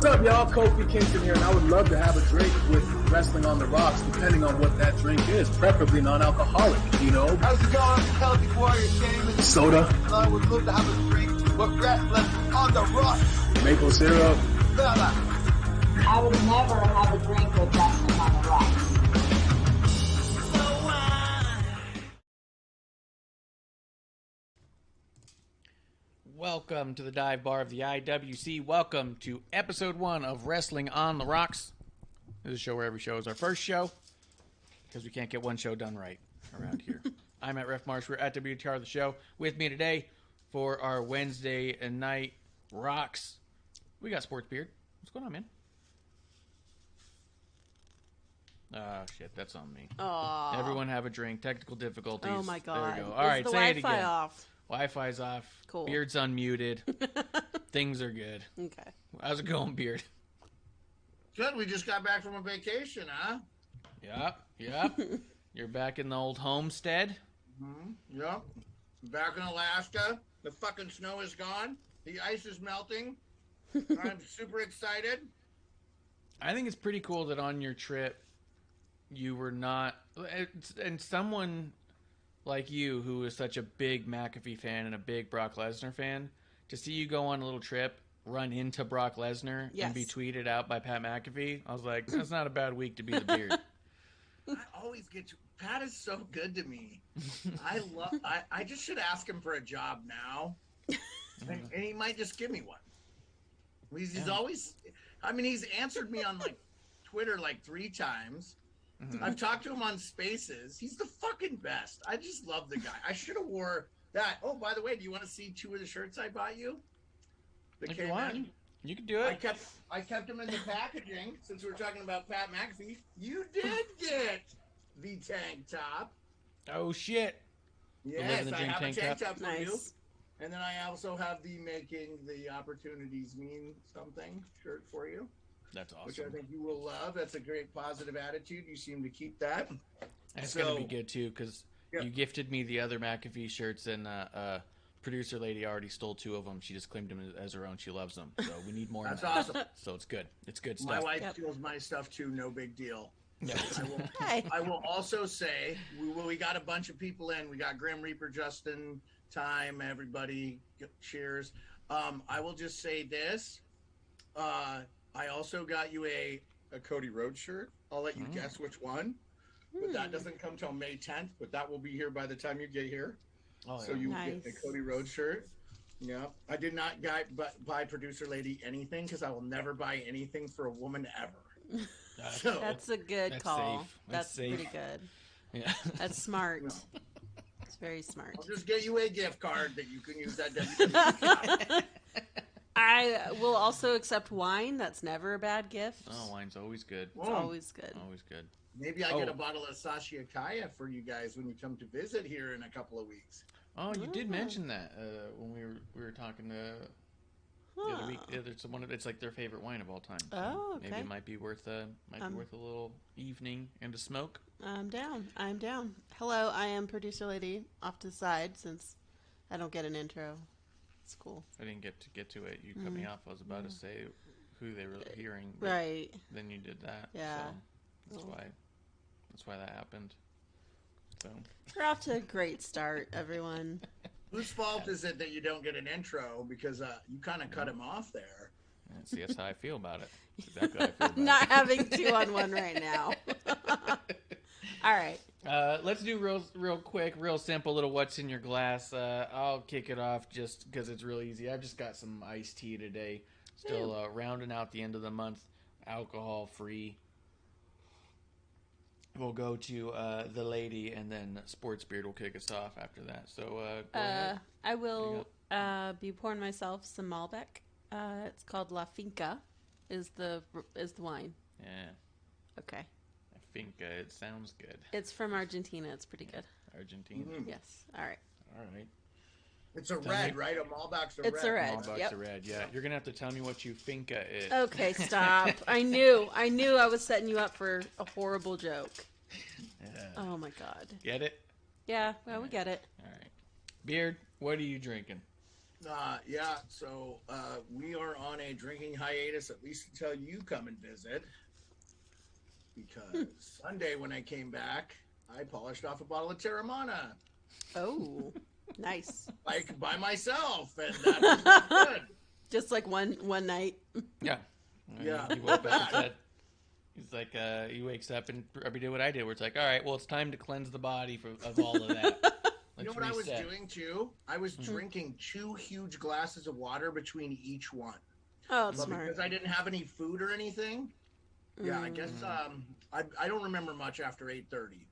What's up, y'all? Kofi Kingston here, and I would love to have a drink with Wrestling on the Rocks, depending on what that drink is, preferably non-alcoholic, you know? How's it going? Healthy Warrior Shane. Soda. I would love to have a drink with Wrestling on the Rocks. Maple syrup. I would never have a drink with Wrestling on the Rocks. Welcome to the dive bar of the IWC. Welcome to episode 1 of Wrestling on the Rocks. This is a show where every show is our first show because we can't get one show done right around here. I'm at Ref Marsh. We're at WTR the show. With me today for our Wednesday night rocks, we got Sports Beard. What's going on, man? Oh, shit. That's on me. Aww. Everyone have a drink. Technical difficulties. Oh, my God. There we go. All right, say it again. Wi-Fi off? Wi-Fi's off. Cool. Beard's unmuted. Things are good. Okay. How's it going, Beard? Good. We just got back from a vacation, huh? Yep. You're back in the old homestead? Mm-hmm. Yep. Back in Alaska. The fucking snow is gone. The ice is melting. I'm super excited. I think it's pretty cool that on your trip, you were not... And someone like you, who is such a big McAfee fan and a big Brock Lesnar fan, to see you go on a little trip, run into Brock Lesnar, and be tweeted out by Pat McAfee, I was like, that's not a bad week to be the Beard. I always get to... Pat is so good to me. I just should ask him for a job now. And he might just give me one. He's always... I mean, he's answered me on, like, Twitter, like, 3 times. Mm-hmm. I've talked to him on Spaces. He's the fucking best. I just love the guy. I should have wore that. Oh, by the way, do you want to see 2 of the shirts I bought you? If you want, you can do it. I kept them in the packaging since we were talking about Pat McAfee. You did get the tank top. Oh, shit. Yes, I have a tank top for you. Nice. And then I also have the Making the Opportunities Mean Something shirt for you. That's awesome. Which I think you will love. That's a great positive attitude. You seem to keep that. That's going to be good, too, because you gifted me the other McAfee shirts, and producer lady already stole 2 of them. She just claimed them as her own. She loves them. So we need more. That's awesome. So it's good. It's good stuff. My wife steals my stuff, too. No big deal. Yeah. I will also say, we got a bunch of people in. We got Grim Reaper, Justin, Time, everybody. Cheers. I will just say this. I also got you a Cody Rhodes shirt. I'll let you guess which one. But that doesn't come till May 10th, but that will be here by the time you get here. Oh, yeah. So you get a Cody Rhodes shirt. Yeah. I did not buy Producer Lady anything because I will never buy anything for a woman ever. So, that's a good call. Safe. That's pretty good. Yeah. That's smart. No. It's very smart. I'll just get you a gift card that you can use at WWE. I will also accept wine. That's never a bad gift. Oh, wine's always good. It's always good. Always good. Maybe I get a bottle of Sashia Kaya for you guys when you come to visit here in a couple of weeks. Oh, you did mention that when we were talking the other week. It's like their favorite wine of all time. So oh, okay. Maybe it might be worth a little evening and a smoke. I'm down. Hello, I am Producer Lady off to the side since I don't get an intro. It's cool. I didn't get to it. You cut me off. I was about to say who they were hearing. Right. Then you did that. Yeah. So that's why that happened. So we're off to a great start, everyone. Whose fault is it that you don't get an intro? Because you kind of cut him off there. Yeah, see, that's how I feel about it. That's exactly how I feel about Not having 2-on-1 right now. All right. Let's do real quick, real simple little what's in your glass. I'll kick it off just because it's real easy. I've just got some iced tea today. Still rounding out the end of the month, alcohol free. We'll go to the lady, and then Sports Beard will kick us off after that. So go ahead. I will be pouring myself some Malbec. It's called La Finca. Is the wine? Yeah. Okay. Finca. It sounds good. It's from Argentina. It's pretty good. Argentina. Mm-hmm. Yes. All right. It's a red, right? A Malbec's a red. It's a red. Malbec's a red. Yeah. You're gonna have to tell me what you Finca is. Okay, stop. I knew I was setting you up for a horrible joke. Yeah. Oh my God. Get it? Yeah. Well, we get it. All right. Beard, what are you drinking? Yeah, so we are on a drinking hiatus, at least until you come and visit. Because Sunday when I came back, I polished off a bottle of Terramana. Oh, nice. Like by myself, and that was not good. Just like one night. Yeah. Yeah. He woke up and said, he's like, he wakes up and probably did what I did, where it's like, all right, well, it's time to cleanse the body of all of that. You know what I was doing too? I was drinking 2 huge glasses of water between each one. Oh, that's smart. Because I didn't have any food or anything. Yeah, I guess I don't remember much after 8:30.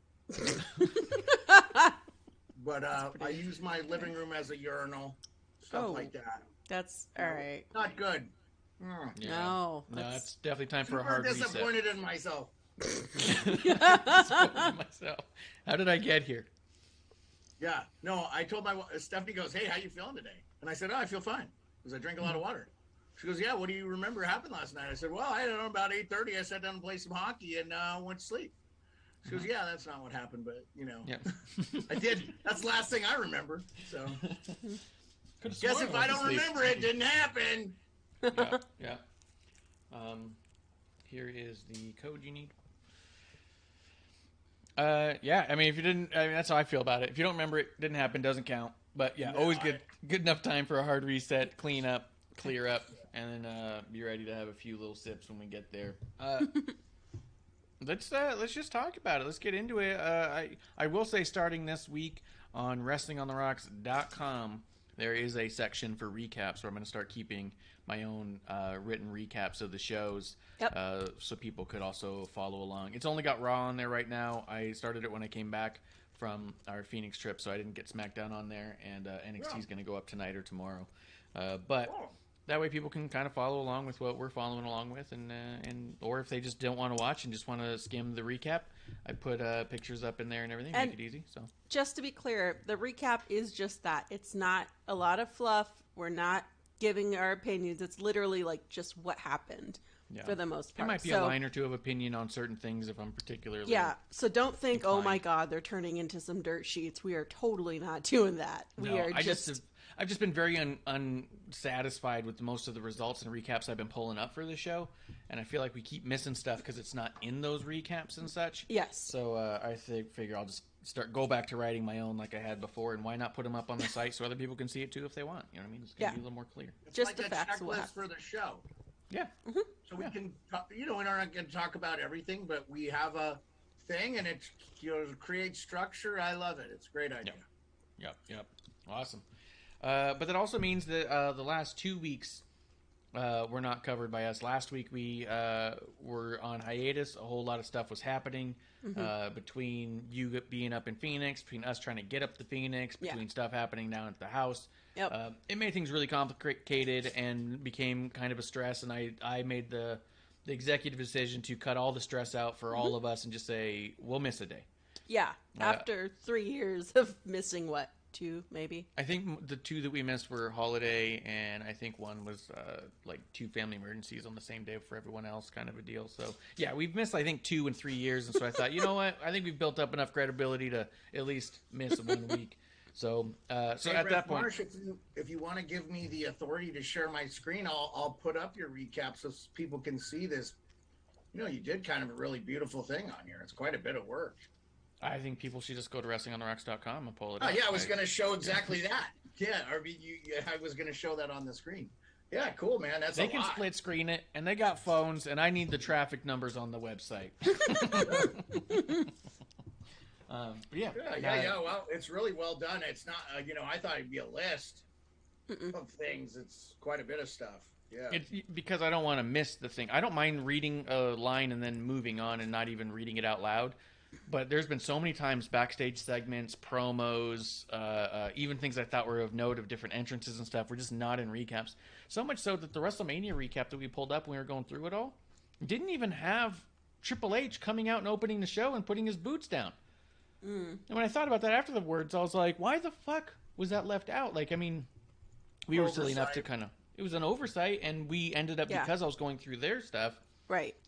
But I use my living room as a urinal, stuff like that. That's all right. Not good. Yeah. No, it's definitely time for a hard reset. Disappointed in myself. Disappointed in myself. How did I get here? Yeah, no, I told Stephanie goes, hey, how you feeling today? And I said, oh, I feel fine because I drink a lot of water. She goes, yeah, what do you remember happened last night? I said, well, I don't know, about 8:30, I sat down and played some hockey and went to sleep. She goes, yeah, that's not what happened, but, yeah. I did. That's the last thing I remember. So, guess if I don't remember, it didn't happen. Yeah. Here is the code you need. Yeah, I mean, if you didn't, that's how I feel about it. If you don't remember it, didn't happen, doesn't count. But yeah, always good enough time for a hard reset, clean up, clear up, and then be ready to have a few little sips when we get there. Let's just talk about it. Let's get into it. I will say, starting this week on WrestlingOnTheRocks.com, there is a section for recaps where I'm going to start keeping my own written recaps of the shows, so people could also follow along. It's only got Raw on there right now. I started it when I came back from our Phoenix trip, so I didn't get SmackDown on there, and NXT is going to go up tonight or tomorrow. But that way people can kind of follow along with what we're following along with, and or if they just don't want to watch and just want to skim the recap, I put pictures up in there and everything, make it easy. So just to be clear, the recap is just that. It's not a lot of fluff. We're not giving our opinions. It's literally like just what happened for the most part. There might be a line or two of opinion on certain things if I'm particularly so don't think, oh my god, they're turning into some dirt sheets. We are totally not doing that. I've just been very unsatisfied with most of the results and recaps I've been pulling up for the show, and I feel like we keep missing stuff because it's not in those recaps and such. Yes. So I figure I'll just go back to writing my own like I had before, and why not put them up on the site so other people can see it too if they want? You know what I mean? It's going to be a little more clear. It's just like a checklist for the show. Yeah. Mm-hmm. So we can, we're not going to talk about everything, but we have a thing, and it's to create structure. I love it. It's a great idea. Yep. Awesome. But that also means that the last 2 weeks were not covered by us. Last week we were on hiatus. A whole lot of stuff was happening between you being up in Phoenix, between us trying to get up to Phoenix, between stuff happening down at the house. Yep. It made things really complicated and became kind of a stress, and I made the executive decision to cut all the stress out for all of us and just say, we'll miss a day. Yeah, after 3 years of missing, 2 maybe? I think the 2 that we missed were holiday, and I think one was like 2 family emergencies on the same day for everyone else, kind of a deal. So yeah, we've missed I think 2 in 3 years, and so I thought, you know what, I think we've built up enough credibility to at least miss 1 week. So at that point, Marsh, if you want to give me the authority to share my screen, I'll put up your recap so people can see this. You did kind of a really beautiful thing on here. It's quite a bit of work. I think people should just go to WrestlingOnTheRocks.com and pull it up. Oh, yeah, I was going to show exactly that. Yeah, I was going to show that on the screen. Yeah, cool, man. They can split screen it, and they got phones, and I need the traffic numbers on the website. Well, it's really well done. It's not, I thought it'd be a list of things. It's quite a bit of stuff. Yeah. It's because I don't want to miss the thing. I don't mind reading a line and then moving on and not even reading it out loud. But there's been so many times backstage segments, promos, even things I thought were of note of different entrances and stuff were just not in recaps. So much so that the WrestleMania recap that we pulled up when we were going through it all didn't even have Triple H coming out and opening the show and putting his boots down. And when I thought about that after the words, I was like, why the fuck was that left out? We were silly enough to kind of... It was an oversight, and we ended up, because I was going through their stuff,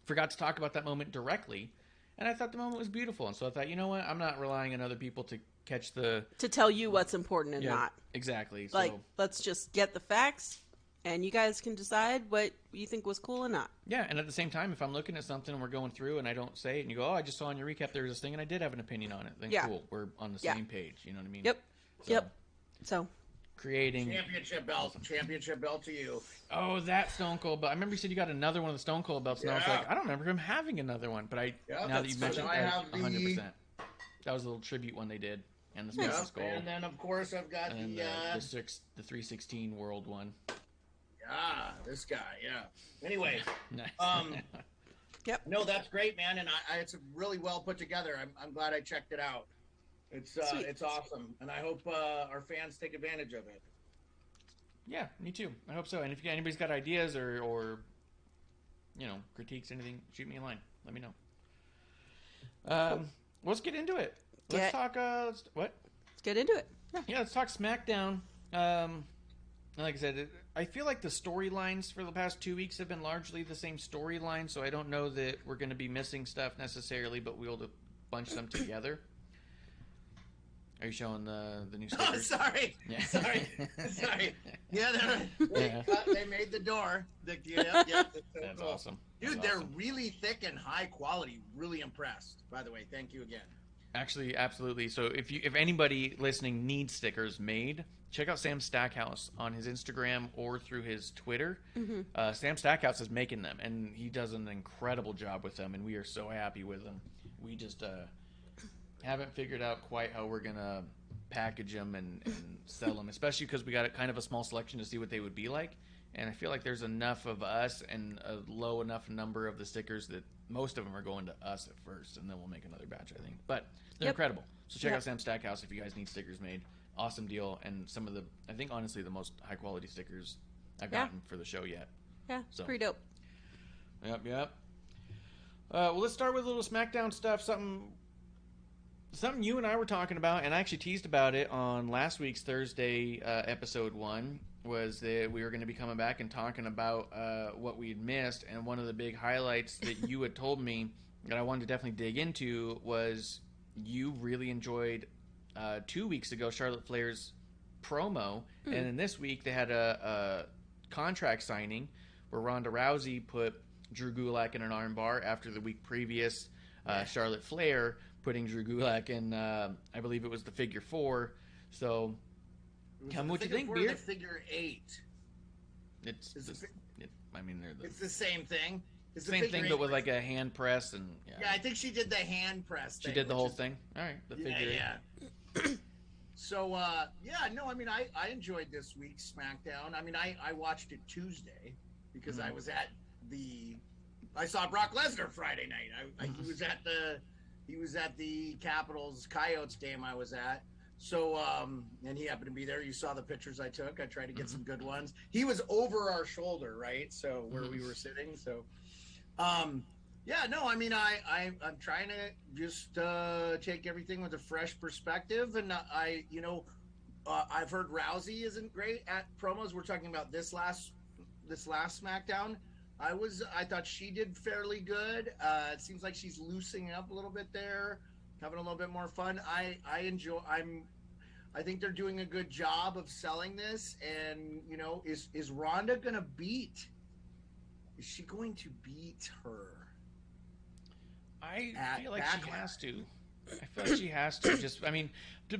forgot to talk about that moment directly. And I thought the moment was beautiful. And so I thought, you know what? I'm not relying on other people to catch the to tell you what's important and not. Exactly. Like, so, let's just get the facts, and you guys can decide what you think was cool and not. Yeah, and at the same time, if I'm looking at something and we're going through and I don't say it, and you go, "Oh, I just saw on your recap there was this thing, and I did have an opinion on it," then cool, we're on the same page. You know what I mean? Yep. So creating championship belt to you. Oh, that Stone Cold belt. I remember you said you got another one of the Stone Cold belts, and I was like, I don't remember him having another one. But now that you mentioned that, 100%. That was a little tribute one they did, and the Space Skull. And then of course I've got the 316 World one. Yeah, this guy. Yeah. Anyway, Nice. No, that's great, man, and it's really well put together. I'm glad I checked it out. It's awesome, and I hope our fans take advantage of it. Yeah, me too. I hope so. And if anybody's got ideas or critiques, anything, shoot me a line. Let me know. Let's get into it. Let's talk. What? Let's get into it. Yeah, let's talk SmackDown. Like I said, I feel like the storylines for the past 2 weeks have been largely the same storyline, so I don't know that we're going to be missing stuff necessarily, but we'll bunch them together. Are you showing the new stickers? Oh, sorry. Yeah. Sorry. Yeah, they made the door. That's That's awesome. Dude, That's they're awesome. really thick and high quality. Really impressed, by the way. Thank you again. Actually, absolutely. So if anybody listening needs stickers made, check out Sam Stackhouse on his Instagram or through his Twitter. Mm-hmm. Sam Stackhouse is making them, and he does an incredible job with them, and we are so happy with them. We just haven't figured out quite how we're going to package them and sell them, especially because we got kind of a small selection to see what they would be like. And I feel like there's enough of us and a low enough number of the stickers that most of them are going to us at first, and then we'll make another batch, I think. But they're incredible. So check out Sam Stackhouse if you guys need stickers made. Awesome deal, and some of the, I think honestly, the most high-quality stickers I've gotten for the show yet. Yeah, it's pretty dope. Yep. Well, let's start with a little SmackDown stuff. Something you and I were talking about, and I actually teased about it on last week's Thursday episode 1, was that we were going to be coming back and talking about what we had missed. And one of the big highlights that you had told me that I wanted to definitely dig into was you really enjoyed 2 weeks ago Charlotte Flair's promo. And then this week they had a contract signing where Ronda Rousey put Drew Gulak in an armbar after the week previous Charlotte Flair putting Drew Gulak in, I believe it was the figure 4. So, tell me what you think, Beard. The figure 8. It's the same thing. It's the same thing, but with like a hand press and yeah. I think she did the hand press. She did the whole thing. All right, the figure 8. Yeah. So, I enjoyed this week's SmackDown. I mean, I watched it Tuesday because I was at I saw Brock Lesnar Friday night. He was at the Capitals Coyotes game I was at. So, and he happened to be there. You saw the pictures I took. I tried to get some good ones. He was over our shoulder, right? So where we were sitting. So, I'm trying to just take everything with a fresh perspective. And I've heard Rousey isn't great at promos. We're talking about this last SmackDown. I thought she did fairly good. It seems like she's loosening up a little bit there, having a little bit more fun. I think they're doing a good job of selling this. And is Ronda gonna beat? Is she going to beat her? I feel like she has to. I feel like she has to.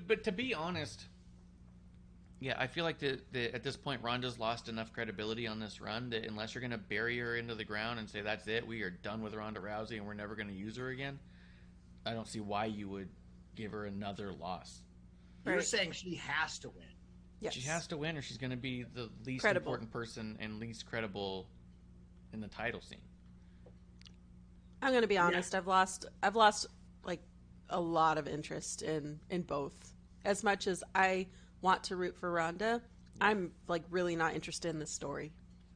But to be honest. Yeah, I feel like at this point, Ronda's lost enough credibility on this run that unless you're going to bury her into the ground and say, that's it, we are done with Ronda Rousey and we're never going to use her again, I don't see why you would give her another loss. You're saying she has to win. Yes. She has to win or she's going to be the least important person and least credible in the title scene. I'm going to be honest. Yeah. I've lost like a lot of interest in both. As much as I want to root for Ronda, I'm like really not interested in this story.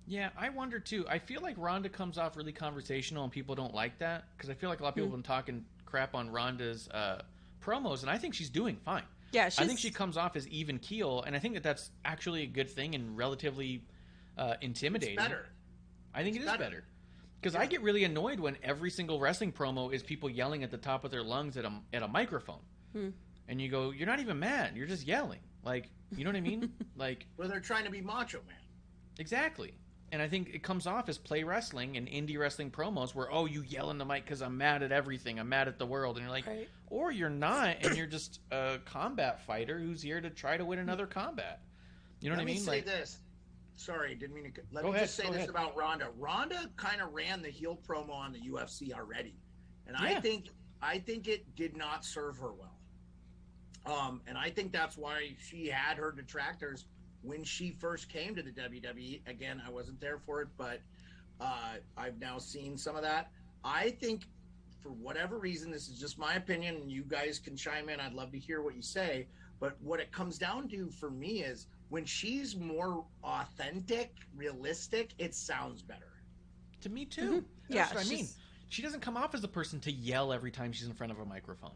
Yeah, I wonder too. I feel like Ronda comes off really conversational and people don't like that because I feel like a lot of people have been talking crap on Ronda's promos, and I think she's doing fine. Yeah, I think she comes off as even keel, and I think that's actually a good thing and relatively intimidating. It's better. I think it is better. Because I get really annoyed when every single wrestling promo is people yelling at the top of their lungs at a microphone. and you go, you're not even mad. You're just yelling. Like, you know what I mean? Like, Well, they're trying to be Macho Man. exactly. And I think it comes off as play wrestling and indie wrestling promos where, oh, you yell in the mic because I'm mad at everything. I'm mad at the world. And you're like, Right. or you're not, and you're just a combat fighter who's here to try to win another combat. You know what I mean? Let me say Like, this. Sorry, didn't mean to. Let Go me ahead, just say go this ahead. about Ronda. Ronda kind of ran the heel promo on the UFC already, and Yeah. I think it did not serve her well. And I think that's why she had her detractors when she first came to the WWE. Again, I wasn't there for it, but I've now seen some of that. I think, for whatever reason, this is just my opinion, and you guys can chime in. I'd love to hear what you say. But what it comes down to for me is when she's more authentic, realistic, it sounds better. to me too. Mm-hmm. That's Yeah, what I mean. she's- She doesn't come off as a person to yell every time she's in front of a microphone.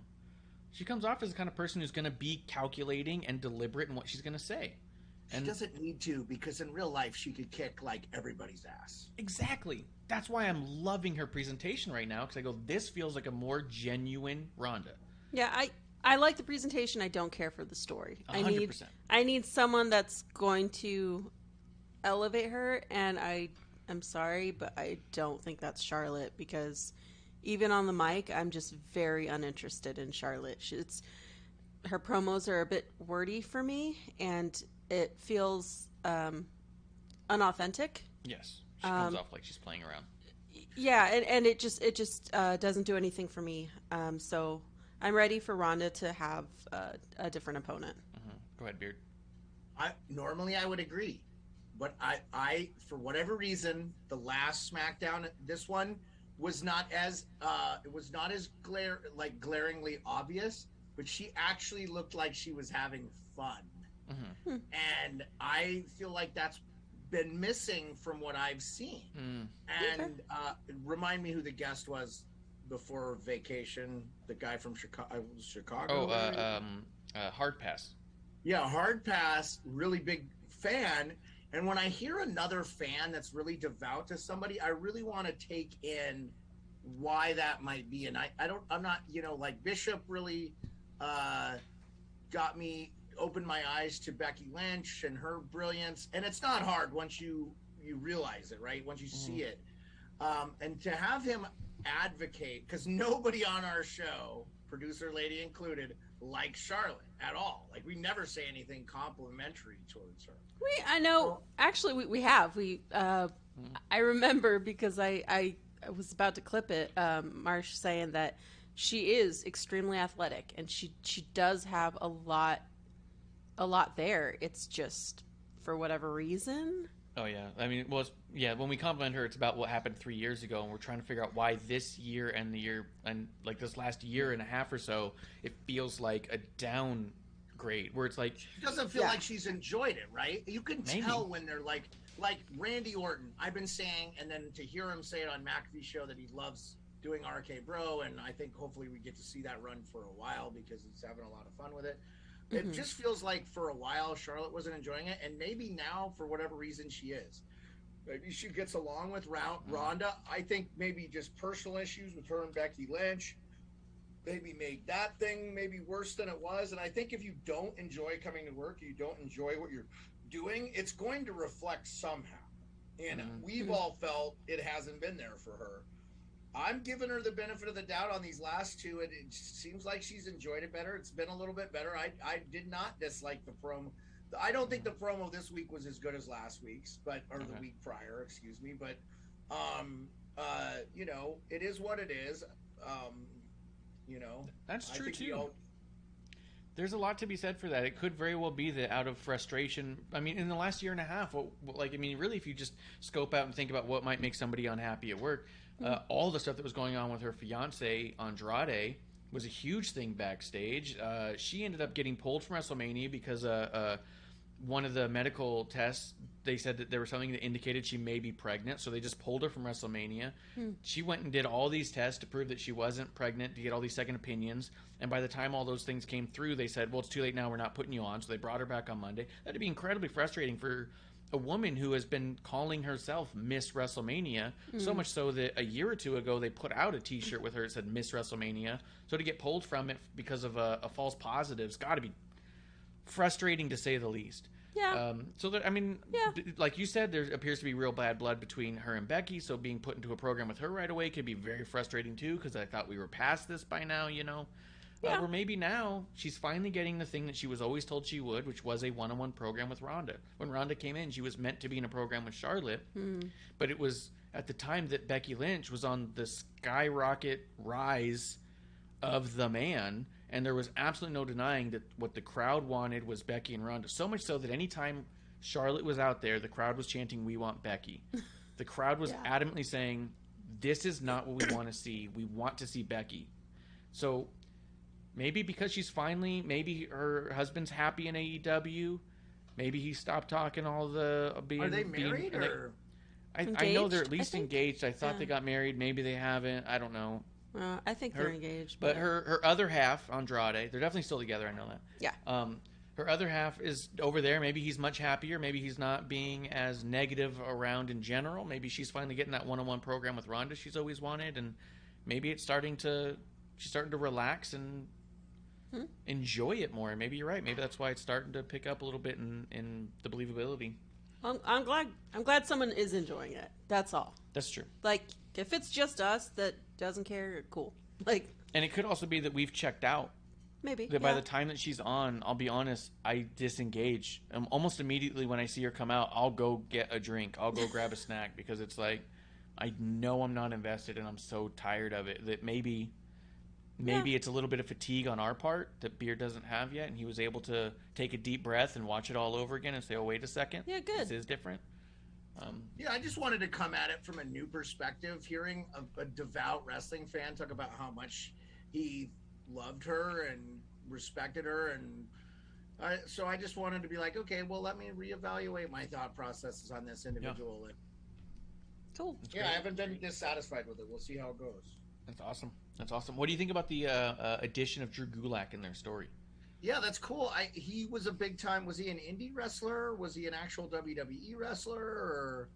She comes off as the kind of person who's going to be calculating and deliberate in what she's going to say. She doesn't need to, because in real life she could kick like everybody's ass. Exactly. That's why I'm loving her presentation right now, because I go, this feels like a more genuine Ronda. Yeah, I like the presentation. I don't care for the story. 100%. I need someone that's going to elevate her, and I'm sorry, but I don't think that's Charlotte, because even on the mic, I'm just very uninterested in Charlotte. Her promos are a bit wordy for me, and it feels unauthentic. Yes. She comes off like she's playing around. Yeah, and it just doesn't do anything for me. So I'm ready for Ronda to have a different opponent. Go ahead, Beard. Normally I would agree, but I for whatever reason, the last SmackDown, this one was not as glaringly obvious, but she actually looked like she was having fun. Mm-hmm. And I feel like that's been missing from what I've seen. And remind me who the guest was before vacation. The guy from Chicago. Hard Pass. Yeah, Hard Pass. Really big fan. And when I hear another fan that's really devout to somebody, I really want to take in why that might be. And I'm not, like Bishop really opened my eyes to Becky Lynch and her brilliance. And it's not hard once you realize it, right? Once you see it. And to have him advocate, because nobody on our show, producer lady included, likes Charlotte at all. Like, we never say anything complimentary towards her. I know. Actually, we have. I remember, because I was about to clip it. Marsh saying that she is extremely athletic, and she does have a lot there. It's just, for whatever reason. Oh, yeah. I mean, when we compliment her, it's about what happened 3 years ago, and we're trying to figure out why this year and like this last year and a half or so, it feels like a downgrade, where it's like... She doesn't feel like she's enjoyed it, right? You can tell when they're like Randy Orton, I've been saying, and then to hear him say it on McAfee's show that he loves doing RK Bro, and I think hopefully we get to see that run for a while because he's having a lot of fun with it. It just feels like for a while Charlotte wasn't enjoying it, and maybe now, for whatever reason, she is. Maybe she gets along with Ronda. I think maybe just personal issues with her and Becky Lynch maybe made that thing maybe worse than it was. And I think if you don't enjoy coming to work, you don't enjoy what you're doing, it's going to reflect somehow. And we've all felt it hasn't been there for her. I'm giving her the benefit of the doubt on these last two, and it seems like she's enjoyed it better. It's been a little bit better. I did not dislike the promo. I don't think the promo this week was as good as last week's, the week prior, excuse me. But, it is what it is. That's true, too. There's a lot to be said for that. It could very well be that out of frustration. I mean, in the last year and a half, really, if you just scope out and think about what might make somebody unhappy at work, all the stuff that was going on with her fiance, Andrade, was a huge thing backstage. She ended up getting pulled from WrestleMania because one of the medical tests they said that there was something that indicated she may be pregnant, so they just pulled her from WrestleMania. She went and did all these tests to prove that she wasn't pregnant, to get all these second opinions, and by the time all those things came through, they said, well, it's too late now, we're not putting you on, so they brought her back on Monday. That'd be incredibly frustrating for a woman who has been calling herself Miss WrestleMania, so much so that a year or two ago they put out a t-shirt with her that said Miss WrestleMania, so to get pulled from it because of a false positive's got to be frustrating to say the least. Yeah. So that, I mean, like you said, there appears to be real bad blood between her and Becky. So being put into a program with her right away could be very frustrating too. Because I thought we were past this by now, you know. Yeah. Or maybe now she's finally getting the thing that she was always told she would, which was a one-on-one program with Ronda. When Ronda came in, she was meant to be in a program with Charlotte, but it was at the time that Becky Lynch was on the skyrocket rise of the man. And there was absolutely no denying that what the crowd wanted was Becky and Ronda. So much so that anytime Charlotte was out there, the crowd was chanting, "We want Becky." The crowd was adamantly saying, "This is not what we want to see. We want to see Becky." So maybe because she's finally, maybe her husband's happy in AEW. Maybe he stopped talking all the being. Are they married or? I know they're at least engaged. I thought they got married. Maybe they haven't. I don't know. I think they're engaged. But her other half, Andrade, they're definitely still together. I know that. Yeah. Her other half is over there. Maybe he's much happier. Maybe he's not being as negative around in general. Maybe she's finally getting that one-on-one program with Ronda she's always wanted, and maybe she's starting to relax and enjoy it more. Maybe you're right. Maybe that's why it's starting to pick up a little bit in the believability. I'm glad someone is enjoying it. That's all. That's true. Like, if it's just us that doesn't care, cool. Like, and it could also be that we've checked out. Maybe. That by the time that she's on, I'll be honest, I disengage. Almost immediately when I see her come out, I'll go get a drink. I'll go grab a snack because it's like, I know I'm not invested and I'm so tired of it that maybe it's a little bit of fatigue on our part that Beard doesn't have yet, and he was able to take a deep breath and watch it all over again and say, oh, wait a second. Yeah, good. This is different. I just wanted to come at it from a new perspective, hearing a devout wrestling fan talk about how much he loved her and respected her, and so I just wanted to be like, okay, well, let me reevaluate my thought processes on this individual. Yeah. Cool. I haven't been dissatisfied with it. We'll see how it goes. That's awesome. What do you think about the addition of Drew Gulak in their story? Yeah, that's cool. He was a big time. Was he an indie wrestler? Was he an actual WWE wrestler? Or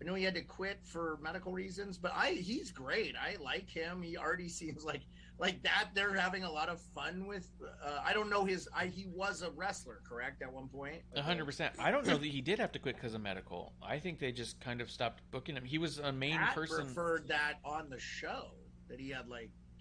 I know he had to quit for medical reasons, but he's great. I like him. He already seems like that. They're having a lot of fun with. I don't know he was a wrestler, correct? At one point, 100%. I don't know that he did have to quit because of medical. I think they just kind of stopped booking him. He was a main person. Preferred that on the show that he had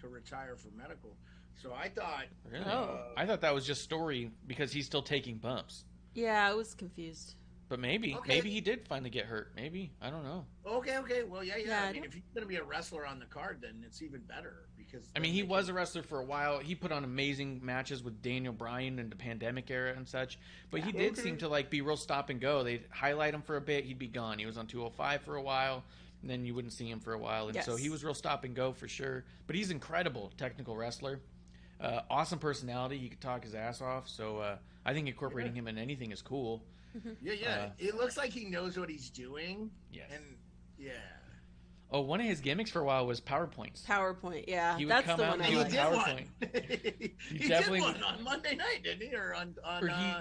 to retire for medical. So I thought... Really? I thought that was just story because he's still taking bumps. Yeah, I was confused. But maybe he did finally get hurt. Maybe. I don't know. Okay. Well, yeah. I mean, if he's going to be a wrestler on the card, then it's even better. Because I mean, he was a wrestler for a while. He put on amazing matches with Daniel Bryan in the pandemic era and such. But he did seem to be real stop and go. They'd highlight him for a bit. He'd be gone. He was on 205 for a while. And then you wouldn't see him for a while. And so he was real stop and go for sure. But he's incredible technical wrestler. Awesome personality. He could talk his ass off. So I think incorporating him in anything is cool. Yeah. It looks like he knows what he's doing. Yes. And Oh, one of his gimmicks for a while was PowerPoints. PowerPoint, yeah. He would That's come the out one and I he would like. PowerPoint. He did one on Monday night, didn't he? Or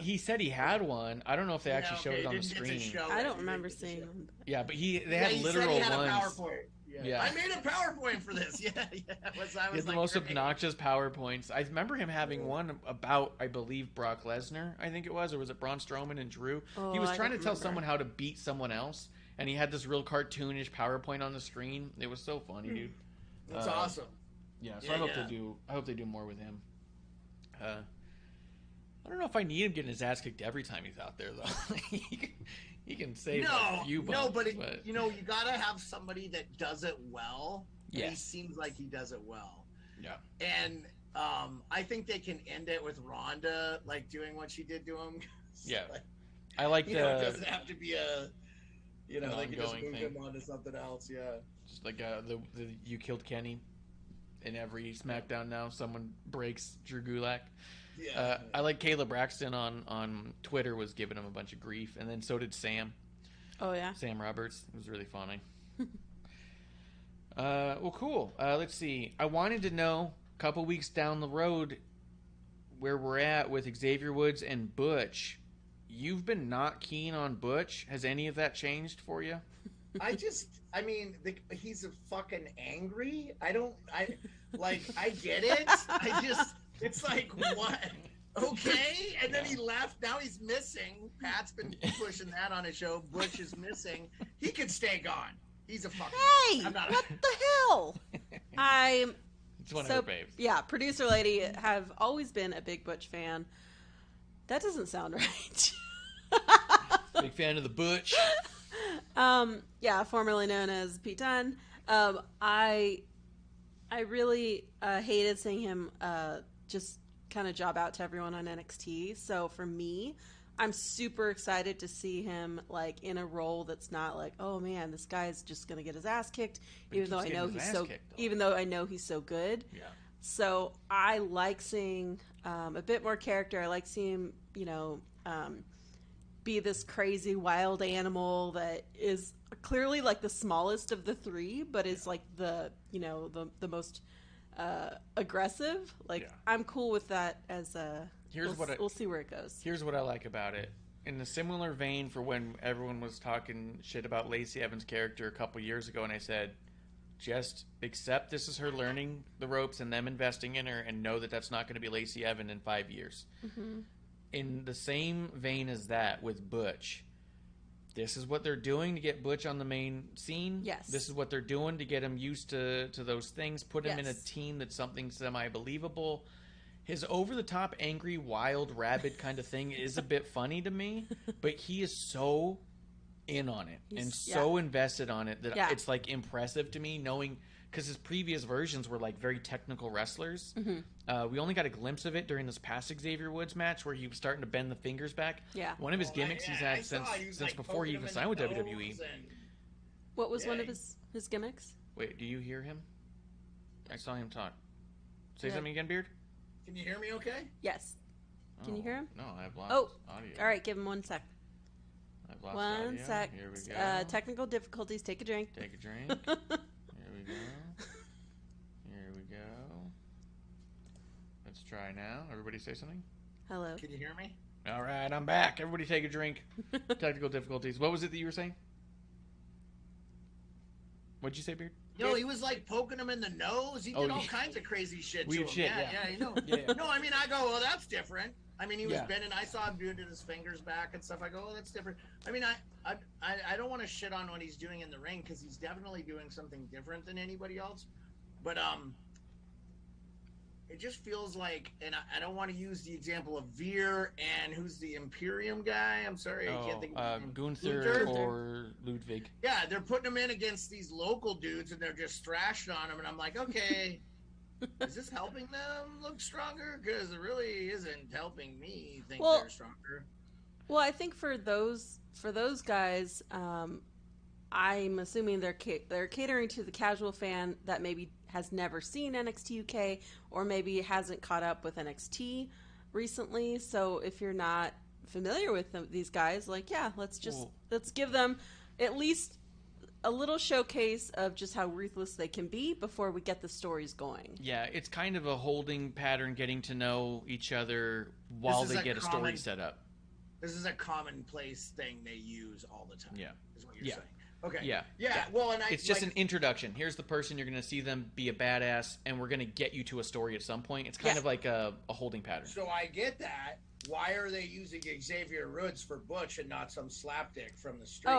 he said he had one. I don't know if they actually showed it on the screen. I don't remember seeing them. Yeah, but they had literal said he had ones. A PowerPoint. Yeah. I made a PowerPoint for this. Yeah. He had the most obnoxious PowerPoints. I remember him having one about, I believe, Brock Lesnar, I think it was, or was it Braun Strowman and Drew? He was trying to tell someone how to beat someone else, and he had this real cartoonish PowerPoint on the screen. It was so funny, dude. That's awesome. Yeah, so I hope they do more with him. I don't know if I need him getting his ass kicked every time he's out there, though. He can save a few bumps. No, but you gotta have somebody that does it well. Yeah. He seems like he does it well. Yeah. And I think they can end it with Ronda doing what she did to him. Yeah. I like it doesn't have to be they can just move him on to something else. Yeah. Just like the You Killed Kenny. In every SmackDown now, someone breaks Drew Gulak. Yeah. I like Kayla Braxton on Twitter was giving him a bunch of grief, and then so did Sam. Oh yeah. Sam Roberts. It was really funny. Well, cool. Let's see. I wanted to know a couple weeks down the road where we're at with Xavier Woods and Butch. You've been not keen on Butch. Has any of that changed for you? He's a fucking angry. I get it. It's like, what? Okay. And then he left. Now he's missing. Pat's been pushing that on his show. Butch is missing. He could stay gone. He's a fucking. Hey, what the hell? It's one of her faves. Yeah, Producerlady have always been a big Butch fan. That doesn't sound right. Big fan of the Butch. Yeah, formerly known as Pete Dunne. I really hated seeing him just kind of job out to everyone on NXT. So for me, I'm super excited to see him like in a role that's not like, oh man, this guy's just gonna get his ass kicked, even though I know he's so good. Yeah. So I like seeing a bit more character. I like seeing him, be this crazy wild animal that is clearly like the smallest of the three, but is like the most aggressive. Like I'm cool with that as a. We'll see where it goes. Here's what I like about it. In a similar vein for when everyone was talking shit about Lacey Evans' character a couple years ago, and I said, just accept this is her learning the ropes and them investing in her, and know that that's not going to be Lacey Evans in 5 years. Mm-hmm. In the same vein as that with Butch, this is what they're doing to get Butch on the main scene. Yes. This is what they're doing to get him used to those things. Put him in a team that's something semi-believable. His over-the-top, angry, wild, rabid kind of thing is a bit funny to me, but he is so in on it and so invested on it that it's like impressive to me, knowing because his previous versions were like very technical wrestlers. Mm-hmm. We only got a glimpse of it during this past Xavier Woods match where he was starting to bend the fingers back. Yeah, one of his gimmicks he's had since like before he even signed with WWE. What was one of his gimmicks? Wait, do you hear him? I saw him talk. Say something again, Beard. Can you hear me okay? Yes. Can you hear him? No, I've lost audio. All right, give him 1 sec. I've lost one audio. sec. Here we go. Technical difficulties. Take a drink. Take a drink. Here we go. Here we go. Let's try now. Everybody say something. Hello. Can you hear me? All right, I'm back. Everybody take a drink. Technical difficulties. What was it that you were saying? What'd you say, Beard? No, he was like poking him in the nose. He did all kinds of crazy shit to him. Yeah, you know. Yeah. No, I mean, I go, well, that's different. I mean, he was bending. I saw him doing his fingers back and stuff. I go, oh, that's different. I mean, I don't want to shit on what he's doing in the ring because he's definitely doing something different than anybody else. But it just feels like, and I don't want to use the example of Veer and who's the Imperium guy. I'm sorry, I can't think of his name. Gunther or Ludwig. Yeah, they're putting him in against these local dudes, and they're just thrashing on him. And I'm like, okay, is this helping them look stronger? Because it really isn't helping me think they're stronger. Well, I think for those guys, I'm assuming they're catering to the casual fan that maybe has never seen NXT UK or maybe hasn't caught up with NXT recently. So if you're not familiar with these guys, like, let's give them at least a little showcase of just how ruthless they can be before we get the stories going. Yeah, it's kind of a holding pattern, getting to know each other while they get a story set up. This is a commonplace thing they use all the time. Yeah. Is what you're saying. Okay. Yeah. Well, and it's just an introduction. Here's the person you're going to see them be a badass, and we're going to get you to a story at some point. It's kind of like a holding pattern. So I get that. Why are they using Xavier Woods for Butch and not some slapdick from the street?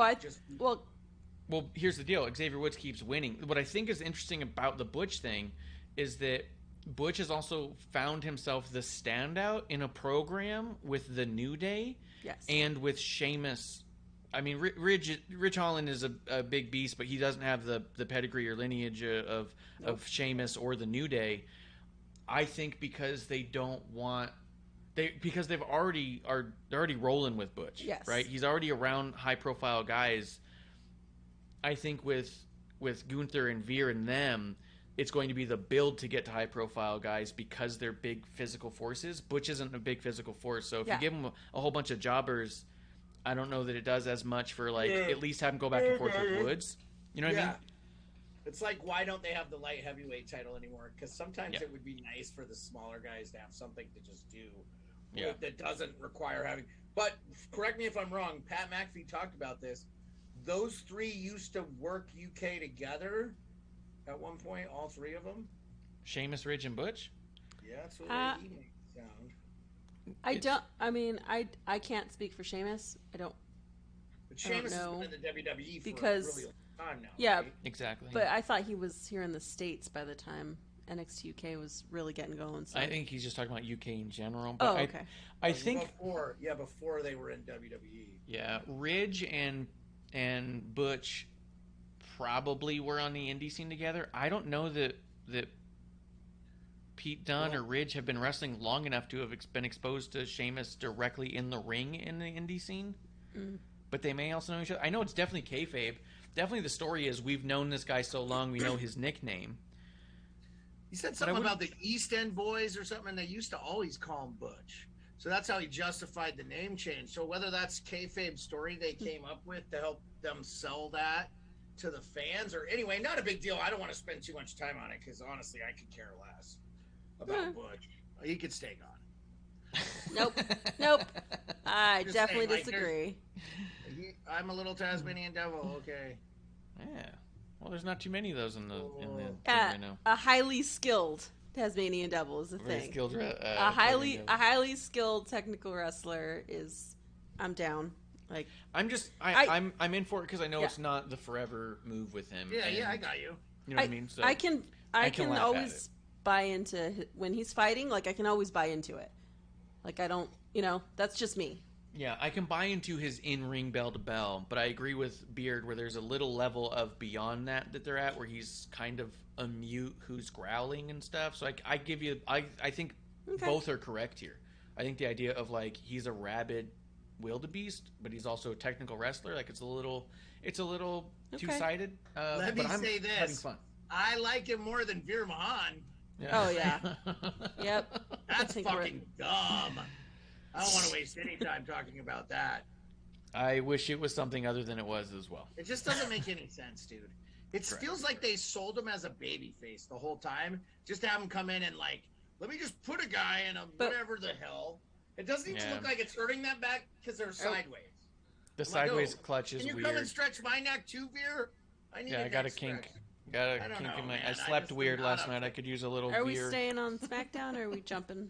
Well, here's the deal. Xavier Woods keeps winning. What I think is interesting about the Butch thing is that Butch has also found himself the standout in a program with the New Day and with Sheamus. I mean, Rich Holland is a big beast, but he doesn't have the pedigree or lineage of Sheamus or the New Day. I think because they don't want because they're already rolling with Butch. Yes. Right? He's already around high profile guys. I think with Gunther and Veer and them, it's going to be the build to get to high profile guys because they're big physical forces. Butch isn't a big physical force, so if you give him a whole bunch of jobbers, I don't know that it does as much for like at least have him go back and forth with Woods. You know what I mean? It's like, why don't they have the light heavyweight title anymore? Because sometimes it would be nice for the smaller guys to have something to just do that doesn't require having. But correct me if I'm wrong. Pat McAfee talked about this. Those three used to work UK together at one point. All three of them. Sheamus, Ridge, and Butch. Yeah, that's what he makes it sound. I can't speak for Sheamus. But Sheamus has been in the WWE for a really long time now. Yeah, right? Exactly. But I thought he was here in the States by the time NXT UK was really getting going. So. I think he's just talking about UK in general. But okay. I think before they were in WWE. Yeah, Ridge and Butch probably were on the indie scene together. I don't know that Pete Dunne or Ridge have been wrestling long enough to have been exposed to Sheamus directly in the ring in the indie scene. But they may also know each other. I know it's definitely kayfabe. Definitely the story is we've known this guy so long we know his nickname. He said something about the East End Boys or something, and they used to always call him Butch. So that's how he justified the name change. So whether that's kayfabe story they came up with to help them sell that to the fans, or anyway, not a big deal. I don't want to spend too much time on it because honestly, I could care less about Butch. He could stay gone. Nope. I Just definitely saying, disagree. I'm a little Tasmanian devil. Okay. Yeah. Well, there's not too many of those in the thing right now. A highly skilled Tasmanian devil is a Very thing. skilled, a highly skilled technical wrestler is. I'm down. Like I'm in for it because I know it's not the forever move with him. Yeah, I got you. You know what I mean? So I can laugh always buy into when he's fighting. Like I can always buy into it. Like I don't, that's just me. Yeah, I can buy into his in-ring bell-to-bell, but I agree with Beard where there's a little level of beyond that they're at where he's kind of a mute who's growling and stuff. So I think both are correct here. I think the idea of like he's a rabid wildebeest, but he's also a technical wrestler. Like it's a little two-sided. Let me say this: having fun. I like him more than Veer Mahan. Yeah. Oh yeah. Yep. That's fucking dumb. I don't want to waste any time talking about that. I wish it was something other than it was as well. It just doesn't make any sense, dude. It feels like they sold him as a babyface the whole time, just to have him come in and like, let me just put a guy in a whatever the hell. It doesn't even look like it's hurting that back because they're sideways. The sideways clutch is weird. Can you come and stretch my neck too, Veer? I got a kink. Got a kink in my. I slept weird last night. I could use a little. Are we staying on SmackDown or are we jumping?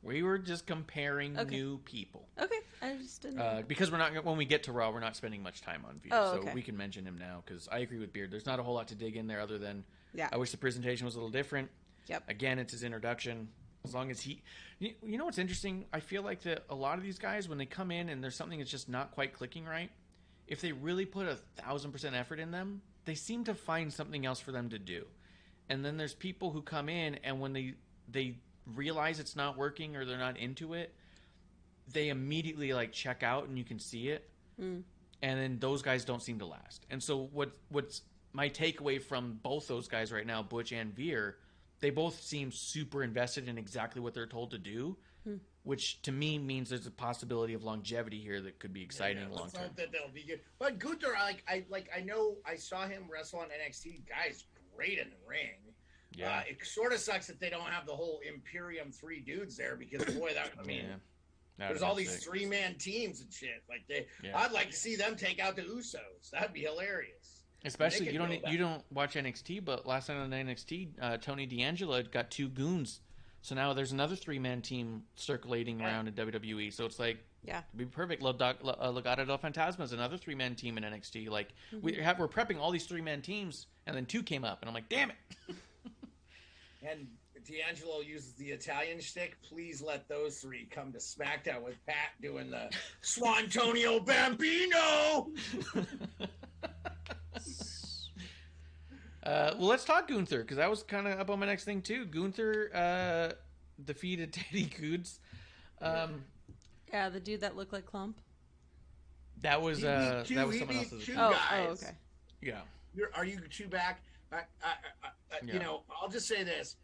We were just comparing new people. Okay, I just didn't. Because we're not when we get to Raw, we're not spending much time on Veer, so we can mention him now. Because I agree with Beard. There's not a whole lot to dig in there other than I wish the presentation was a little different. Yep. Again, it's his introduction. As long as you know what's interesting? I feel like that a lot of these guys when they come in and there's something that's just not quite clicking right, if they really put 1,000% effort in them, they seem to find something else for them to do. And then there's people who come in and when they realize it's not working or they're not into it, they immediately like check out and you can see it. And then those guys don't seem to last. And so what's my takeaway from both those guys right now, Butch and Veer, they both seem super invested in exactly what they're told to do, which to me means there's a possibility of longevity here that could be exciting long term. That they'll be good. But Gunther, I know I saw him wrestle on NXT. Guy's great in the ring. Yeah, it sort of sucks that they don't have the whole Imperium 3 dudes there because boy, there's all these 3-man teams and shit. Like I'd like to see them take out the Usos. That'd be hilarious. Especially you don't watch NXT, but last night on NXT, Tony D'Angelo got 2 goons, so now there's another 3-man team circulating around in WWE. So it's like it'd be perfect. Legado del Fantasma is another 3-man team in NXT. Like we're prepping all these 3-man teams, and then 2 came up, and I'm like, damn it. And D'Angelo uses the Italian shtick. Please let those 3 come to SmackDown with Pat doing the Swantonio Bambino. Well, let's talk Gunther because that was kind of up on my next thing too. Gunther defeated Teddy Goods. The dude that looked like Clump. That was someone else's. Oh, okay. Yeah. Are you 2 back? You know, I'll just say this: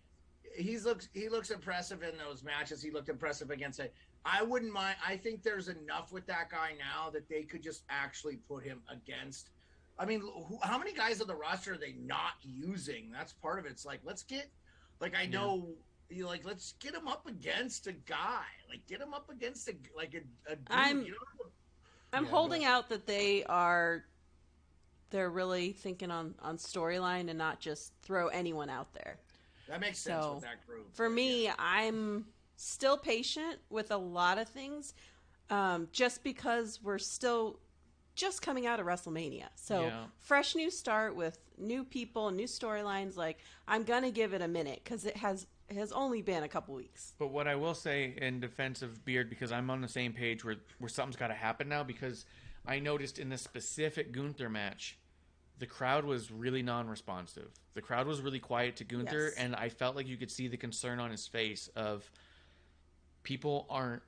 he looks impressive in those matches. He looked impressive against I wouldn't mind. I think there's enough with that guy now that they could just actually put him against. I mean, how many guys on the roster are they not using? That's part of it. It's like, let's get, like, I know, like, let's get him up against a guy. Like, get him up against a dude. I'm holding out that they're really thinking on storyline and not just throw anyone out there. That makes sense with that group. For me, I'm still patient with a lot of things, just because we're still just coming out of WrestleMania. So fresh new start with new people, new storylines. Like, I'm gonna give it a minute because it has only been a couple weeks. But what I will say in defense of Beard, because I'm on the same page where something's got to happen now, because I noticed in this specific Gunther match, the crowd was really non-responsive. The crowd was really quiet to Gunther, and I felt like you could see the concern on his face of people aren't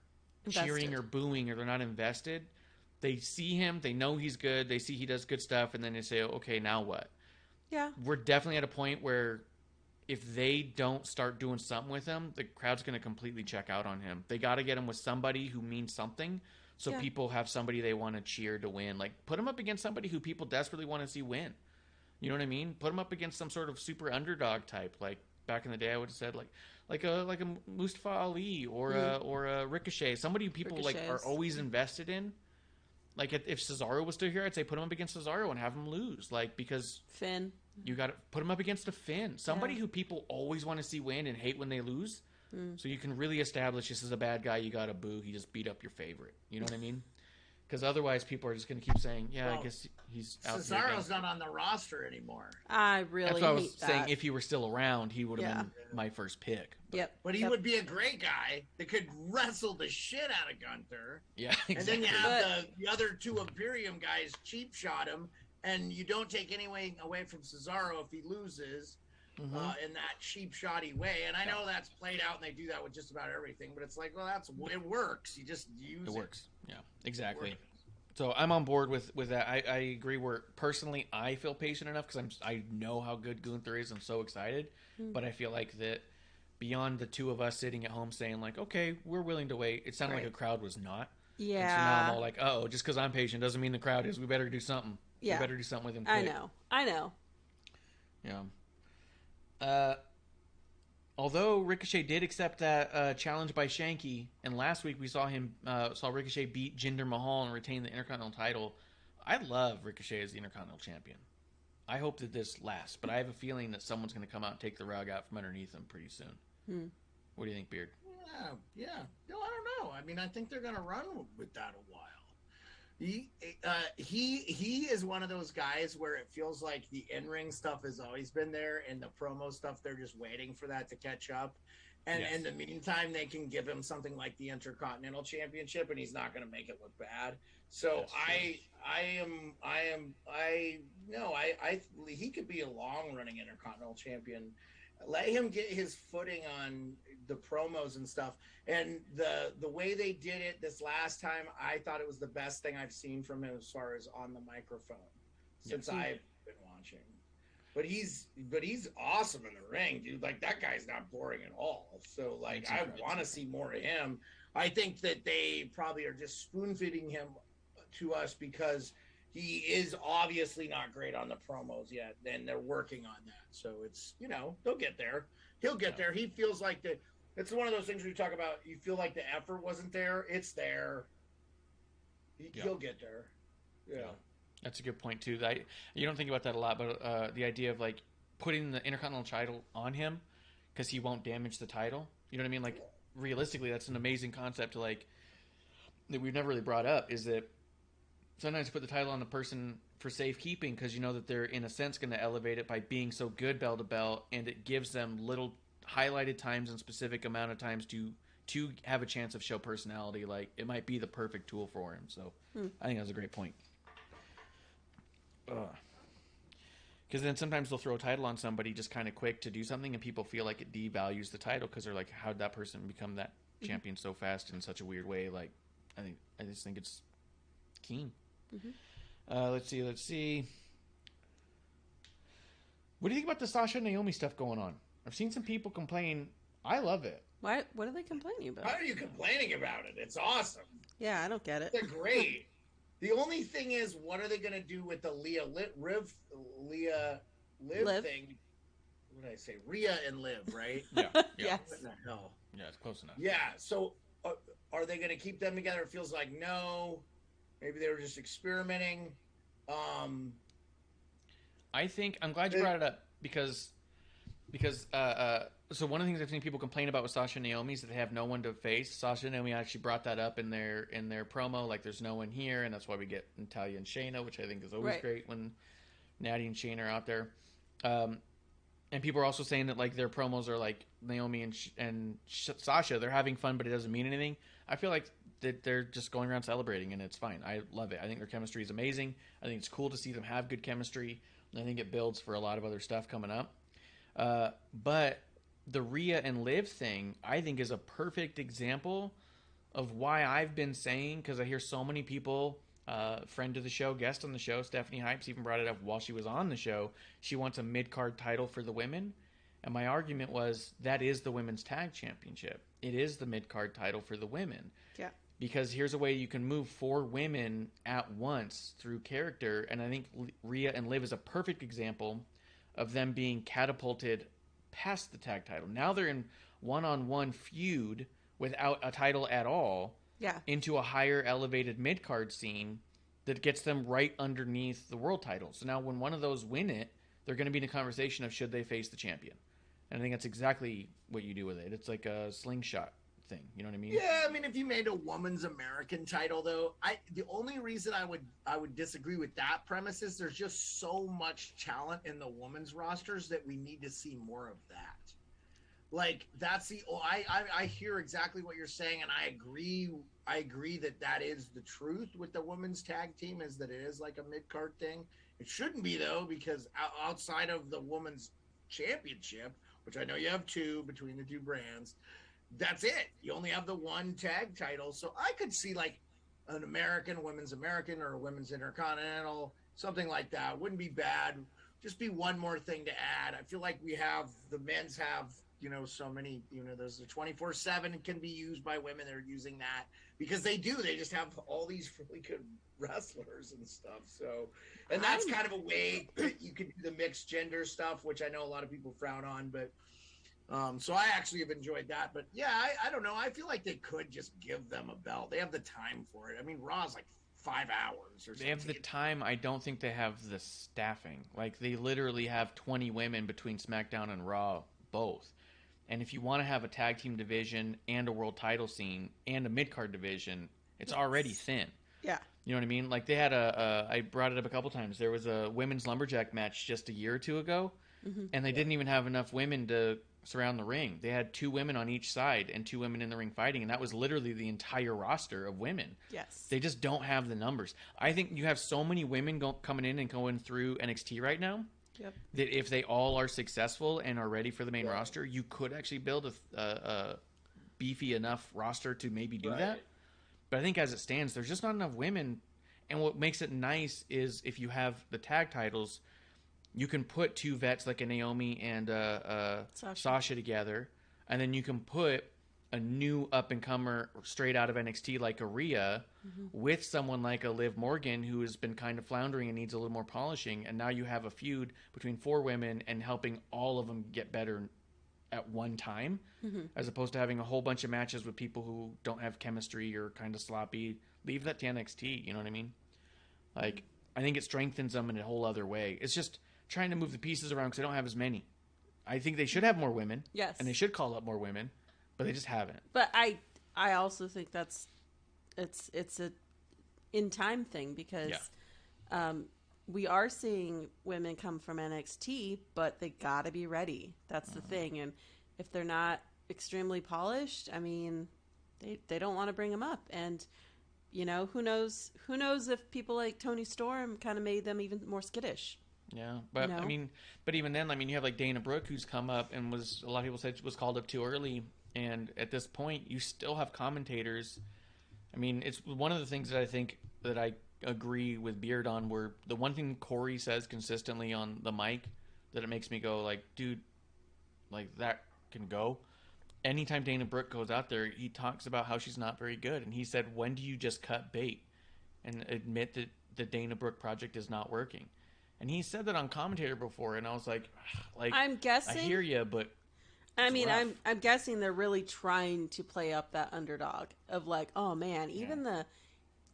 cheering or booing, or they're not invested. They see him, they know he's good, they see he does good stuff, and then they say, okay, now what? Yeah. We're definitely at a point where if they don't start doing something with him, the crowd's going to completely check out on him. They got to get him with somebody who means something, so people have somebody they want to cheer to win. Like, put him up against somebody who people desperately want to see win. You know what I mean? Put him up against some sort of super underdog type. Like, back in the day, I would have said, like a Mustafa Ali or a Ricochet. Somebody who people like are always invested in. Like, if Cesaro was still here, I'd say put him up against Cesaro and have him lose. Like, because Finn, you got to put him up against a Finn, somebody who people always want to see win and hate when they lose. So you can really establish this is a bad guy. You got to boo. He just beat up your favorite. You know what I mean? Because otherwise, people are just going to keep saying, I guess he's out. Cesaro's not on the roster anymore. I really That's what I was hate that. saying. If he were still around, he would have been my first pick. But he would be a great guy that could wrestle the shit out of Gunther. Yeah, exactly. And then you have the other two Imperium guys cheap shot him, and you don't take anything away from Cesaro if he loses in that cheap shotty way. And I know that's played out, and they do that with just about everything. But it's like, well, it works. You just use it. It works. Yeah, exactly. So I'm on board with that. I agree. Where personally, I feel patient enough because I know how good Gunther is. I'm so excited, but I feel like that beyond the two of us sitting at home saying like, okay, we're willing to wait. It sounded like a crowd was not. Yeah. And so now I'm all like, oh, just because I'm patient doesn't mean the crowd is. We better do something. Yeah. We better do something with him. Quick. I know. Yeah. Although Ricochet did accept that challenge by Shanky, and last week we saw Ricochet beat Jinder Mahal and retain the Intercontinental title. I love Ricochet as the Intercontinental Champion. I hope that this lasts, but I have a feeling that someone's going to come out and take the rug out from underneath him pretty soon. What do you think, Beard? Yeah. No, I don't know. I mean, I think they're going to run with that a while. He is one of those guys where it feels like the in-ring stuff has always been there, and the promo stuff, they're just waiting for that to catch up. And in the meantime, they can give him something like the Intercontinental Championship, and he's not going to make it look bad. So he could be a long-running Intercontinental Champion. Let him get his footing on the promos and stuff. And the way they did it this last time, I thought it was the best thing I've seen from him as far as on the microphone since I've been watching. But he's awesome in the ring, dude. Like, that guy's not boring at all. So, like, I want to see more of him. I think that they probably are just spoon-feeding him to us because he is obviously not great on the promos yet, and they're working on that. So it's, they'll get there. He'll get there. He feels like it's one of those things where you talk about, you feel like the effort wasn't there. It's there. He'll get there. Yeah. That's a good point, too. You don't think about that a lot, but the idea of, like, putting the Intercontinental title on him because he won't damage the title. You know what I mean? Like, realistically, that's an amazing concept to, like, that we've never really brought up, is that sometimes you put the title on the person for safekeeping because you know that they're, in a sense, going to elevate it by being so good bell to bell, and it gives them little highlighted times and specific amount of times to have a chance of show personality. Like, it might be the perfect tool for him. So I think that's a great point. Because then sometimes they'll throw a title on somebody just kind of quick to do something, and people feel like it devalues the title because they're like, how'd that person become that champion so fast in such a weird way? Like, I just think it's keen. Let's see. What do you think about the Sasha and Naomi stuff going on? I've seen some people complain I love it. What are they complaining about? Why are you complaining about it? It's awesome. Yeah, I don't get it. They're great. The only thing is, what are they going to do with the Leah Liv thing? What did I say? Rhea and Liv, right? Yeah. Yes. What the hell? Yeah, it's close enough. Yeah. So, are they going to keep them together? It feels like no. Maybe they were just experimenting. I think I'm glad you brought it up because so one of the things I've seen people complain about with Sasha and Naomi is that they have no one to face. Sasha and Naomi actually brought that up in their promo, like there's no one here, and that's why we get Natalya and Shayna, which I think is always great when Natty and Shayna are out there. And people are also saying that like their promos are like Naomi and Sasha, they're having fun, but it doesn't mean anything. I feel like that they're just going around celebrating, and it's fine. I love it. I think their chemistry is amazing. I think it's cool to see them have good chemistry. I think it builds for a lot of other stuff coming up. But the Rhea and Liv thing, I think, is a perfect example of why I've been saying, because I hear so many people, friend of the show, guest on the show, Stephanie Hypes even brought it up while she was on the show. She wants a mid-card title for the women. And my argument was that is the women's tag championship. It is the mid-card title for the women. Yeah. Because here's a way you can move 4 women at once through character. And I think Rhea and Liv is a perfect example of them being catapulted past the tag title. Now they're in one-on-one feud without a title at all into a higher elevated mid-card scene that gets them right underneath the world title. So now when one of those win it, they're going to be in a conversation of should they face the champion. And I think that's exactly what you do with it. It's like a slingshot thing. You know what I mean? Yeah, I mean, if you made a woman's American title, though, the only reason I would disagree with that premise is there's just so much talent in the women's rosters that we need to see more of that. Like that's I hear exactly what you're saying, and I agree that is the truth with the women's tag team, is that it is like a mid-card thing. It shouldn't be though, because outside of the women's championship, which I know you have 2 between the 2 brands, that's it. You only have the 1 tag title. So I could see like an women's American, or a women's Intercontinental, something like that. Wouldn't be bad. Just be one more thing to add. I feel like the men's have, so many, there's the 24/7 can be used by women. They're using that because they just have all these really good wrestlers and stuff. So, and that's kind of a way that you can do the mixed gender stuff, which I know a lot of people frown on, but so I actually have enjoyed that. But yeah, I don't know. I feel like they could just give them a belt. They have the time for it. I mean, Raw's like 5 hours or something. They have the time. I don't think they have the staffing. Like, they literally have 20 women between SmackDown and Raw, both. And if you want to have a tag team division and a world title scene and a mid-card division, it's already thin. Yeah. You know what I mean? Like, they had I brought it up a couple times. There was a women's lumberjack match just a year or 2 ago, and they didn't even have enough women to surround the ring. They had 2 women on each side and 2 women in the ring fighting, and that was literally the entire roster of women. Yes. They just don't have the numbers. I think you have so many women coming in and going through NXT right now that if they all are successful and are ready for the main roster, you could actually build a beefy enough roster to maybe do that. But I think as it stands, there's just not enough women. And what makes it nice is if you have the tag titles, you can put 2 vets like a Naomi and Sasha together, and then you can put a new up-and-comer straight out of NXT like a Rhea with someone like a Liv Morgan who has been kind of floundering and needs a little more polishing, and now you have a feud between 4 women and helping all of them get better at one time, as opposed to having a whole bunch of matches with people who don't have chemistry or kind of sloppy. Leave that to NXT, you know what I mean? Like, I think it strengthens them in a whole other way. It's just trying to move the pieces around because they don't have as many. I think they should have more women. Yes. And they should call up more women, but they just haven't. But I also think it's a in time thing because we are seeing women come from NXT, but they got to be ready. That's the thing. And if they're not extremely polished, I mean, they don't want to bring them up. And who knows if people like Toni Storm kind of made them even more skittish. Yeah, but I mean, but even then, I mean, you have like Dana Brooke who's come up and a lot of people said was called up too early, and at this point, you still have commentators. I mean, it's one of the things that I think that I agree with Beard on, where the one thing Corey says consistently on the mic that it makes me go like, dude, like that can go, anytime Dana Brooke goes out there, he talks about how she's not very good. And he said, when do you just cut bait and admit that the Dana Brooke project is not working? And he said that on commentator before, and I was like I'm guessing. I hear you, but I it's mean, rough. I'm guessing they're really trying to play up that underdog of like, oh man, even the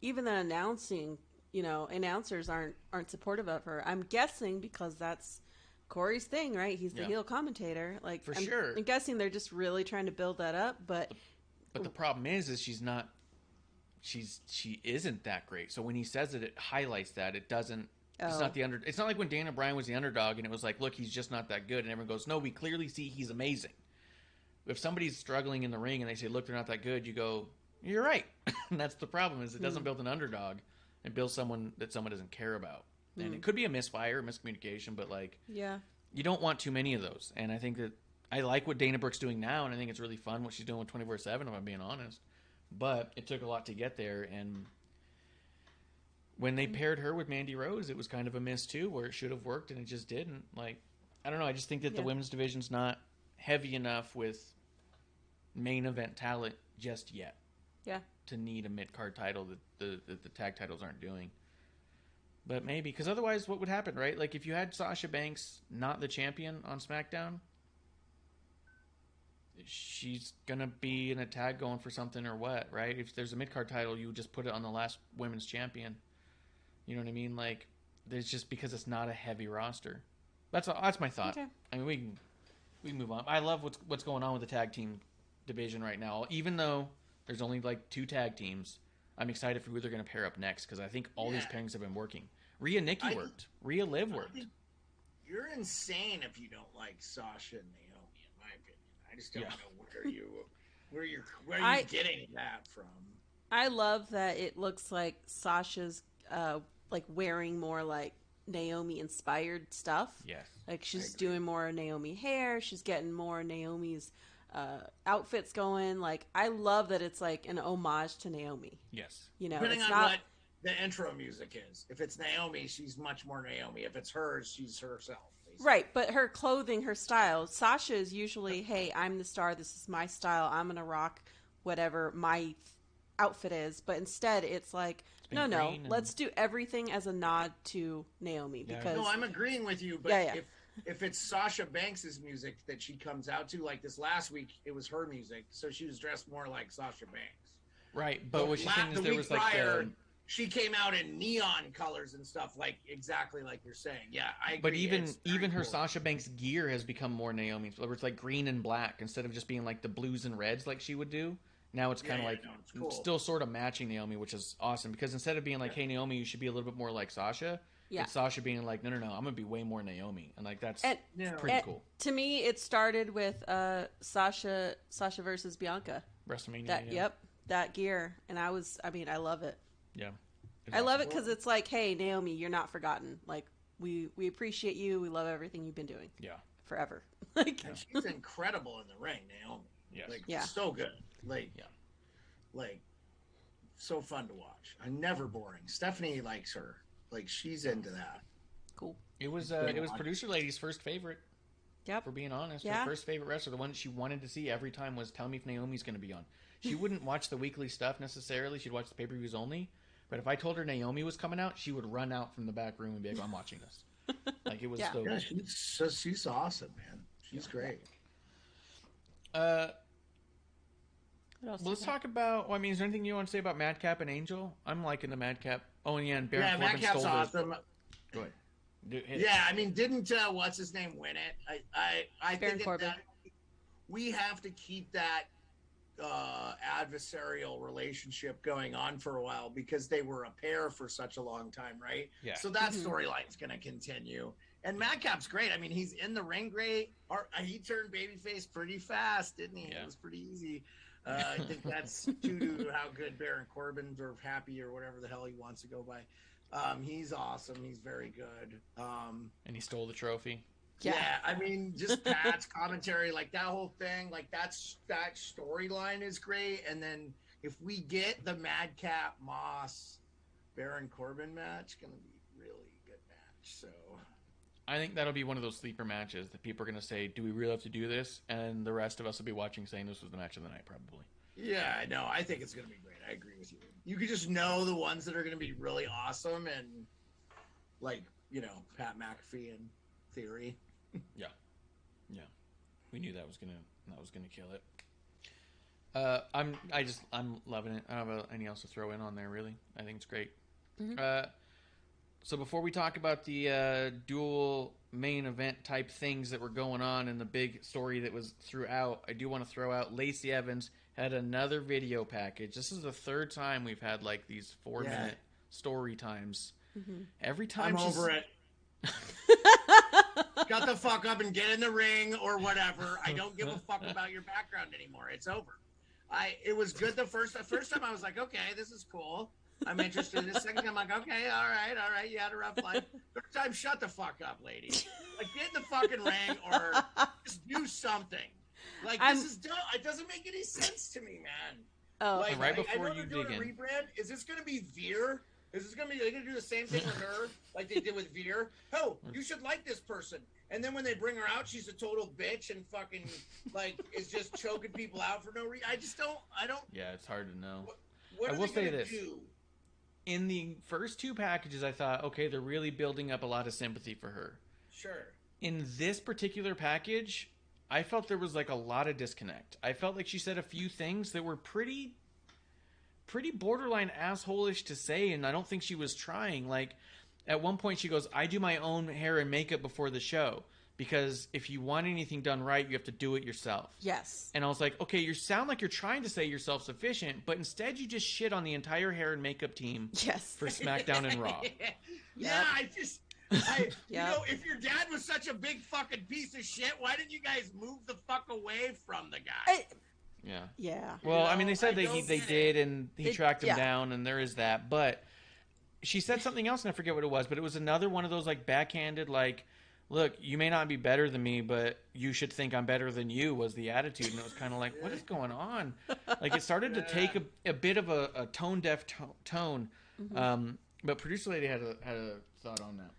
announcing, announcers aren't supportive of her. I'm guessing because that's Corey's thing, right? He's the heel commentator. Like, For sure. I'm guessing they're just really trying to build that up, but the problem is she isn't that great. So when he says it highlights that. It doesn't. It's not It's not like when Daniel Bryan was the underdog and it was like, look, he's just not that good, and everyone goes, no, we clearly see he's amazing. If somebody's struggling in the ring and they say, look, they're not that good, you go, you're right. And that's the problem, is it doesn't build an underdog. It builds someone that someone doesn't care about. And it could be a misfire, miscommunication, but you don't want too many of those. And I think that I like what Dana Brooke's doing now, and I think it's really fun what she's doing with 24/7, if I'm being honest. But it took a lot to get there, and when they paired her with Mandy Rose, it was kind of a miss too, where it should have worked and it just didn't. Like, I don't know. I just think that the women's division's not heavy enough with main event talent just yet. Yeah. To need a mid-card title that the tag titles aren't doing. But maybe, because otherwise what would happen, right? Like, if you had Sasha Banks not the champion on SmackDown, she's going to be in a tag going for something or what, right? If there's a mid-card title, you would just put it on the last women's champion. You know what I mean? Like, there's just, because it's not a heavy roster. That's my thought. Okay. I mean, we can move on. I love what's going on with the tag team division right now. Even though there's only like 2 tag teams, I'm excited for who they're going to pair up next, because I think all these pairings have been working. Rhea Nikki worked. Rhea Liv worked. You're insane if you don't like Sasha and Naomi, in my opinion. I just don't know where you're getting that from. I love that it looks like Sasha's like wearing more like Naomi inspired stuff. Yes. Like she's doing more Naomi hair. She's getting more Naomi's outfits going. Like, I love that it's like an homage to Naomi. Yes. Depending it's on not what the intro music is. If it's Naomi, she's much more Naomi. If it's hers, she's herself. Basically. Right, but her clothing, her style. Sasha is usually, hey, I'm the star. This is my style. I'm gonna rock whatever my outfit is. But instead, it's like, no, let's do everything as a nod to Naomi. Because no, I'm agreeing with you. But if it's Sasha Banks' music that she comes out to, like this last week, it was her music, so she was dressed more like Sasha Banks. Right, but what she's saying is there was like she came out in neon colors and stuff, like exactly like you're saying. Yeah, I agree. But even her Sasha Banks gear has become more Naomi. Where it's like green and black instead of just being like the blues and reds like she would do. Now it's kind of still sort of matching Naomi, which is awesome, because instead of being like, hey, Naomi, you should be a little bit more like Sasha, it's Sasha being like, no, I'm going to be way more Naomi. And like, that's pretty cool. To me, it started with Sasha versus Bianca. WrestleMania. That gear. And I love it. Yeah. I love it because it's like, hey, Naomi, you're not forgotten. Like, we appreciate you. We love everything you've been doing. Yeah. Forever. Like, she's incredible in the ring, Naomi. Yes. Like, so good. Like, so fun to watch. I'm never boring. Stephanie likes her. Like, she's into that. Cool. It was Producer Lady's first favorite. Yep. For being honest, yeah. Her first favorite wrestler, the one that she wanted to see every time, was tell me if Naomi's going to be on. She wouldn't watch the weekly stuff necessarily. She'd watch the pay-per-views only. But if I told her Naomi was coming out, she would run out from the back room and be like, I'm watching this. Like, it was so good. She's awesome, man. She's great. Well, let's talk about. Well, I mean, is there anything you want to say about Madcap and Angel? I'm liking the Madcap. Oh, and and Baron Corbin Madcap's stole awesome. Go ahead. Yeah, I mean, didn't what's his name win it? I Baron think Corbin. that we have to keep that adversarial relationship going on for a while, because they were a pair for such a long time, right? Yeah. So that storyline's going to continue. And Madcap's great. I mean, he's in the ring great. He turned babyface pretty fast, didn't he? Yeah. It was pretty easy. I think that's due to how good Baron Corbin's, or happy, or whatever the hell he wants to go by. He's awesome. He's very good. And he stole the trophy. Yeah, I mean, just Pat's commentary, like that whole thing, like that storyline is great. And then if we get the Madcap Moss Baron Corbin match, gonna be really good match. So I think that'll be one of those sleeper matches that people are going to say, do we really have to do this? And the rest of us will be watching saying this was the match of the night, probably. Yeah, no, I think it's going to be great. I agree with you. You could just know the ones that are going to be really awesome and, like, you know, Pat McAfee and Theory. Yeah. Yeah. We knew that was gonna kill it. I'm loving it. I don't have anything else to throw in on there, really. I think it's great. Mm-hmm. So before we talk about the dual main event type things that were going on and the big story that was throughout, I do want to throw out Lacey Evans had another video package. This is the third time we've had like these 4-minute story times. Mm-hmm. Every time I'm over it. Shut the fuck up and get in the ring or whatever. I don't give a fuck about your background anymore. It's over. It was good the first time. I was like, okay, this is cool. I'm interested. The second time, I'm like, okay, all right. You had a rough life. Third time, shut the fuck up, lady. Like, get in the fucking ring or just do something. Like, this is dumb. It doesn't make any sense to me, man. Oh, and right before I know you they're doing dig a in, rebrand. Is this going to be Veer? Is this going to be, they're going to do the same thing with her like they did with Veer? Oh, you should like this person. And then when they bring her out, she's a total bitch and fucking, like, is just choking people out for no reason. I don't. Yeah, it's hard to know. What I are will they say gonna this. do? In the first two packages, I thought, okay, they're really building up a lot of sympathy for her. Sure. In this particular package, I felt there was like a lot of disconnect. I felt like she said a few things that were pretty borderline asshole-ish to say, and I don't think she was trying. Like, at one point she goes, I do my own hair and makeup before the show, because if you want anything done right, you have to do it yourself. Yes. And I was like, okay, you sound like you're trying to say you're self-sufficient, but instead you just shit on the entire hair and makeup team for SmackDown and Raw. Yeah, you know, if your dad was such a big fucking piece of shit, why didn't you guys move the fuck away from the guy? Yeah. Well, I mean, they said they did, and he tracked him down, and there is that. But she said something else, and I forget what it was, but it was another one of those, like, backhanded, like, look, you may not be better than me, but you should think I'm better than you, was the attitude. And it was kind of like, what is going on? Like, it started to take a bit of a tone-deaf tone. Mm-hmm. But Producer Lady had a thought on that.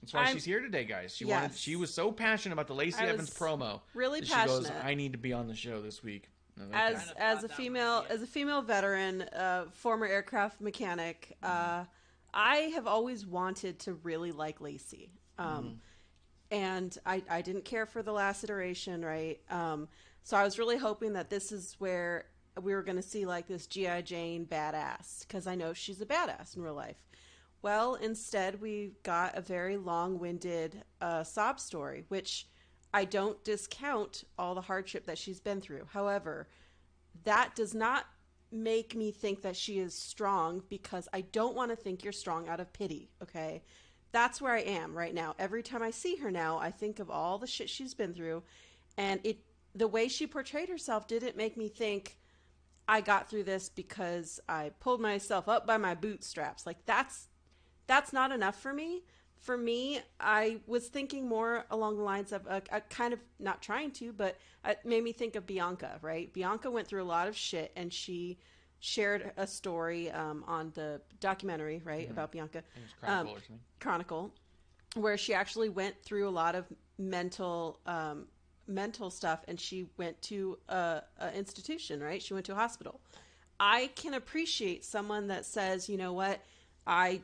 That's why she's here today, guys. She was so passionate about the Lacey Evans promo. Really that passionate. She goes, I need to be on the show this week. As a female veteran, former aircraft mechanic, I have always wanted to really like Lacey. And I didn't care for the last iteration, right? So I was really hoping that this is where we were going to see like this G.I. Jane badass, because I know she's a badass in real life. Well, instead we got a very long-winded sob story, which I don't discount all the hardship that she's been through. However, that does not make me think that she is strong, because I don't want to think you're strong out of pity, okay? That's where I am right now. Every time I see her now, I think of all the shit she's been through, and the way she portrayed herself didn't make me think I got through this because I pulled myself up by my bootstraps. Like, that's not enough for me. For me, I was thinking more along the lines of kind of not trying to, but it made me think of Bianca, right? Bianca went through a lot of shit, and she shared a story on the documentary, right, about Bianca. Chronicle or something. Chronicle, where she actually went through a lot of mental stuff, and she went to a institution, right? She went to a hospital. I can appreciate someone that says, you know what, I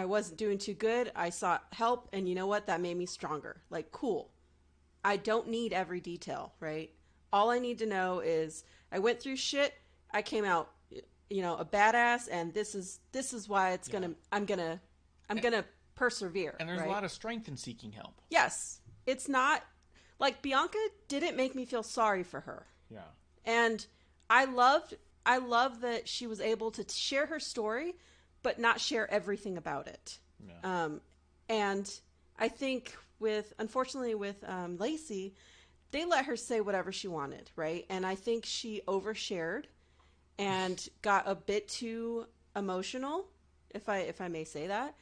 wasn't doing too good. I sought help, and you know what? That made me stronger. Like, cool. I don't need every detail, right? All I need to know is I went through shit. I came out, you know, a badass, and this is why I'm gonna persevere. And there's right? a lot of strength in seeking help. Yes, it's not like Bianca didn't make me feel sorry for her. Yeah, and I love that she was able to share her story, but not share everything about it. Yeah. And I think unfortunately with Lacey, they let her say whatever she wanted, right? And I think she overshared and got a bit too emotional, if I may say that.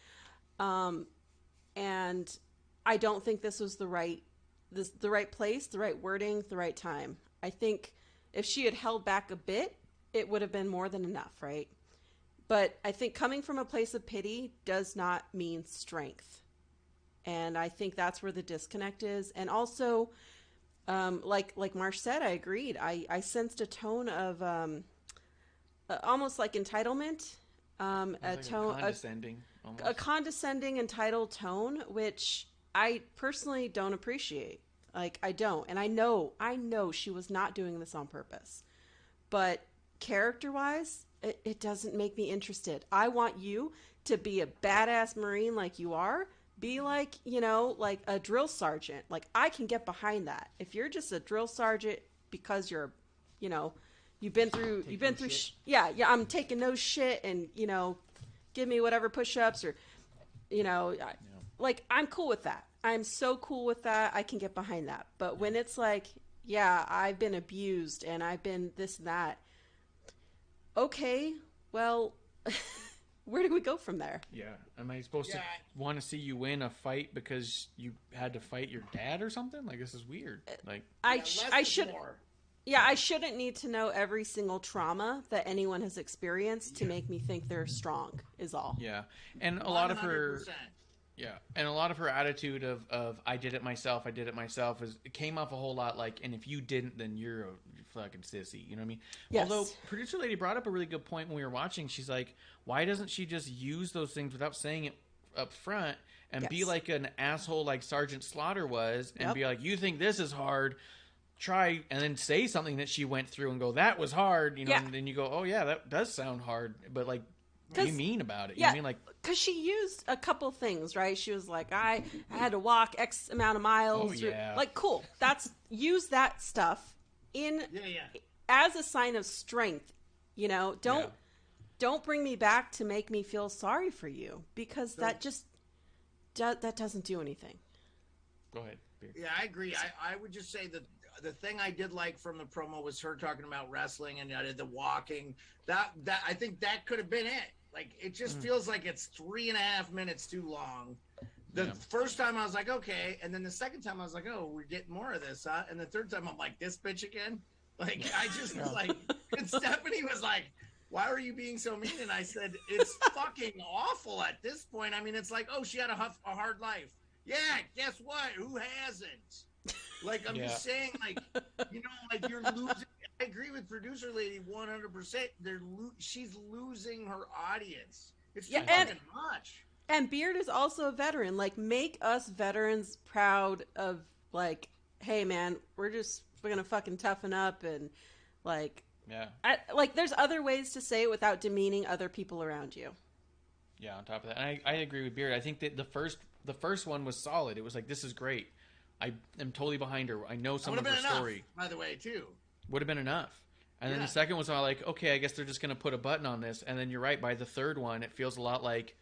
And I don't think this was the right place, the right wording, the right time. I think if she had held back a bit, it would have been more than enough, right? But I think coming from a place of pity does not mean strength. And I think that's where the disconnect is. And also, like Marsh said, I agreed. I sensed a tone of almost like entitlement, condescending, a condescending, entitled tone, which I personally don't appreciate. Like, I don't. And I know she was not doing this on purpose. But character-wise, it doesn't make me interested. I want you to be a badass Marine like you are. Be like, like a drill sergeant. Like, I can get behind that. If you're just a drill sergeant because you're, you've been through, I'm taking no shit and, give me whatever push-ups or, like, I'm cool with that. I'm so cool with that. I can get behind that. But when it's like, yeah, I've been abused and I've been this and that. Okay, well, where do we go from there? Yeah. Am I supposed to want to see you win a fight because you had to fight your dad or something? Like, this is weird. Like, I shouldn't need to know every single trauma that anyone has experienced to make me think they're strong is all. Yeah. And a lot of her... Yeah, and a lot of her attitude of I did it myself, it came off a whole lot like, and if you didn't, then you're a fucking sissy. You know what I mean? Yes. Although, Producer Lady brought up a really good point when we were watching. She's like, why doesn't she just use those things without saying it up front and be like an asshole like Sergeant Slaughter was and be like, you think this is hard? Try, and then say something that she went through and go, that was hard, and then you go, oh yeah, that does sound hard, but like, be mean about it. You know what I mean? Like, because she used a couple things, right? She was like, I had to walk X amount of miles. Oh, yeah. Like, cool. Use that stuff as a sign of strength. Don't bring me back to make me feel sorry for you, because that doesn't do anything. Go ahead. Beard. Yeah, I agree. I would just say that the thing I did like from the promo was her talking about wrestling and the walking. That I think that could have been it. Like, it just feels like it's 3.5 minutes too long. The first time I was like, okay. And then the second time I was like, oh, we're getting more of this, huh? And the third time I'm like, this bitch again? Like, I just was like, and Stephanie was like, why are you being so mean? And I said, it's fucking awful at this point. I mean, it's like, oh, she had a hard life. Yeah, guess what? Who hasn't? Like, I'm just saying, like, like, you're losing. I agree with Producer Lady 100%. She's losing her audience. It's too fucking much. And Beard is also a veteran. Like, make us veterans proud of, like, hey, man, we're going to fucking toughen up and, like... Yeah. There's other ways to say it without demeaning other people around you. Yeah, on top of that. And I agree with Beard. I think that the first one was solid. It was like, this is great. I am totally behind her. I know some of her story. By the way, too. Would have been enough. And then the second was all like, okay, I guess they're just going to put a button on this. And then you're right. By the third one, it feels a lot like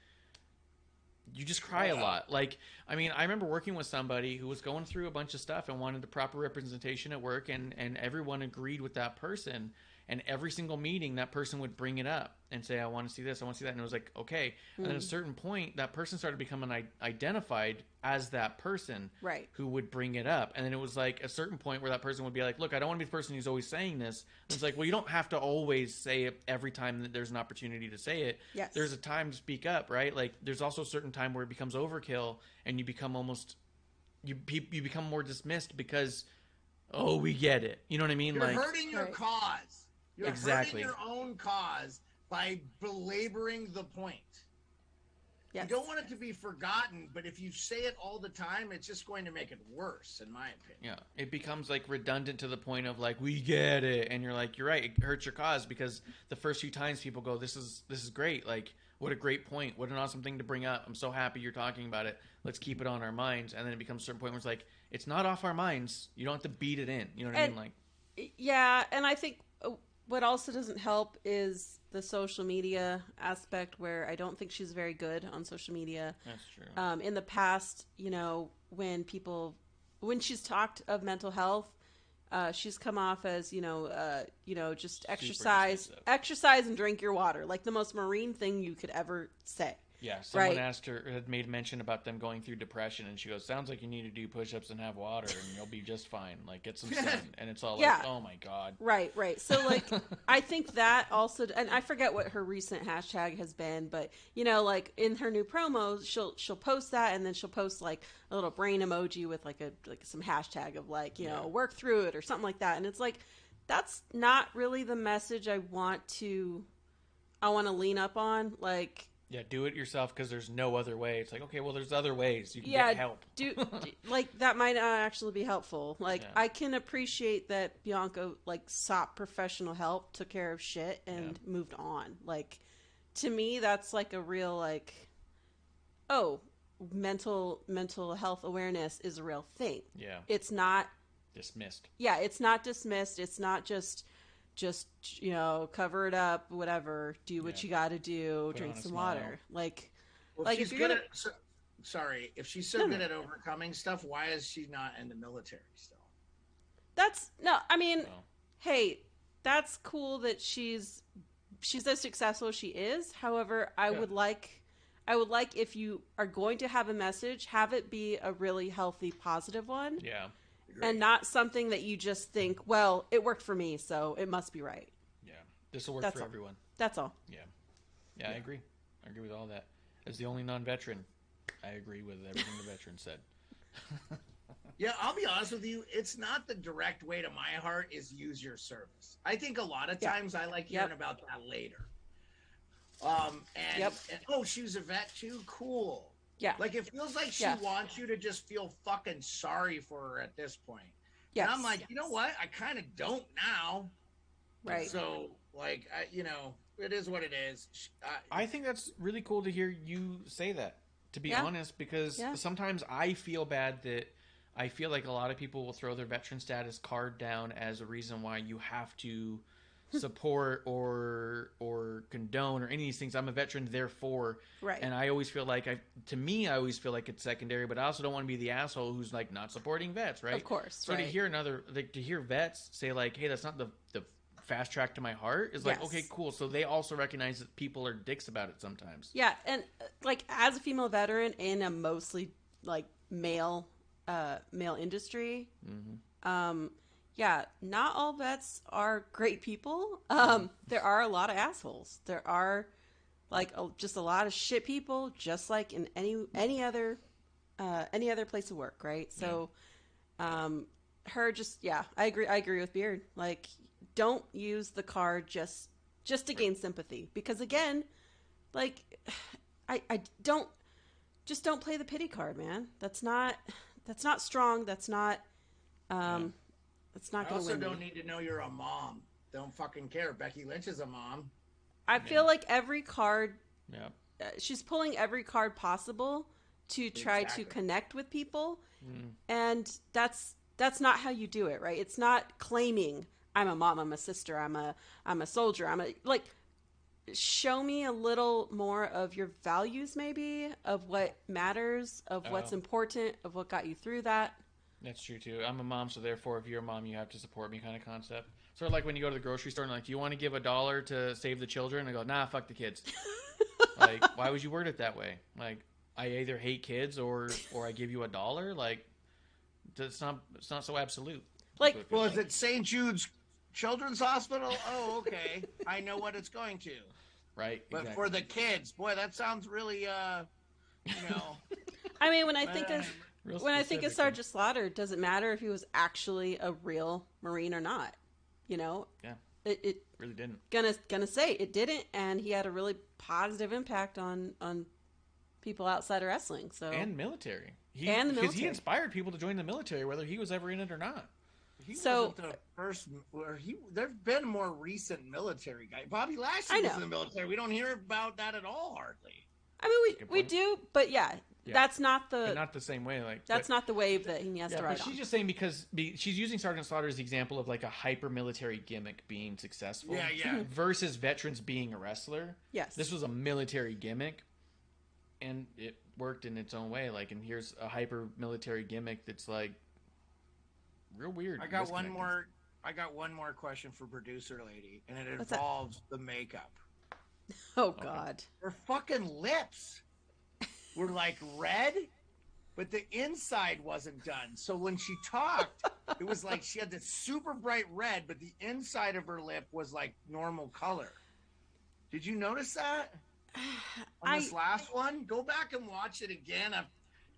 you just cry a lot. Like, I mean, I remember working with somebody who was going through a bunch of stuff and wanted the proper representation at work. And everyone agreed with that person. And every single meeting, that person would bring it up and say, I want to see this, I want to see that. And it was like, okay. And then at a certain point, that person started becoming identified as that person who would bring it up. And then it was like a certain point where that person would be like, look, I don't want to be the person who's always saying this. And it's like, well, you don't have to always say it every time that there's an opportunity to say it. Yes. There's a time to speak up, right? Like, there's also a certain time where it becomes overkill and you become almost, you become more dismissed because, oh, we get it. You know what I mean? You're hurting your cause. You're exactly. hurting your own cause by belaboring the point. Yes. You don't want it to be forgotten, but if you say it all the time, it's just going to make it worse, in my opinion. Yeah, it becomes like redundant to the point of like, we get it, and you're like, you're right, it hurts your cause because the first few times people go, this is great, like, what a great point, what an awesome thing to bring up. I'm so happy you're talking about it. Let's keep it on our minds, and then it becomes a certain point where it's like, it's not off our minds. You don't have to beat it in. You know what I mean? Like, yeah, and I think. What also doesn't help is the social media aspect, where I don't think she's very good on social media. That's true. In the past, when she's talked of mental health, she's come off as, just exercise and drink your water, like the most Marine thing you could ever say. Yeah, someone Right. asked her, had made mention about them going through depression, and she goes, "Sounds like you need to do push-ups and have water, and you'll be just fine. Like, get some sun." And it's all Yeah. like, "Oh my god." Right. So, like, I think that also, and I forget what her recent hashtag has been, but you know, like in her new promos, she'll post that, and then she'll post like a little brain emoji with like some hashtag of like, you know, work through it or something like that, and it's like that's not really the message I want to lean up on, like. Yeah, do it yourself because there's no other way. It's like, okay, well, there's other ways. You can Yeah, get help. Like that might not actually be helpful. Like Yeah. I can appreciate that Bianca like sought professional help, took care of shit, and moved on. Like to me, that's like a real like, oh, mental health awareness is a real thing. Yeah. It's not Dismissed. Yeah, it's not dismissed. It's not just you know, cover it up, whatever. Do what you got to do. Put drink on a some smile. water. Like, Well, like if if you're gonna. sorry, if she's so good at overcoming stuff, why is she not in the military still? That's no. I mean, Well. hey, that's cool that she's as successful as she is. However, I would like if you are going to have a message, have it be a really healthy, positive one. Yeah. And not something that you just think, well, it worked for me, so it must be right. Yeah. This will work That's for all. everyone. That's all. Yeah, I agree. I agree with all that. As the only non-veteran, I agree with everything the veteran said. Yeah, I'll be honest with you. It's not the direct way to my heart is use your service. I think a lot of times I like hearing about that later. And oh, she was a vet too? Cool. Yeah. Like it feels like she wants you to just feel fucking sorry for her at this point. Yes. And I'm like, you know what? I kind of don't now. Right. So, like, you know, it is what it is. I think that's really cool to hear you say that, to be honest, because sometimes I feel bad that I feel like a lot of people will throw their veteran status card down as a reason why you have to support or condone or any of these things. I'm a veteran, therefore. Right. And I always feel like I always feel like it's secondary, but I also don't want to be the asshole who's like not supporting vets, right? Of course. So to hear to hear vets say like, hey, that's not the fast track to my heart is like, okay, cool. So they also recognize that people are dicks about it sometimes. Yeah, and like as a female veteran in a mostly like male industry, not all vets are great people. There are a lot of assholes. There are like just a lot of shit people, just like in any other place of work, right? So, her just I agree with Beard. Like, don't use the card just to gain sympathy, because again, like, I don't play the pity card, man. That's not strong. That's not. It's not going to win. I also don't need to know you're a mom. Don't fucking care. Becky Lynch is a mom. I feel like every card, Yeah. She's pulling every card possible to try to connect with people, and that's not how you do it, right? It's not claiming I'm a mom, I'm a sister, I'm a soldier, like. Show me a little more of your values, maybe, of what matters, of what's important, of what got you through that. That's true too. I'm a mom, so therefore, if you're a mom, you have to support me, kind of concept. Sort of like when you go to the grocery store and like, do you want to give $1 to save the children? I go, nah, fuck the kids. Like, why would you word it that way? Like, I either hate kids or I give you $1. Like, it's not so absolute. Like, well, is it St. Jude's Children's Hospital? Oh, okay. I know what it's going to. Right. But exactly. for the kids, boy, that sounds really, you know. I mean, when I think of Sergeant Slaughter, does it matter if he was actually a real Marine or not? You know? Yeah. It really didn't. Gonna say it didn't, and he had a really positive impact on people outside of wrestling. So and military. Because he inspired people to join the military, whether he was ever in it or not. He wasn't the first. There've been more recent military guy. Bobby Lashley was in the military. We don't hear about that at all, hardly. I mean, we do, but that's not the. But not the same way. Like that's not the wave that he has to ride but she's on. just saying because she's using Sergeant Slaughter as the example of like a hyper military gimmick being successful. Yeah. Versus veterans being a wrestler. Yes. This was a military gimmick, and it worked in its own way. Like, and here's a hyper military gimmick that's like real weird. I got one more question for Producer Lady, and it involves the makeup. Oh God. Her fucking lips. were like red, but the inside wasn't done. So when she talked, it was like she had this super bright red, but the inside of her lip was like normal color. Did you notice that? On this last one? Go back and watch it again.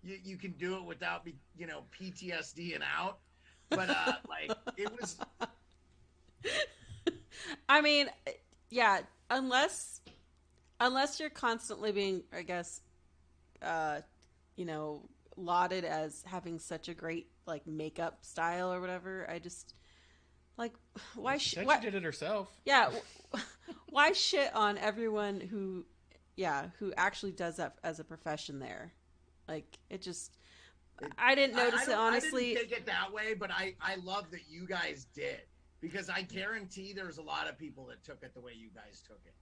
You can do it without PTSD and out. But like it was. I mean, yeah. Unless you're constantly being, I guess, lauded as having such a great like makeup style or whatever. I just like why she did it herself. Yeah. Why shit on everyone who actually does that as a profession there? Like, it just, I didn't notice it, honestly. I didn't take it that way, but I love that you guys did. Because I guarantee there's a lot of people that took it the way you guys took it.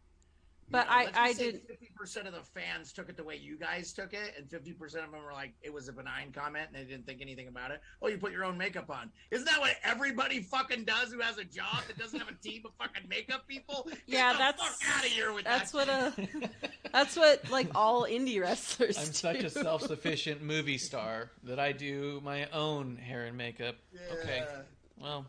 But I didn't. 50% of the fans took it the way you guys took it, and 50% of them were like, it was a benign comment, and they didn't think anything about it. Oh, you put your own makeup on. Isn't that what everybody fucking does who has a job that doesn't have a team of fucking makeup people? Yeah, Get the fuck out of here with that's that. That's what like all indie wrestlers. I'm do. such a self-sufficient movie star that I do my own hair and makeup. Yeah. Okay, well.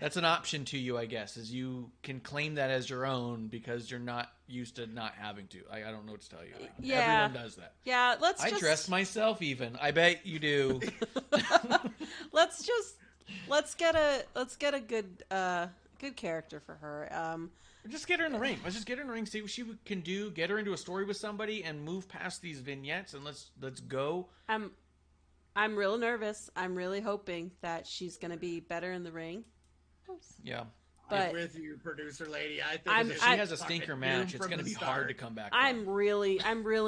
That's an option to you, I guess, is you can claim that as your own because you're not used to not having to. I don't know what to tell you. Yeah. Everyone does that. Yeah, I dress myself even. I bet you do. let's get a good character for her. Just get her in the ring. Let's just get her in the ring, see what she can do, get her into a story with somebody, and move past these vignettes, and let's go. I'm real nervous. I'm really hoping that she's going to be better in the ring. Yeah. But I'm with you, producer lady. I think if she has a stinker match, it's going to be hard to come back from. I'm really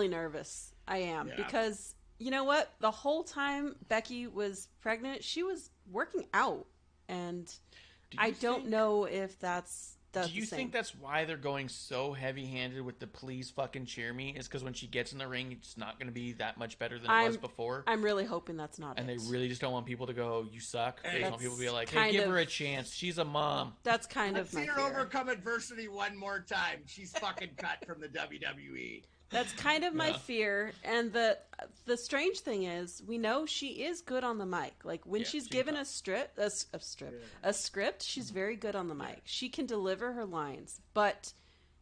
nervous. I am. Because you know what? The whole time Becky was pregnant, she was working out. And I don't know if that's do you think that's why they're going so heavy-handed with the please fucking cheer me? Is because when she gets in the ring, it's not going to be that much better than it was before? I'm really hoping that's not and it. they really just don't want people to go, you suck. They just want people to be like, hey, give her a chance. She's a mom. That's kind of my fear. Let's see her overcome adversity one more time. She's fucking cut from the WWE. That's kind of my fear. And the strange thing is, we know she is good on the mic. Like when she's given a script, she's very good on the mic. She can deliver her lines, but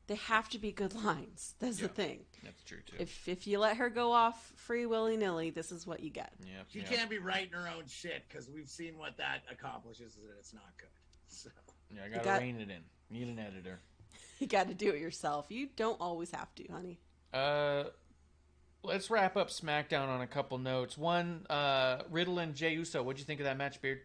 they have to be good lines. That's the thing. That's true too. If you let her go off free willy-nilly, this is what you get. Yeah. She can't be writing her own shit because we've seen what that accomplishes and it's not good. So. Yeah, I gotta rein it in. Need an editor. You got to do it yourself. You don't always have to, honey. Let's wrap up SmackDown on a couple notes. One, Riddle and Jey Uso. What'd you think of that match, Beard?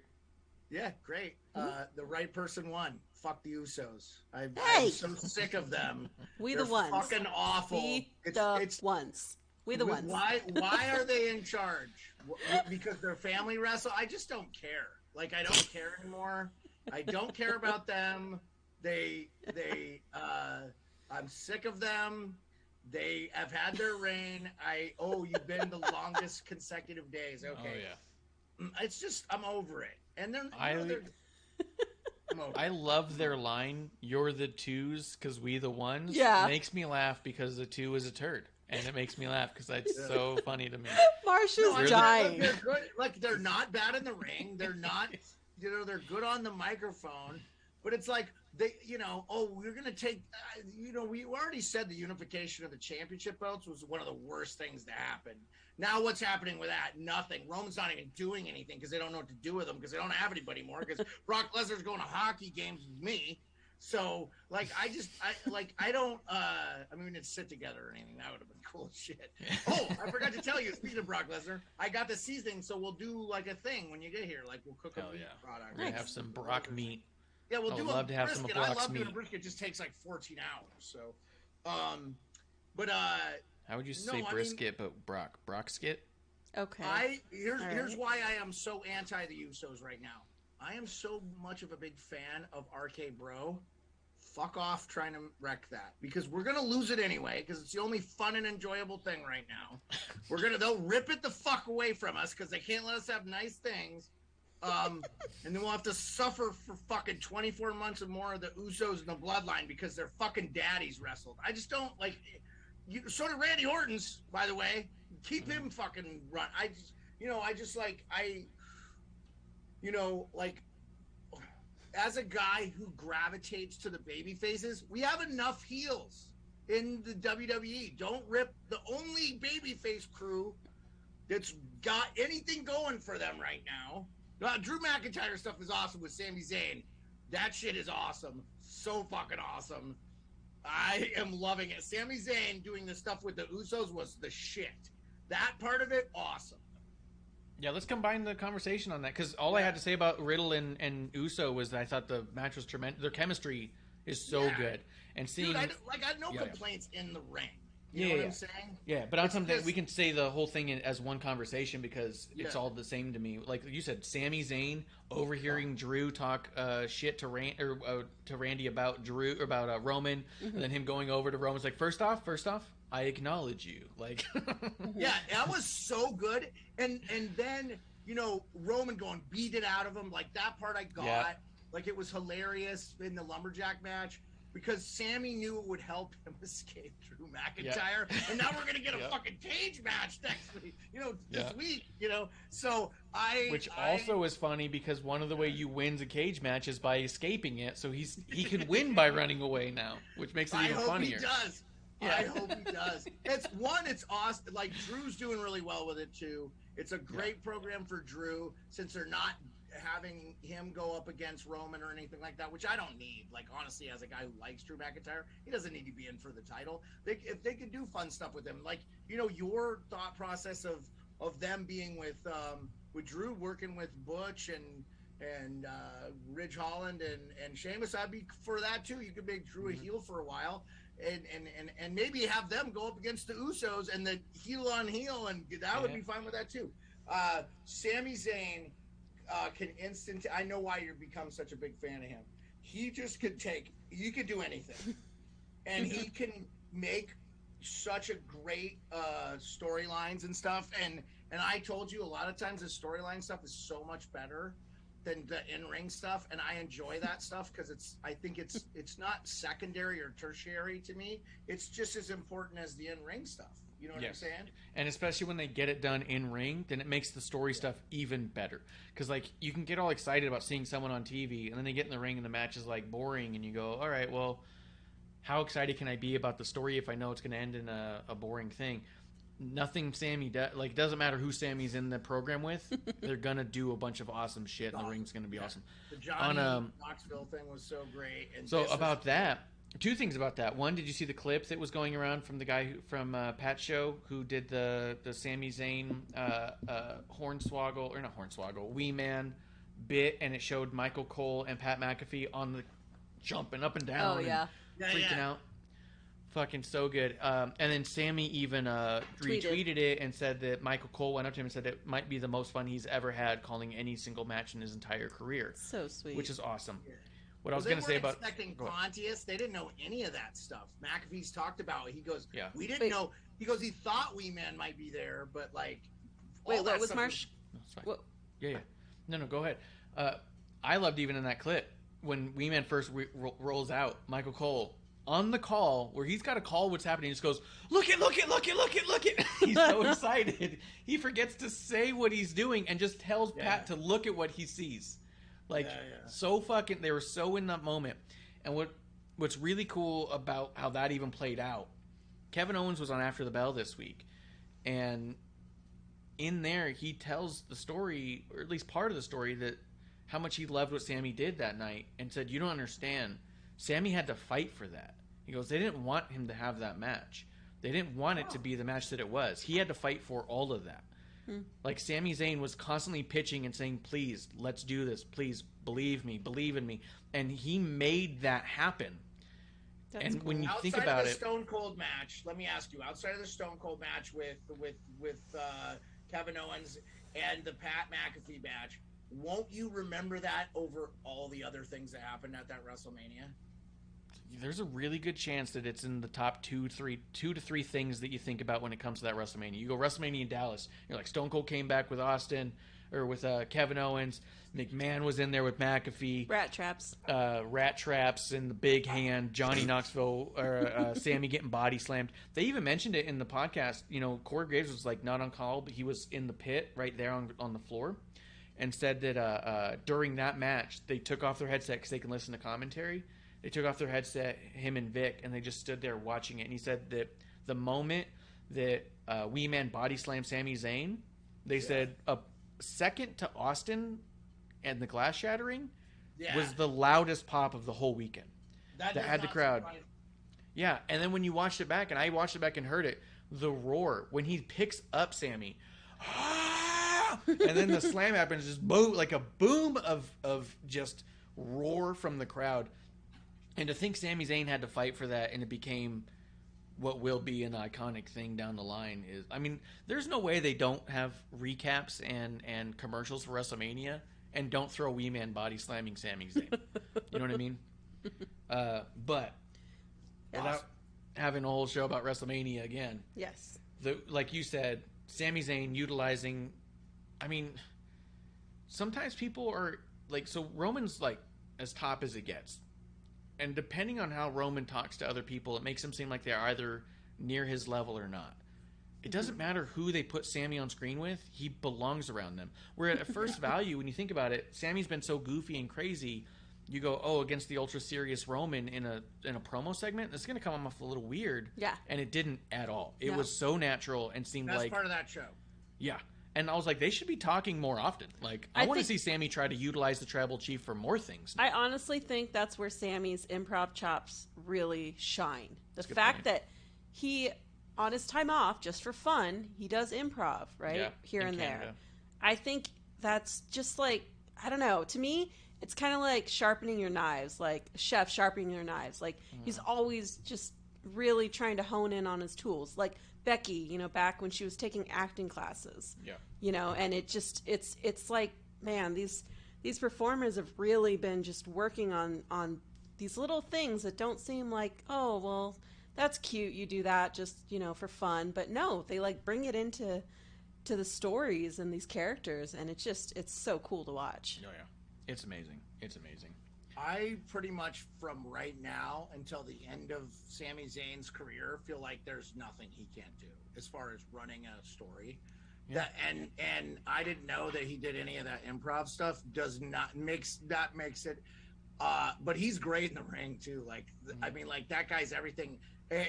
Yeah, great. The right person won. Fuck the Usos. I'm so sick of them. They're the ones. Fucking awful. It's ones. We the ones. Why are they in charge? Because they're family wrestle? I just don't care. Like, I don't care anymore. I don't care about them. I'm sick of them. They have had their reign. You've been the longest consecutive days. Okay. Oh, yeah. It's just, I'm over it. And then, I'm over I it. love their line, you're the twos, because we the ones. Yeah. It makes me laugh because the two is a turd. And it makes me laugh because that's so funny to me. Marsh is dying. They're good. Like, they're not bad in the ring. They're not, they're good on the microphone. But it's like, we're going to take, we already said the unification of the championship belts was one of the worst things to happen. Now what's happening with that? Nothing. Roman's not even doing anything because they don't know what to do with them because they don't have anybody more because Brock Lesnar's going to hockey games with me. So, like, I mean, we didn't sit together or anything. That would have been cool as shit. Oh, I forgot to tell you, speaking of Brock Lesnar, I got the seasoning, so we'll do, like, a thing when you get here. Like, we'll cook a meat product. We're going to have some Brock meat. Yeah, we'll do love to have some brisket. Brock's I love doing meat. a brisket. It just takes, like, 14 hours. So, how would you say brisket, but Brock skit? Okay. Here's why I am so anti the Usos right now. I am so much of a big fan of RK Bro. Fuck off trying to wreck that because we're gonna lose it anyway because it's the only fun and enjoyable thing right now. They'll rip it the fuck away from us because they can't let us have nice things. And then we'll have to suffer for fucking 24 months or more of the Usos and the Bloodline because their fucking daddies wrestled. I just don't like. So did Randy Orton's, by the way. Keep him fucking run. As a guy who gravitates to the baby faces, we have enough heels in the WWE. Don't rip the only babyface crew that's got anything going for them right now. Drew McIntyre stuff is awesome with Sami Zayn. That shit is awesome. So fucking awesome. I am loving it. Sami Zayn doing the stuff with the Usos was the shit. That part of it, awesome. Yeah, let's combine the conversation on that, because all I had to say about Riddle and Uso was that I thought the match was tremendous. Their chemistry is so good. And seeing... Dude, I had no complaints in the ring. You know what I'm saying? Yeah, but on something we can say the whole thing as one conversation because it's all the same to me. Like you said, Sami Zayn overhearing Drew talk shit to Randy about Roman, and then him going over to Roman's like, first off, I acknowledge you. Like, yeah, that was so good. And then Roman going beat it out of him. Like that part I got. Yeah. Like it was hilarious in the lumberjack match. Because Sammy knew it would help him escape Drew McIntyre, and now we're gonna get a fucking cage match next week. This week. So which also is funny because one of the way you wins a cage match is by escaping it. So he can win by running away now, which makes it even funnier. He does. Yeah. I hope he does. It's awesome. Like Drew's doing really well with it too. It's a great program for Drew since they're not having him go up against Roman or anything like that, which I don't need. Like honestly, as a guy who likes Drew McIntyre, he doesn't need to be in for the title. If they could do fun stuff with him, like your thought process of them being with Drew working with Butch and Ridge Holland and Sheamus, I'd be for that too. You could make Drew a heel for a while. And maybe have them go up against the Usos and the heel on heel, and that would be fine with that too. Sami Zayn can I know why you've become such a big fan of him. He just could he could do anything, and he can make such a great storylines and stuff. And I told you a lot of times the storyline stuff is so much better than the in-ring stuff, and I enjoy that stuff because I think it's not secondary or tertiary to me. It's just as important as the in-ring stuff. You know what I'm saying? And especially when they get it done in-ring, then it makes the story stuff even better. Because like you can get all excited about seeing someone on TV, and then they get in the ring and the match is like boring, and you go, all right, well, how excited can I be about the story if I know it's going to end in a boring thing? Nothing Sammy does, like, doesn't matter who Sammy's in the program with, they're gonna do a bunch of awesome shit, and the ring's gonna be awesome. The Johnny Knoxville thing was so great. And so about that, two things about that. One, did you see the clip that was going around from the guy from Pat's show who did the Sami Zayn Wee Man bit, and it showed Michael Cole and Pat McAfee on the jumping up and down, freaking out. Fucking so good. And then Sammy even retweeted it and said that Michael Cole went up to him and said it might be the most fun he's ever had calling any single match in his entire career. So sweet. Which is awesome. Yeah. What I was going to say about... expecting Pontius. They didn't know any of that stuff. McAfee's talked about it. He goes, we didn't know. He goes, he thought Wee Man might be there, but like... Wait, what was Marsh? What? Yeah. No, go ahead. I loved even in that clip when Wee Man first rolls out, Michael Cole... on the call, where he's got to call what's happening, he just goes, look it. He's so excited. He forgets to say what he's doing and just tells Pat to look at what he sees. Like, so fucking, they were so in that moment. And what's really cool about how that even played out, Kevin Owens was on After the Bell this week. And in there, he tells the story, or at least part of the story, that how much he loved what Sammy did that night, and said, you don't understand. Sammy had to fight for that. He goes, they didn't want him to have that match. They didn't want it to be the match that it was. He had to fight for all of that. Like, Sami Zayn was constantly pitching and saying, please, let's do this. Please, believe me, believe in me. And he made that happen. That's cool. When you think about it... Outside of the Stone Cold match, let me ask you, outside of the Stone Cold match with Kevin Owens and the Pat McAfee match, won't you remember that over all the other things that happened at that WrestleMania? There's a really good chance that it's in the top two to three things that you think about when it comes to that WrestleMania. You go WrestleMania in Dallas, you're like, Stone Cold came back with Austin, or with Kevin Owens. McMahon was in there with McAfee. Rat traps. Rat traps and the big hand. Johnny Knoxville or Sammy getting body slammed. They even mentioned it in the podcast. You know, Corey Graves was like not on call, but he was in the pit right there on the floor, and said that during that match they took off their headset because they can listen to commentary. They took off their headset, him and Vic, and they just stood there watching it. And he said that the moment that Wee Man body slammed Sami Zayn, they said a second to Austin and the glass shattering was the loudest pop of the whole weekend. That had the crowd. Yeah, and then when you watched it back, and I watched it back and heard it, the roar when he picks up Sammy, and then the slam happens, just boom, like a boom of just roar from the crowd. And to think Sami Zayn had to fight for that, and it became what will be an iconic thing down the line is, I mean, there's no way they don't have recaps and commercials for WrestleMania and don't throw Wee Man body slamming Sami Zayn. You know what I mean? But without having a whole show about WrestleMania again. Yes. Like you said, Sami Zayn utilizing, I mean, sometimes people are like, so Roman's like as top as it gets. And depending on how Roman talks to other people, it makes him seem like they're either near his level or not. It doesn't matter who they put Sammy on screen with. He belongs around them. Where at first value, when you think about it, Sammy's been so goofy and crazy. You go, oh, against the ultra serious Roman in a promo segment, it's going to come off a little weird. Yeah. And it didn't at all. It was so natural and seemed That's like part of that show. Yeah. And I was like, they should be talking more often. Like, I want to see Sammy try to utilize the Tribal Chief for more things. I honestly think that's where Sammy's improv chops really shine. The fact that he, on his time off, just for fun, he does improv, right? Yeah, here and Canada. there. I think that's just like, I don't know. To me, it's kind of like sharpening your knives, like a chef sharpening their knives. Like, he's always just really trying to hone in on his tools. Like Becky, you know, back when she was taking acting classes. Yeah. You know, and it just, it's like, man, these performers have really been just working on these little things that don't seem like, oh, well, that's cute, you do that just, you know, for fun. But no, they like bring it into the stories and these characters, and it's so cool to watch. Oh yeah, it's amazing. It's amazing. I pretty much from right now until the end of Sami Zayn's career feel like there's nothing he can't do as far as running a story. Yeah. And I didn't know that he did any of that improv stuff. Makes it. But he's great in the ring too. Like, I mean, like that guy's everything.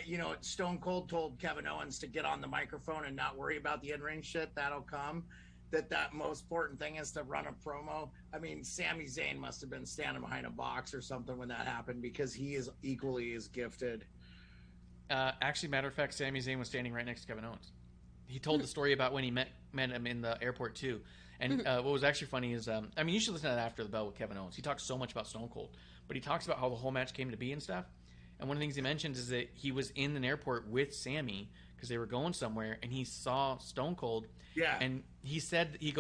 You know, Stone Cold told Kevin Owens to get on the microphone and not worry about the in-ring shit. That'll come. That most important thing is to run a promo. I mean, Sami Zayn must have been standing behind a box or something when that happened, because he is equally as gifted. Actually, matter of fact, Sami Zayn was standing right next to Kevin Owens. He told the story about when he met him in the airport too. And what was actually funny is, I mean, you should listen to that after the bell with Kevin Owens. He talks so much about Stone Cold, but he talks about how the whole match came to be and stuff. And one of the things he mentions is that he was in an airport with Sammy because they were going somewhere, and he saw Stone Cold. Yeah. And he said, he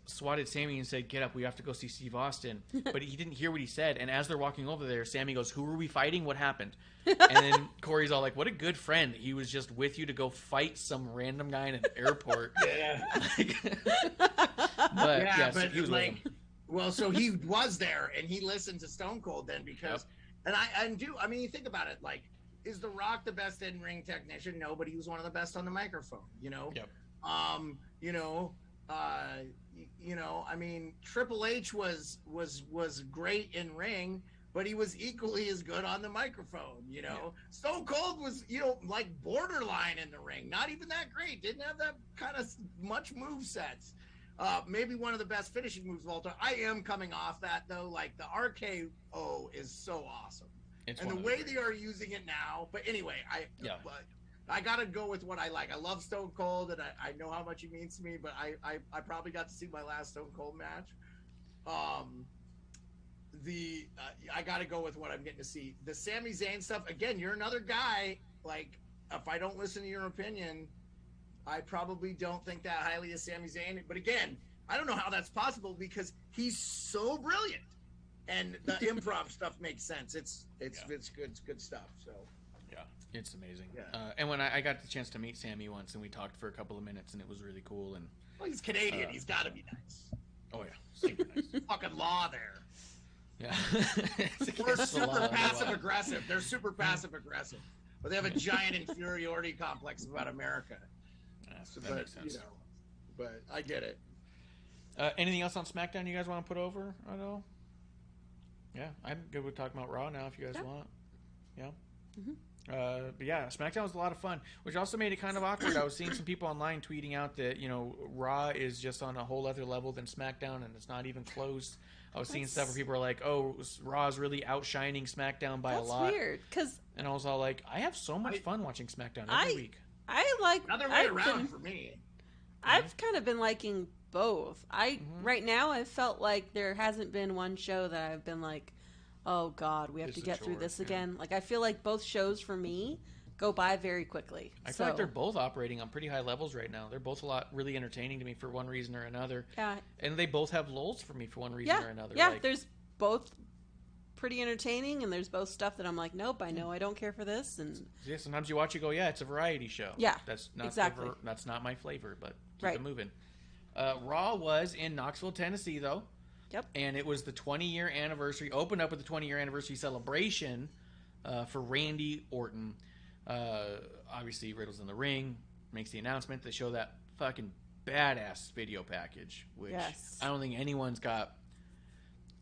swatted Sammy and said, "Get up, we have to go see Steve Austin." But he didn't hear what he said. And as they're walking over there, Sammy goes, "Who are we fighting? What happened?" And then Corey's all like, "What a good friend. He was just with you to go fight some random guy in an airport." Yeah. But he was like, well, so he was there and he listened to Stone Cold then because, I mean, you think about it, like, is The Rock the best in-ring technician? No, but he was one of the best on the microphone, you know? Yep. I mean, Triple H was great in ring, but he was equally as good on the microphone, you know? Yeah. Stone Cold was, like borderline in the ring, not even that great, didn't have that kind of much move sets. Maybe one of the best finishing moves of all time. I am coming off that though, like the RKO is so awesome. And the way they are using it now, but anyway, I gotta go with what I like. I love Stone Cold, and I know how much he means to me. But I probably got to see my last Stone Cold match. I gotta go with what I'm getting to see. The Sami Zayn stuff. Again, you're another guy. Like, if I don't listen to your opinion, I probably don't think that highly of Sami Zayn. But again, I don't know how that's possible because he's so brilliant, and the improv stuff makes sense. It's good stuff. So. Yeah, it's amazing. Yeah. And when I got the chance to meet Sami once, and we talked for a couple of minutes, and it was really cool. And Well, he's Canadian. He's got to be nice. oh yeah, super nice. Fucking law there. Yeah, We're super passive aggressive. They're super passive aggressive, but they have a giant inferiority complex about America. Yeah, that makes sense. You know, but I get it. Anything else on SmackDown you guys want to put over at all? Yeah, I'm good with talking about Raw now if you guys want. Yeah. Mm-hmm. But yeah, SmackDown was a lot of fun, which also made it kind of awkward. I was seeing some people online tweeting out that, you know, Raw is just on a whole other level than SmackDown, and it's not even close. I was seeing stuff where people were like, oh, Raw is really outshining SmackDown by a lot. That's weird, because... And I was all like, I have so much fun watching SmackDown every week. I like... Another way around for me. I've kind of been liking both. Right now, I felt like there hasn't been one show that I've been like, oh God, we have to get through this again. Like, I feel like both shows for me go by very quickly. I feel like they're both operating on pretty high levels right now. They're both really entertaining to me for one reason or another. Yeah. And they both have lulls for me for one reason or another. Yeah, there's both pretty entertaining, and there's both stuff that I'm like, nope, I know I don't care for this. And yeah, sometimes you watch it, go, yeah, it's a variety show. Yeah, that's not exactly. That's not my flavor, but keep right. it moving. Raw was in Knoxville, Tennessee, though. Yep. And it was the 20-year anniversary. Opened up with the 20-year anniversary celebration for Randy Orton. Obviously, Riddle's in the ring, makes the announcement. They show that fucking badass video package, which I don't think anyone's got.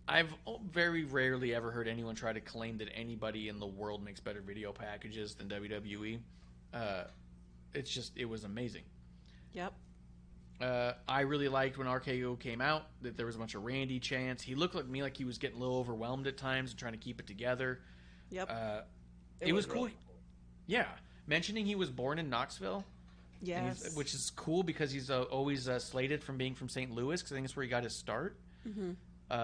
I've very rarely ever heard anyone try to claim that anybody in the world makes better video packages than WWE. It was amazing. Yep. I really liked when RKO came out that there was a bunch of Randy chants. He looked like he was getting a little overwhelmed at times and trying to keep it together. Yep. It was cool. Really cool. Yeah. Mentioning he was born in Knoxville. Yes. Which is cool because he's always slated from being from St. Louis because I think that's where he got his start. Mm-hmm.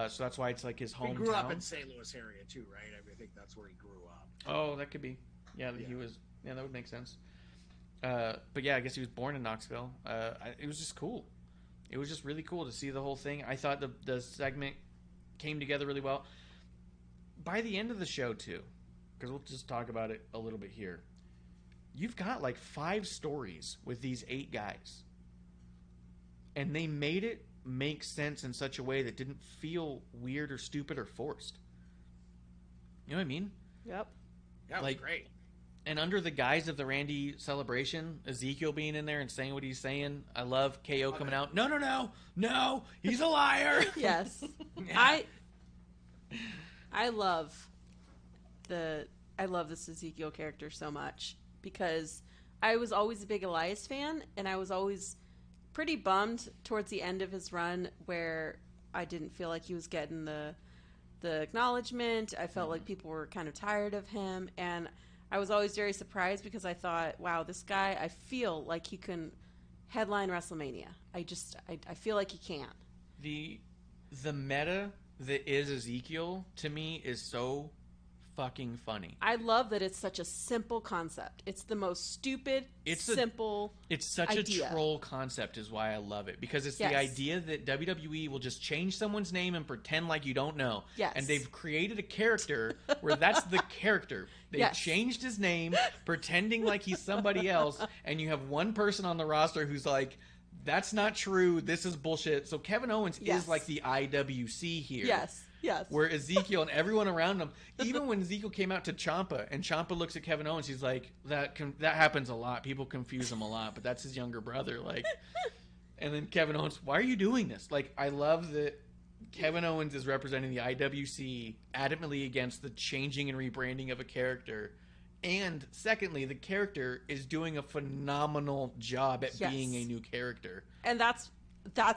So that's why it's like his hometown. He grew up in St. Louis area too, right? I think that's where he grew up. Oh, that could be. Yeah, he was. Yeah, that would make sense. But yeah, I guess he was born in Knoxville. It was just cool. It was just really cool to see the whole thing. I thought the segment came together really well. By the end of the show, too, because we'll just talk about it a little bit here, you've got like 5 stories with these 8 guys. And they made it make sense in such a way that didn't feel weird or stupid or forced. You know what I mean? Yep. That was great. And under the guise of the Randy celebration, Ezekiel being in there and saying what he's saying, I love KO coming out. No, he's a liar. Yes. I love this Ezekiel character so much because I was always a big Elias fan, and I was always pretty bummed towards the end of his run where I didn't feel like he was getting the acknowledgement. I felt like people were kind of tired of him, and I was always very surprised because I thought, wow, this guy, I feel like he can headline WrestleMania. I feel like he can. The meta that is Ezekiel, to me, is so fucking funny. I love that it's such a simple concept. It's the most stupid, simple It's such idea. A troll concept is why I love it. Because it's the idea that WWE will just change someone's name and pretend like you don't know. Yes. And they've created a character where that's the character. They've changed his name, pretending like he's somebody else, and you have one person on the roster who's like, that's not true, this is bullshit. So Kevin Owens is like the IWC here. Yes. Where Ezekiel and everyone around him, even when Ezekiel came out to Ciampa, and Ciampa looks at Kevin Owens, he's like, that happens a lot. People confuse him a lot, but that's his younger brother. Like, and then Kevin Owens, why are you doing this? Like, I love that Kevin Owens is representing the IWC adamantly against the changing and rebranding of a character. And secondly, the character is doing a phenomenal job at being a new character. And that's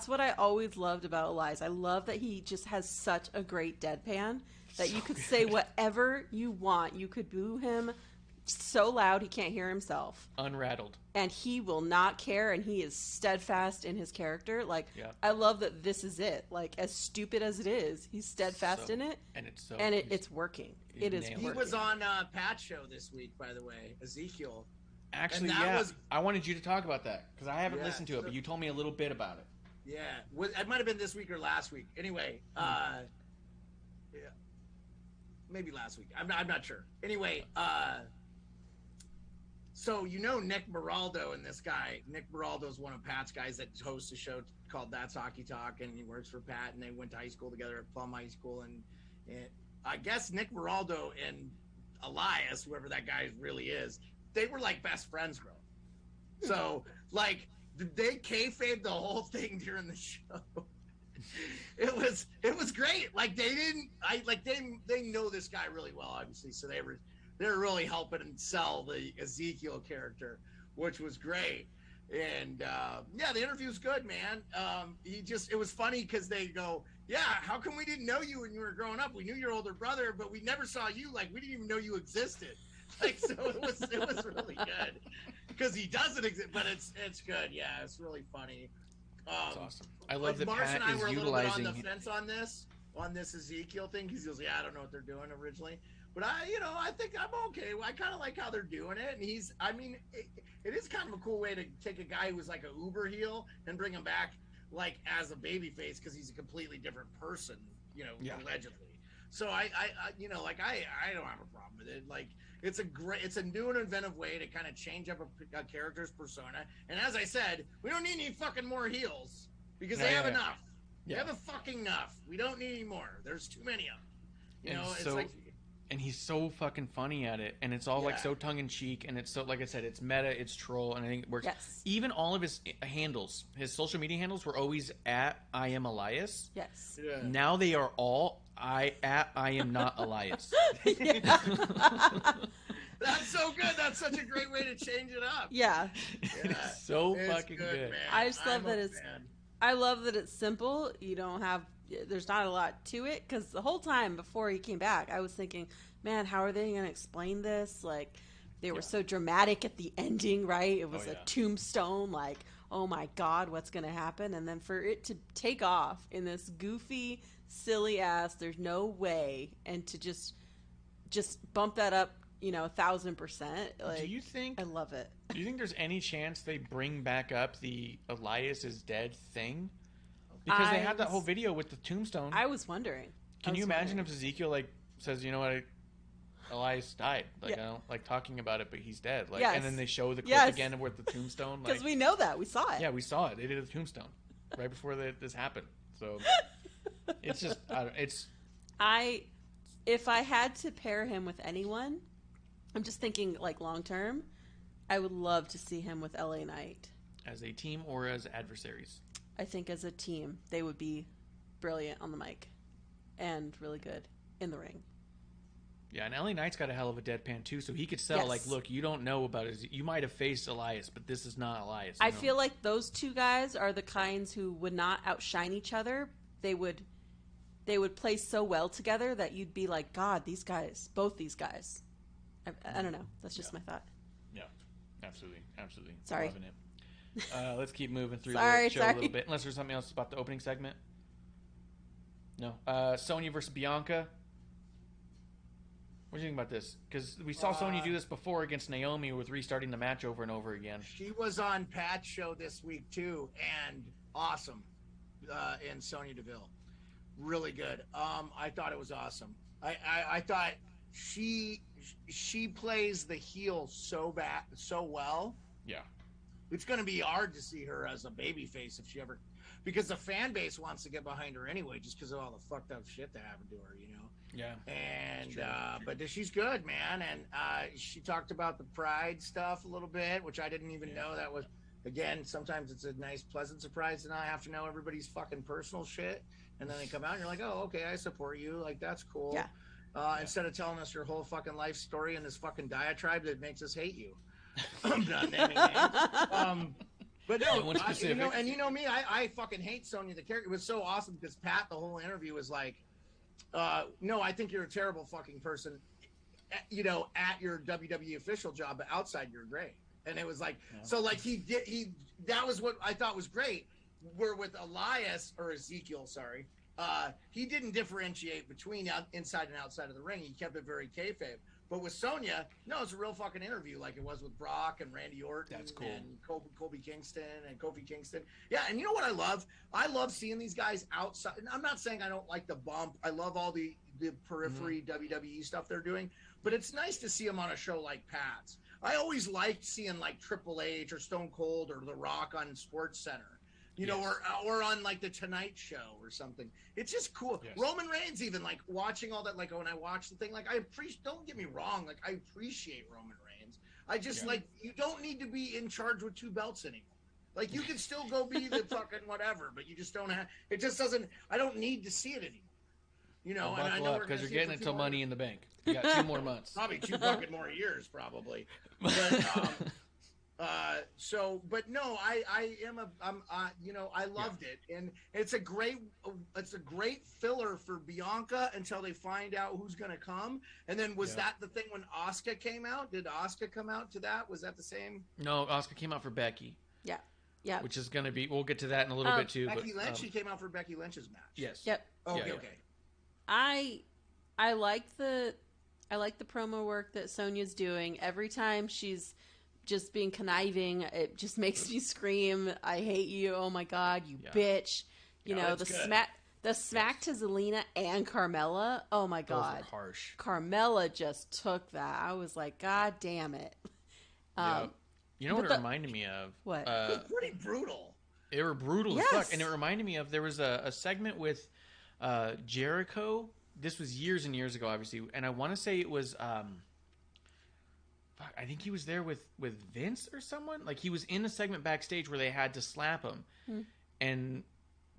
what I always loved about Elias. I love that he just has such a great deadpan that you could say whatever you want. You could boo him so loud he can't hear himself. Unrattled. And he will not care, and he is steadfast in his character. Like, I love that this is it. Like, as stupid as it is, he's steadfast in it. And it's it's working. It is working. He was on Pat's show this week, by the way, Ezekiel. Actually, I wanted you to talk about that, because I haven't listened to it, but you told me a little bit about it. Yeah, it might have been this week or last week. Anyway, maybe last week. I'm not sure. Anyway, So Nick Baraldo and this guy. Nick Baraldo is one of Pat's guys that hosts a show called That's Hockey Talk, and he works for Pat, and they went to high school together at Plum High School, and I guess Nick Baraldo and Elias, whoever that guy really is, they were like best friends, bro. So like they kayfabed the whole thing during the show. It was great. Like they know this guy really well, obviously, so they're really helping him sell the Ezekiel character, which was great. And the interview's good, man. It was funny because they go, yeah, how come we didn't know you when you were growing up? We knew your older brother, but we never saw you. Like, we didn't even know you existed. Like, so it was really good because he doesn't exist, but it's good. Yeah, it's really funny. That's awesome. I love that Marsh Pat and I is were a little utilizing. bit on the fence on this Ezekiel thing because he goes, yeah, I don't know what they're doing originally. But I think I'm okay. I kind of like how they're doing it. And it is kind of a cool way to take a guy who was like a uber heel and bring him back like as a baby face because he's a completely different person, allegedly. So I don't have a problem with it. Like it's a new and inventive way to kind of change up a character's persona. And as I said, we don't need any fucking more heels because they have enough. Yeah. They have a fucking enough. We don't need any more. There's too many of them. It's like. And he's so fucking funny at it, and it's all like so tongue in cheek, and it's so, like I said, it's meta, it's troll, and I think it works. Yes. Even all of his handles, his social media handles, were always at I am Elias. Yes. Yeah. Now they are all I am not Elias. That's so good. That's such a great way to change it up. Yeah. It's so fucking good. Man. I just love that it's. fan. I love that it's simple. There's not a lot to it because the whole time before he came back, I was thinking, man, how are they going to explain this? Like, they were so dramatic at the ending, right? It was a tombstone, like, oh my God, what's going to happen? And then for it to take off in this goofy, silly ass, there's no way, and to just bump that up, 1,000%. Like, Do you think? I love it. Do you think there's any chance they bring back up the Elias is dead thing? Because they had that whole video with the tombstone. I was wondering. Can you imagine if Ezekiel says, you know what, Elias died. I don't like talking about it, but he's dead. And then they show the clip again with the tombstone. Because we know that. We saw it. Yeah, we saw it. They did a tombstone right before this happened. So it's just, if I had to pair him with anyone, I'm just thinking like long term, I would love to see him with LA Knight. As a team or as adversaries? I think as a team, they would be brilliant on the mic and really good in the ring. Yeah, and LA Knight's got a hell of a deadpan too, so he could sell look, you don't know about it. You might have faced Elias, but this is not Elias. I feel like those two guys are the kinds who would not outshine each other. They would play so well together that you'd be like, God, both these guys. I don't know. That's just my thought. Yeah, absolutely. Sorry. Loving it. Let's keep moving through the show a little bit. Unless there's something else about the opening segment. No. Sonya versus Bianca. What do you think about this? Because we saw Sonya do this before against Naomi with restarting the match over and over again. She was on Pat's show this week too, and awesome. And Sonya Deville, really good. I thought it was awesome. I thought she plays the heel so well. Yeah. It's going to be hard to see her as a babyface if she ever, because the fan base wants to get behind her anyway, just because of all the fucked up shit that happened to her, Yeah. And but she's good, man. And she talked about the pride stuff a little bit, which I didn't even know. That was, again, sometimes it's a nice, pleasant surprise to not have to know everybody's fucking personal shit, and then they come out and you're like, oh, okay, I support you. Like, that's cool. Yeah. Instead of telling us your whole fucking life story in this fucking diatribe that makes us hate you. I'm not naming names. But no, you know me, I fucking hate Sonya the character. It was so awesome because Pat, the whole interview was like, no, I think you're a terrible fucking person, at your WWE official job, but outside you're great. And it was like, so like that was what I thought was great. Where with Elias or Ezekiel, sorry, he didn't differentiate between inside and outside of the ring. He kept it very kayfabe. But with Sonya, no, it's a real fucking interview like it was with Brock and Randy Orton. That's cool. And Kofi Kingston and Kofi Kingston. Yeah, and you know what I love? I love seeing these guys outside. And I'm not saying I don't like the bump. I love all the periphery WWE stuff they're doing. But it's nice to see them on a show like Pat's. I always liked seeing like Triple H or Stone Cold or The Rock on Sports Center, you know, or on like the Tonight Show or something. It's just cool. Yes. Roman Reigns, even like watching all that, like when I watch the thing, like I appreciate. Don't get me wrong, like I appreciate Roman Reigns. I just like you don't need to be in charge with 2 belts anymore. Like you can still go be the fucking whatever, but you just don't have. It just doesn't. I don't need to see it anymore. You know, Well, and I buckle know up we're because gonna you're see getting it it for till 2 more Money in the Bank. You got 2 more months. Probably 2 fucking more years, probably. But but no, you know, I loved it, and it's a great filler for Bianca until they find out who's gonna come. And then was that the thing when Asuka came out? Did Asuka come out to that? Was that the same? No, Asuka came out for Becky. Yeah. Yeah. Which is going to be, we'll get to that in a little bit too. Becky but, Lynch, she came out for Becky Lynch's match. Yes. Yep. Okay. Yeah. Okay. I like the promo work that Sonya's doing. Every time she's just being conniving, it just makes me scream, "I hate you! Oh my god, you bitch!" You know, that's the smack to Zelina and Carmella. Oh my god, Those were harsh. Carmella just took that. I was like, God damn it. You know what it reminded me of? What? It was pretty brutal. They were brutal Yes. as fuck. And it reminded me of, there was a segment with Jericho. This was years and years ago, obviously. And I want to say it was, I think he was there with Vince or someone. Like he was in a segment backstage where they had to slap him. And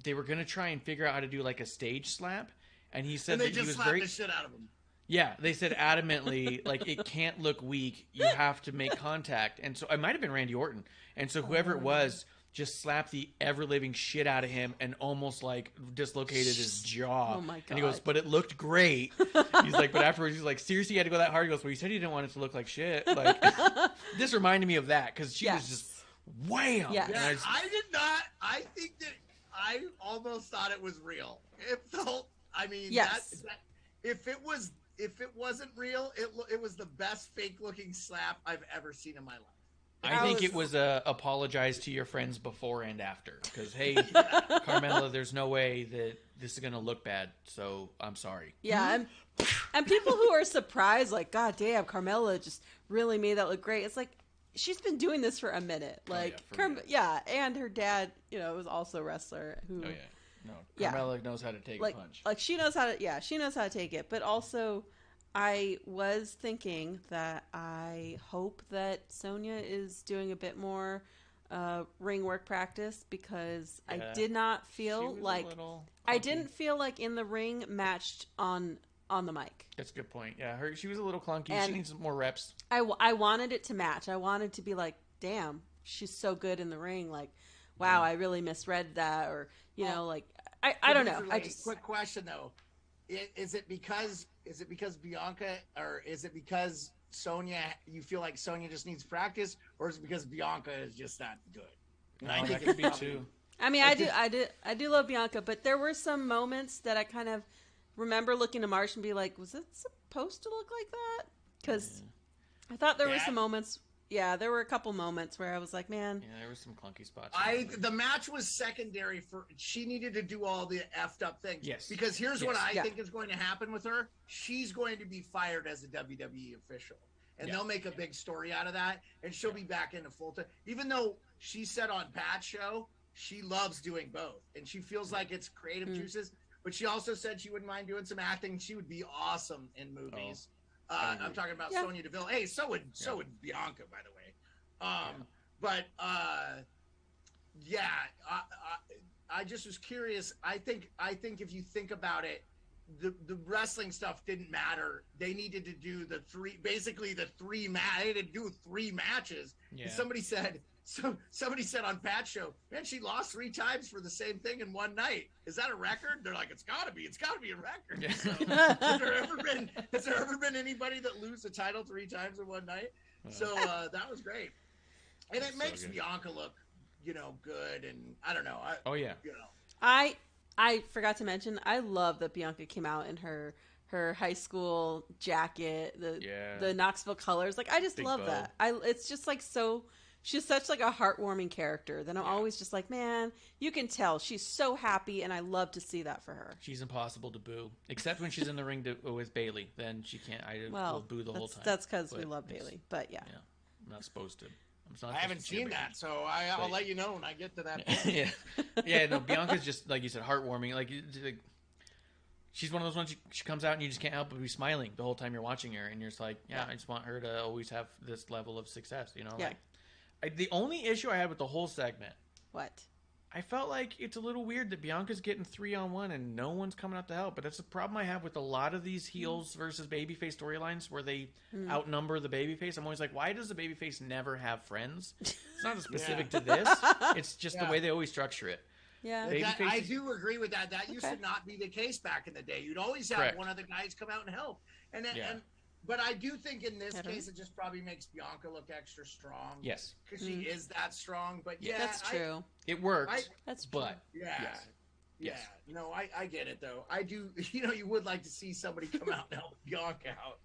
they were going to try and figure out how to do like a stage slap. And he said And they that he just was slapped very... the shit out of him. Yeah, they said adamantly, like, it can't look weak. You have to make contact. And so it might have been Randy Orton. And so whoever it was just slapped the ever-living shit out of him and almost, like, dislocated his jaw. Oh, my God. And he goes, but it looked great. He's like, but afterwards, he's like, seriously, you had to go that hard? He goes, well, you said you didn't want it to look like shit. Like, this reminded me of that because she was just wham. Yes. And Yeah, I just- I did not. I think that I almost thought it was real. It felt. I mean, Yes. If it wasn't real, it was the best fake looking slap I've ever seen in my life. I think it was apologize to your friends before and after. Because, hey, Carmella, there's no way that this is going to look bad. So I'm sorry. Yeah, and people who are surprised, like, God damn, Carmella just really made that look great. It's like, she's been doing this for a minute. Like, and her dad, you know, was also a wrestler who... Oh, yeah. No, Carmella knows how to take a punch. Like she knows how to take it. But also, I was thinking that I hope that Sonya is doing a bit more ring work practice because I did not feel like I didn't feel like in the ring matched on the mic. That's a good point. Yeah, she was a little clunky. And she needs some more reps. I wanted it to match. I wanted to be like, damn, she's so good in the ring. Like, wow, I really misread that, or you know, like. I don't know. I just quick question though, is it because Bianca, or is it because Sonya? You feel like Sonya just needs practice, or is it because Bianca is just that good? No, I think it could be too. I mean, I do love Bianca, but there were some moments that I kind of remember looking to Marsh and be like, was it supposed to look like that? Because I thought there were some moments. Yeah, there were a couple moments where I was like, man. Yeah, there were some clunky spots. The match was secondary for. She needed to do all the effed up things. Yes. Because here's what I think is going to happen with her. She's going to be fired as a WWE official, and they'll make a big story out of that, and she'll be back into full time. Even though she said on Pat's show she loves doing both, and she feels like it's creative juices. But she also said she wouldn't mind doing some acting. She would be awesome in movies. I'm talking about Sonya Deville. Hey, so would Bianca, by the way. But I just was curious. I think if you think about it, the wrestling stuff didn't matter. They needed to do the three they had to do 3 matches. Yeah. And somebody said on Pat's show, man, she lost 3 times for the same thing in one night. Is that a record? They're like, it's gotta be a record. Yeah. So, has there ever been anybody that lose the title 3 times in one night? So that was great. And it makes Bianca look, you know, good, and I don't know. You know. I forgot to mention, I love that Bianca came out in her high school jacket, the Knoxville colors. Like, I just love that. It's just like so. She's such like a heartwarming character that I'm always just like, man, you can tell she's so happy, and I love to see that for her. She's impossible to boo, except when she's in the ring with Bailey. Then she can't. Will boo the whole time. That's because we love Bailey, but yeah. I'm not supposed to. I haven't seen that, so I'll let you know when I get to that point. No, Bianca's just, like you said, heartwarming. Like she's one of those ones, she comes out and you just can't help but be smiling the whole time you're watching her, and you're just like, I just want her to always have this level of success, you know? Yeah. The only issue I had with the whole segment, What? I felt like it's a little weird that Bianca's getting 3-on-1 and no one's coming out to help. But that's the problem I have with a lot of these heels versus babyface storylines where they outnumber the babyface. I'm always like, why does the babyface never have friends? It's not specific to this. It's just the way they always structure it. Yeah. I do agree with that. That used to not be the case back in the day. You'd always have one of the guys come out and help. But I do think in this case, it just probably makes Bianca look extra strong. Yes. Because she is that strong. But that's true. It works. That's true. But yes. No, I get it, though. I do. You would like to see somebody come out and help Bianca out.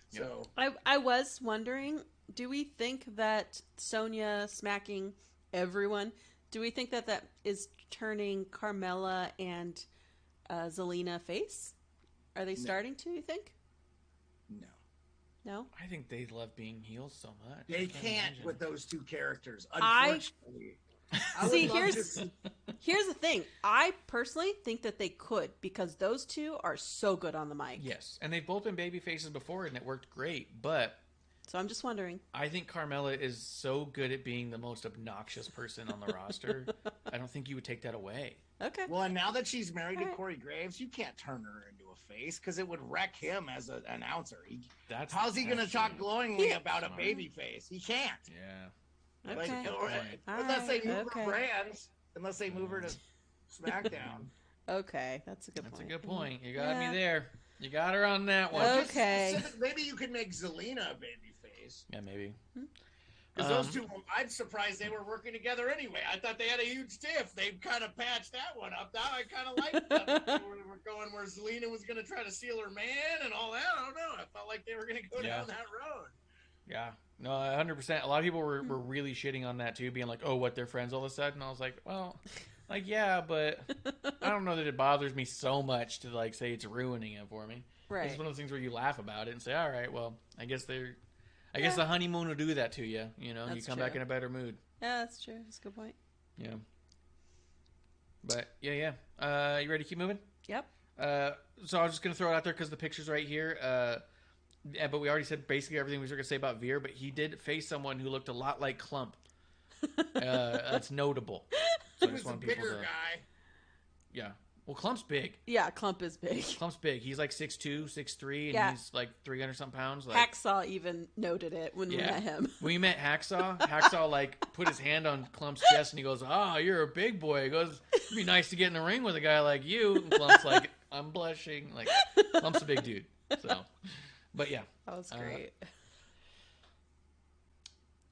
So I was wondering, do we think that Sonya smacking everyone, do we think that is turning Carmella and Zelina face? Are they starting to, you think? No? I think they love being heels so much. They can't with those two characters, unfortunately. See, here's the thing. I personally think that they could, because those two are so good on the mic. Yes, and they've both been baby faces before, and it worked great, but... So I'm just wondering. I think Carmella is so good at being the most obnoxious person on the roster. I don't think you would take that away. Okay. Well, and now that she's married to Corey Graves, you can't turn her into a face because it would wreck him as an announcer. How's he going to talk glowingly about a baby face? He can't. Yeah. Okay. Unless they move her brands. Unless they move her to SmackDown. Okay, that's a good point. That's a good point. You got me there. You got her on that one. Okay. Maybe you could make Zelina a baby face. Yeah, maybe. Because those two, I'm surprised they were working together anyway. I thought they had a huge tiff. They kind of patched that one up. Now I kind of like them. They were going where Zelina was going to try to steal her man and all that. I don't know. I felt like they were going to go down that road. Yeah. No, 100%. A lot of people were really shitting on that too, being like, oh, what, they're friends all of a sudden? I was like, well, like, yeah, but I don't know that it bothers me so much to, like, say it's ruining it for me. Right. It's one of those things where you laugh about it and say, all right, well, I guess the honeymoon will do that to you. You know, you come back in a better mood. Yeah, that's true. That's a good point. Yeah. But, yeah. You ready to keep moving? Yep. So I was just going to throw it out there because the picture's right here. Yeah, but we already said basically everything we were going to say about Veer, but he did face someone who looked a lot like Clump. That's notable. So he was a bigger guy. Yeah. Well, Clump's big. Yeah, Clump is big. Clump's big. He's like 6'2", 6'3", and he's like 300-something pounds. Like, Hacksaw even noted it when we met him. When we met Hacksaw like put his hand on Clump's chest and he goes, "Oh, you're a big boy." He goes, "It'd be nice to get in the ring with a guy like you." And Clump's like, "I'm blushing." Like, Clump's a big dude. So, but yeah, that was great.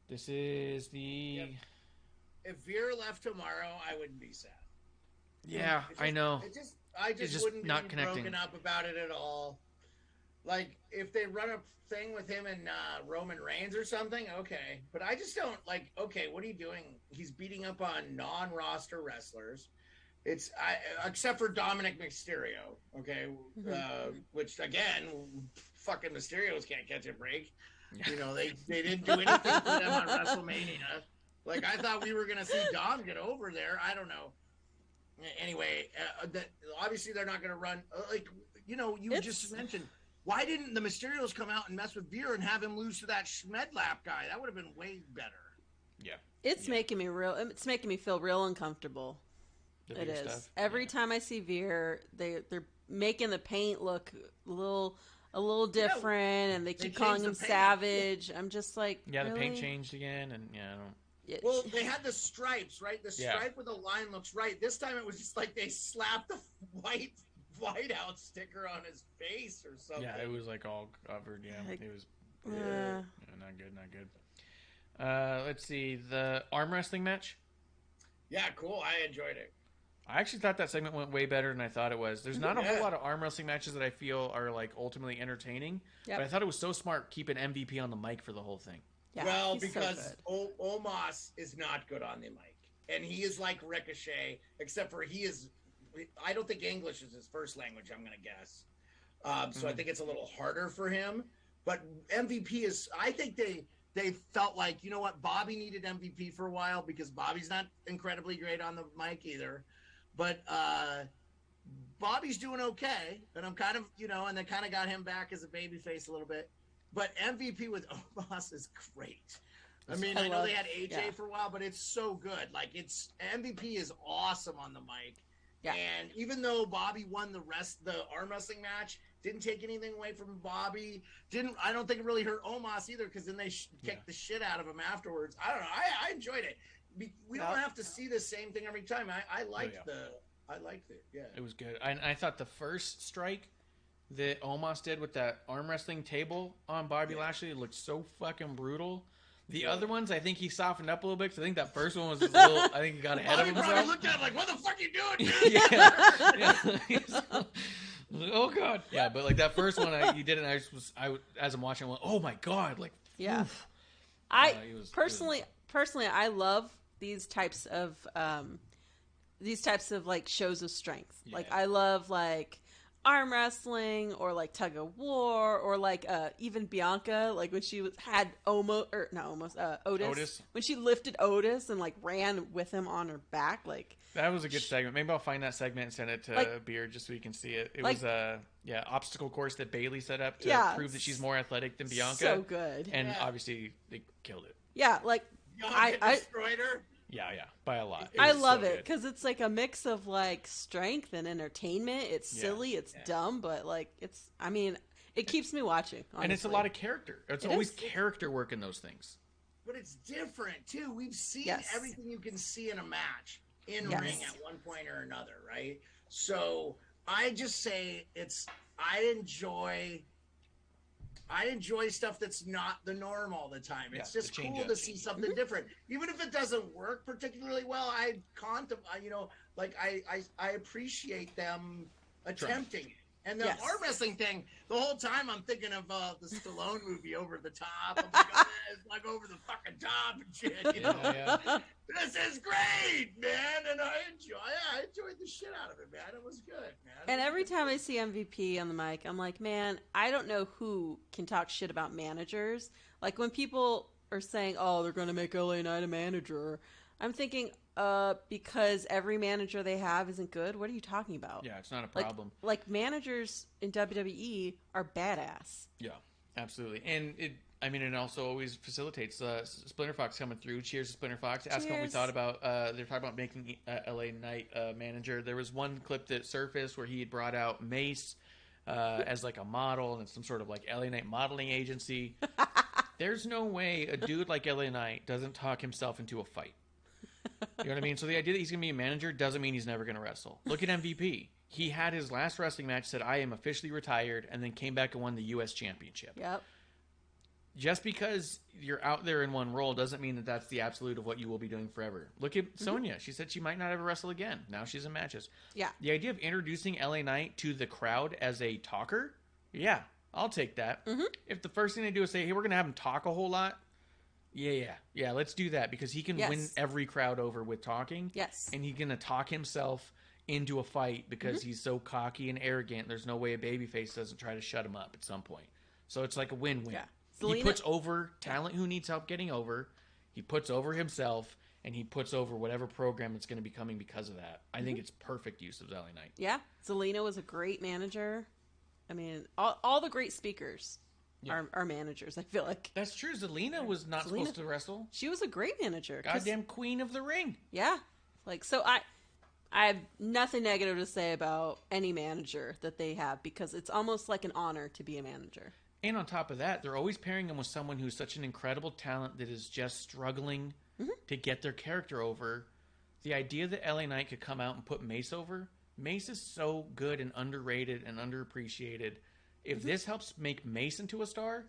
This is the. Yep. If Veer left tomorrow, I wouldn't be sad. Yeah, I know. I just wouldn't be not connecting. Broken up about it at all. Like, if they run a thing with him and Roman Reigns or something, okay. But I just don't, like, okay, what are you doing? He's beating up on non-roster wrestlers. Except for Dominic Mysterio, okay? Which, again, fucking Mysterios can't catch a break. You know, they didn't do anything for them on WrestleMania. Like, I thought we were going to see Dom get over there. I don't know. Anyway, obviously they're not going to run. You just mentioned, why didn't the Mysterios come out and mess with Veer and have him lose to that Schmedlap guy? That would have been way better. Yeah. It's making me feel real uncomfortable. It is. Stuff. Every time I see Veer, they're making the paint look a little different, and they keep calling him Savage. I'm just like, really? The paint changed again, and I don't. Well, they had the stripes, right? The stripe with the line looks right. This time it was just like they slapped the whiteout sticker on his face or something. Yeah, it was like all covered. Yeah, it was not good. Let's see, the arm wrestling match. Yeah, cool. I enjoyed it. I actually thought that segment went way better than I thought it was. There's not a whole lot of arm wrestling matches that I feel are like ultimately entertaining. Yep. But I thought it was so smart keeping MVP on the mic for the whole thing. Yeah, well, because so Omos is not good on the mic. And he is like Ricochet, except for I don't think English is his first language, I'm going to guess. So I think it's a little harder for him. But MVP I think they they felt like, you know what, Bobby needed MVP for a while because Bobby's not incredibly great on the mic either. But Bobby's doing okay. And I'm kind of, and they kind of got him back as a babyface a little bit. But MVP with Omos is great. I mean, I know they had AJ for a while, but it's so good. Like, MVP is awesome on the mic. Yeah. And even though Bobby won the arm wrestling match, didn't take anything away from Bobby. I don't think it really hurt Omos either, because then they kicked the shit out of him afterwards. I don't know. I enjoyed it. We don't have to see the same thing every time. I liked it. Yeah. It was good. I thought the first strike that Omos did with that arm wrestling table on Bobby Lashley looked so fucking brutal. The other ones, I think he softened up a little bit, because I think that first one was just a little, I think he got ahead of himself. Bobby looked at him like, what the fuck are you doing, dude? Oh, God. Yeah, but, like, that first one, you did it, and as I'm watching, I went, oh, my God. Like, yeah. Oof. Personally, I love these types of like shows of strength. Yeah. Like, I love, like, arm wrestling, or like tug of war, or like even Bianca, like when she had Otis, when she lifted Otis and like ran with him on her back. Like, that was a good segment. Maybe I'll find that segment and send it to Beard just so you can see it. It was a obstacle course that Bayley set up to prove that she's more athletic than Bianca. So good. And obviously they killed it. Yeah, like I destroyed her. Yeah, by a lot. I love it because it's like a mix of like strength and entertainment. It's silly, it's dumb, but like it keeps me watching. Honestly. And it's a lot of character. It's always character work in those things. But it's different too. We've seen everything you can see in a match in ring at one point or another, right? So I just say I enjoy stuff that's not the norm all the time. It's just cool to see something different. Even if it doesn't work particularly well, I appreciate them attempting it. And the arm wrestling thing, the whole time I'm thinking of the Stallone movie, Over the Top. I'm like, it's like over the fucking top and shit, This is great, man. And I enjoyed the shit out of it, man. It was good, man. And every time I see MVP on the mic, I'm like, man, I don't know who can talk shit about managers. Like, when people are saying, oh, they're going to make LA Knight a manager, I'm thinking, because every manager they have isn't good. What are you talking about? Yeah, it's not a problem. Like managers in WWE are badass. Yeah, absolutely. And it also always facilitates Splinter Fox coming through. Cheers to Splinter Fox. Ask what we thought about. They're talking about making LA Knight a manager. There was one clip that surfaced where he had brought out Mace as like a model and some sort of like LA Knight modeling agency. There's no way a dude like LA Knight doesn't talk himself into a fight. You know what I mean? So the idea that he's going to be a manager doesn't mean he's never going to wrestle. Look at MVP. He had his last wrestling match, said, I am officially retired, and then came back and won the U.S. Championship. Yep. Just because you're out there in one role doesn't mean that that's the absolute of what you will be doing forever. Look at Sonya. She said she might not ever wrestle again. Now she's in matches. Yeah. The idea of introducing LA Knight to the crowd as a talker, I'll take that. Mm-hmm. If the first thing they do is say, hey, we're going to have him talk a whole lot, yeah, let's do that, because he can win every crowd over with talking. Yes. And he's going to talk himself into a fight because he's so cocky and arrogant. There's no way a babyface doesn't try to shut him up at some point. So it's like a win-win. Yeah. He puts over talent who needs help getting over. He puts over himself, and he puts over whatever program that's going to be coming because of that. I think it's perfect use of LA Knight. Yeah. Zelina was a great manager. I mean, all the great speakers. Our managers, I feel like. That's true. Zelina was not supposed to wrestle. She was a great manager. Goddamn queen of the ring. Yeah. Like, so I have nothing negative to say about any manager that they have, because it's almost like an honor to be a manager. And on top of that, they're always pairing him with someone who's such an incredible talent that is just struggling to get their character over. The idea that LA Knight could come out and put Mace over, Mace is so good and underrated and underappreciated. If this helps make Mace into a star,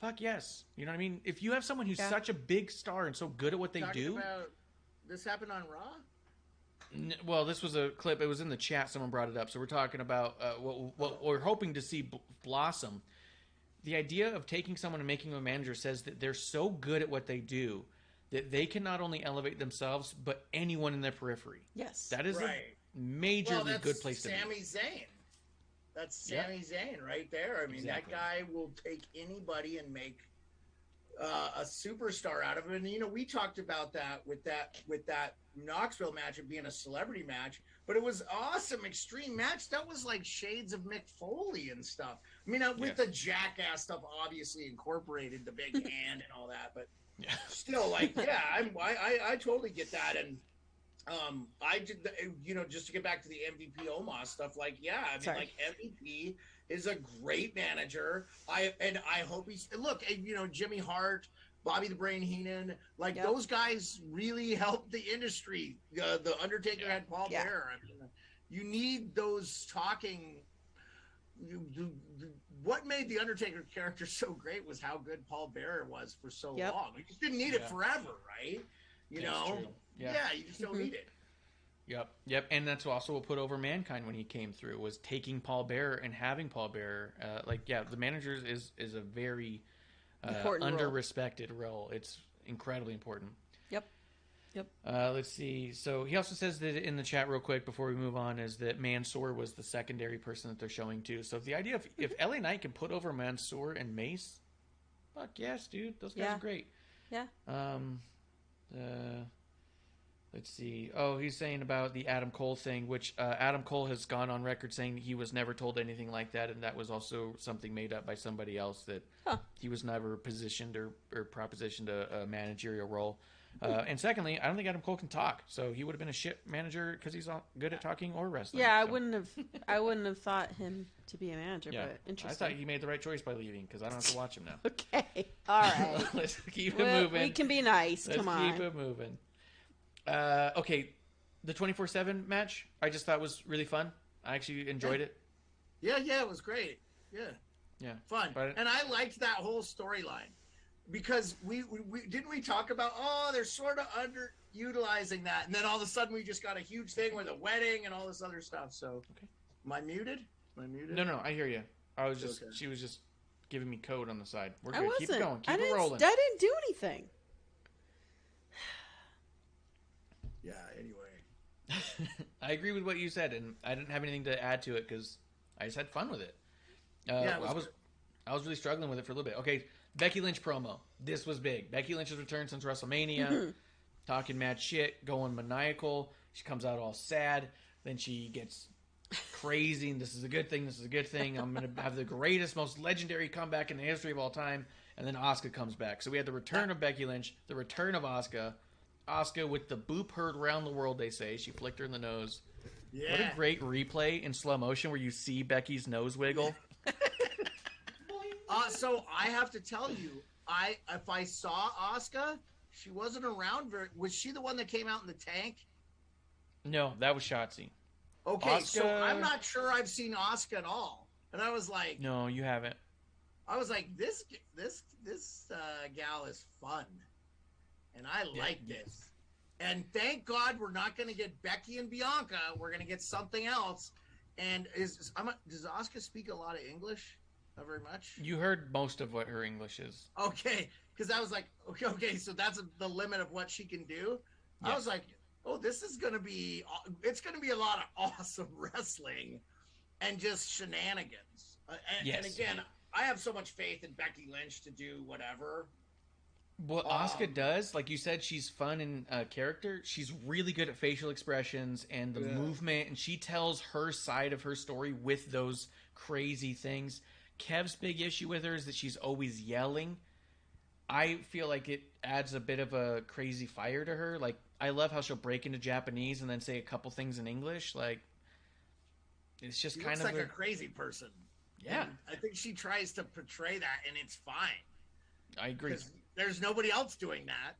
fuck yes. You know what I mean? If you have someone who's such a big star and so good at what they do. This happened on Raw? Well, this was a clip. It was in the chat. Someone brought it up. So we're talking about what we're hoping to see blossom. The idea of taking someone and making them a manager says that they're so good at what they do that they can not only elevate themselves, but anyone in their periphery. Yes. That is a majorly good place to be. Sami Zayn. That's Sami Zayn right there. I mean, that guy will take anybody and make a superstar out of him. And, you know, we talked about that with that Knoxville match of being a celebrity match, but it was awesome. Extreme match. That was like shades of Mick Foley and stuff. I mean, with the jackass stuff, obviously incorporated the big hand and all that, but still, like, yeah, I totally get that. And I did, you know, just to get back to the MVP Omos stuff, like, yeah, I mean, like, MVP is a great manager. I hope look, you know, Jimmy Hart, Bobby the Brain Heenan, like, those guys really helped the industry. The Undertaker had Paul Bearer. I mean, you need those talking. What made the Undertaker character so great was how good Paul Bearer was for so long. You just didn't need it forever, right? You know? True. Yeah, you just don't need it. Yep. And that's also what put over Mankind when he came through, was taking Paul Bearer and having Paul Bearer. The manager is a very under-respected role. It's incredibly important. Yep. Let's see. So he also says that in the chat real quick before we move on is that Mansoor was the secondary person that they're showing too. So the idea of if LA Knight can put over Mansoor and Mace, fuck yes, dude. Those guys are great. Yeah. Let's see. Oh, he's saying about the Adam Cole thing, which Adam Cole has gone on record saying he was never told anything like that, and that was also something made up by somebody else, that he was never positioned or propositioned a managerial role. And secondly, I don't think Adam Cole can talk, so he would have been a shit manager because he's good at talking or wrestling. Yeah, I wouldn't have thought him to be a manager, but interesting. I thought he made the right choice by leaving because I don't have to watch him now. Okay, all right. Let's keep it moving. We can be nice. Come on. Let's keep it moving. Okay, the 24/7 match I just thought was really fun. I actually enjoyed it. Yeah, it was great. Yeah, fun. And I liked that whole storyline because we didn't we talk about they're sort of underutilizing that, and then all of a sudden we just got a huge thing with a wedding and all this other stuff. So, am I muted? No, I hear you. I was just she was just giving me code on the side. We're good. Keep it going. Keep it rolling. I didn't do anything. Yeah, anyway. I agree with what you said, and I didn't have anything to add to it because I just had fun with it. I was really struggling with it for a little bit. Okay, Becky Lynch promo. This was big. Becky Lynch has returned since WrestleMania, talking mad shit, going maniacal. She comes out all sad. Then she gets crazy, and this is a good thing. I'm going to have the greatest, most legendary comeback in the history of all time. And then Asuka comes back. So we had the return of Becky Lynch, the return of Asuka. Asuka with the boop heard around the world, they say. She flicked her in the nose. Yeah. What a great replay in slow motion where you see Becky's nose wiggle. So I have to tell you, if I saw Asuka, she wasn't around very. Was she the one that came out in the tank? No, that was Shotzi. Okay, Asuka... so I'm not sure I've seen Asuka at all, and I was like, no, you haven't. I was like, this gal is fun. And I like this. And thank God we're not going to get Becky and Bianca. We're going to get something else. And does Asuka speak a lot of English? Not very much? You heard most of what her English is. Okay. Because I was like, okay, so that's the limit of what she can do. Yeah. I was like, this is going to be, it's going to be a lot of awesome wrestling and just shenanigans. And again, I have so much faith in Becky Lynch to do whatever. What Asuka does, like you said, she's fun in character. She's really good at facial expressions and the movement, and she tells her side of her story with those crazy things. Kev's big issue with her is that she's always yelling. I feel like it adds a bit of a crazy fire to her. Like, I love how she'll break into Japanese and then say a couple things in English. Like, it's just kind of like a crazy person. Yeah. And I think she tries to portray that, and it's fine. I agree. There's nobody else doing that,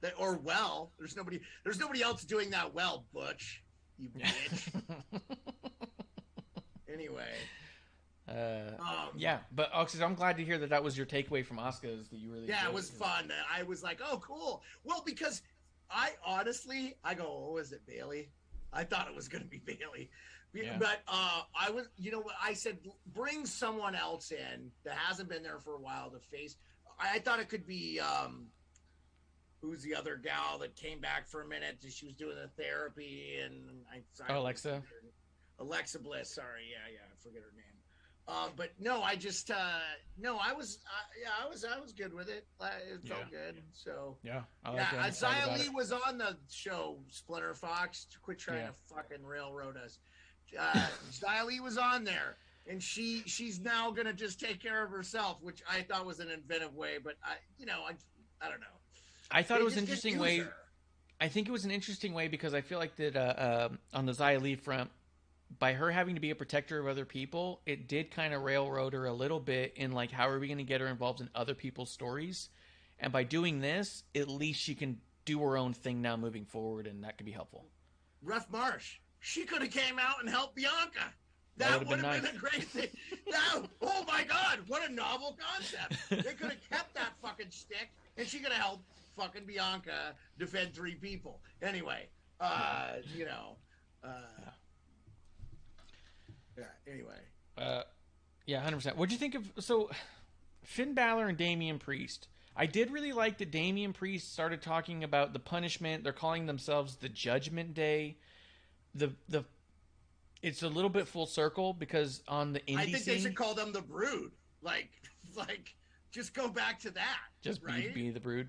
there's nobody else doing that well, Butch, you bitch. Anyway, but I'm glad to hear that was your takeaway from Asuka, is that you really it was fun. I was like, oh, cool. Well, because I honestly, is it Bailey? I thought it was going to be Bailey. But I was, I said, bring someone else in that hasn't been there for a while to face. I thought it could be, who's the other gal that came back for a minute? She was doing the therapy, and Alexa. Alexa Bliss. Sorry, I forget her name. But no, I just no, I was good with it. It felt good. So yeah, I like it. Xia Li was on the show. Splinter Fox, quit trying to fucking railroad us. Xia Li was on there, and she's now gonna just take care of herself, which I thought was an inventive way. But I don't know. I thought it was an interesting way. I think it was an interesting way because I feel like that on the Xia Li front, by her having to be a protector of other people, it did kind of railroad her a little bit in like, how are we going to get her involved in other people's stories? And by doing this, at least she can do her own thing now moving forward, and that could be helpful. Ref Marsh, she could have came out and helped Bianca. That would have been a great thing. Oh my God, what a novel concept. They could have kept that fucking stick, and she could have helped fucking Bianca defend 3 people. Anyway, anyway. Yeah, 100%. What'd you think of... So, Finn Balor and Damian Priest. I did really like that Damian Priest started talking about the punishment. They're calling themselves the Judgment Day. It's a little bit full circle because on the indie scene... they should call them the Brood. Like, just go back to that. Just be the Brood.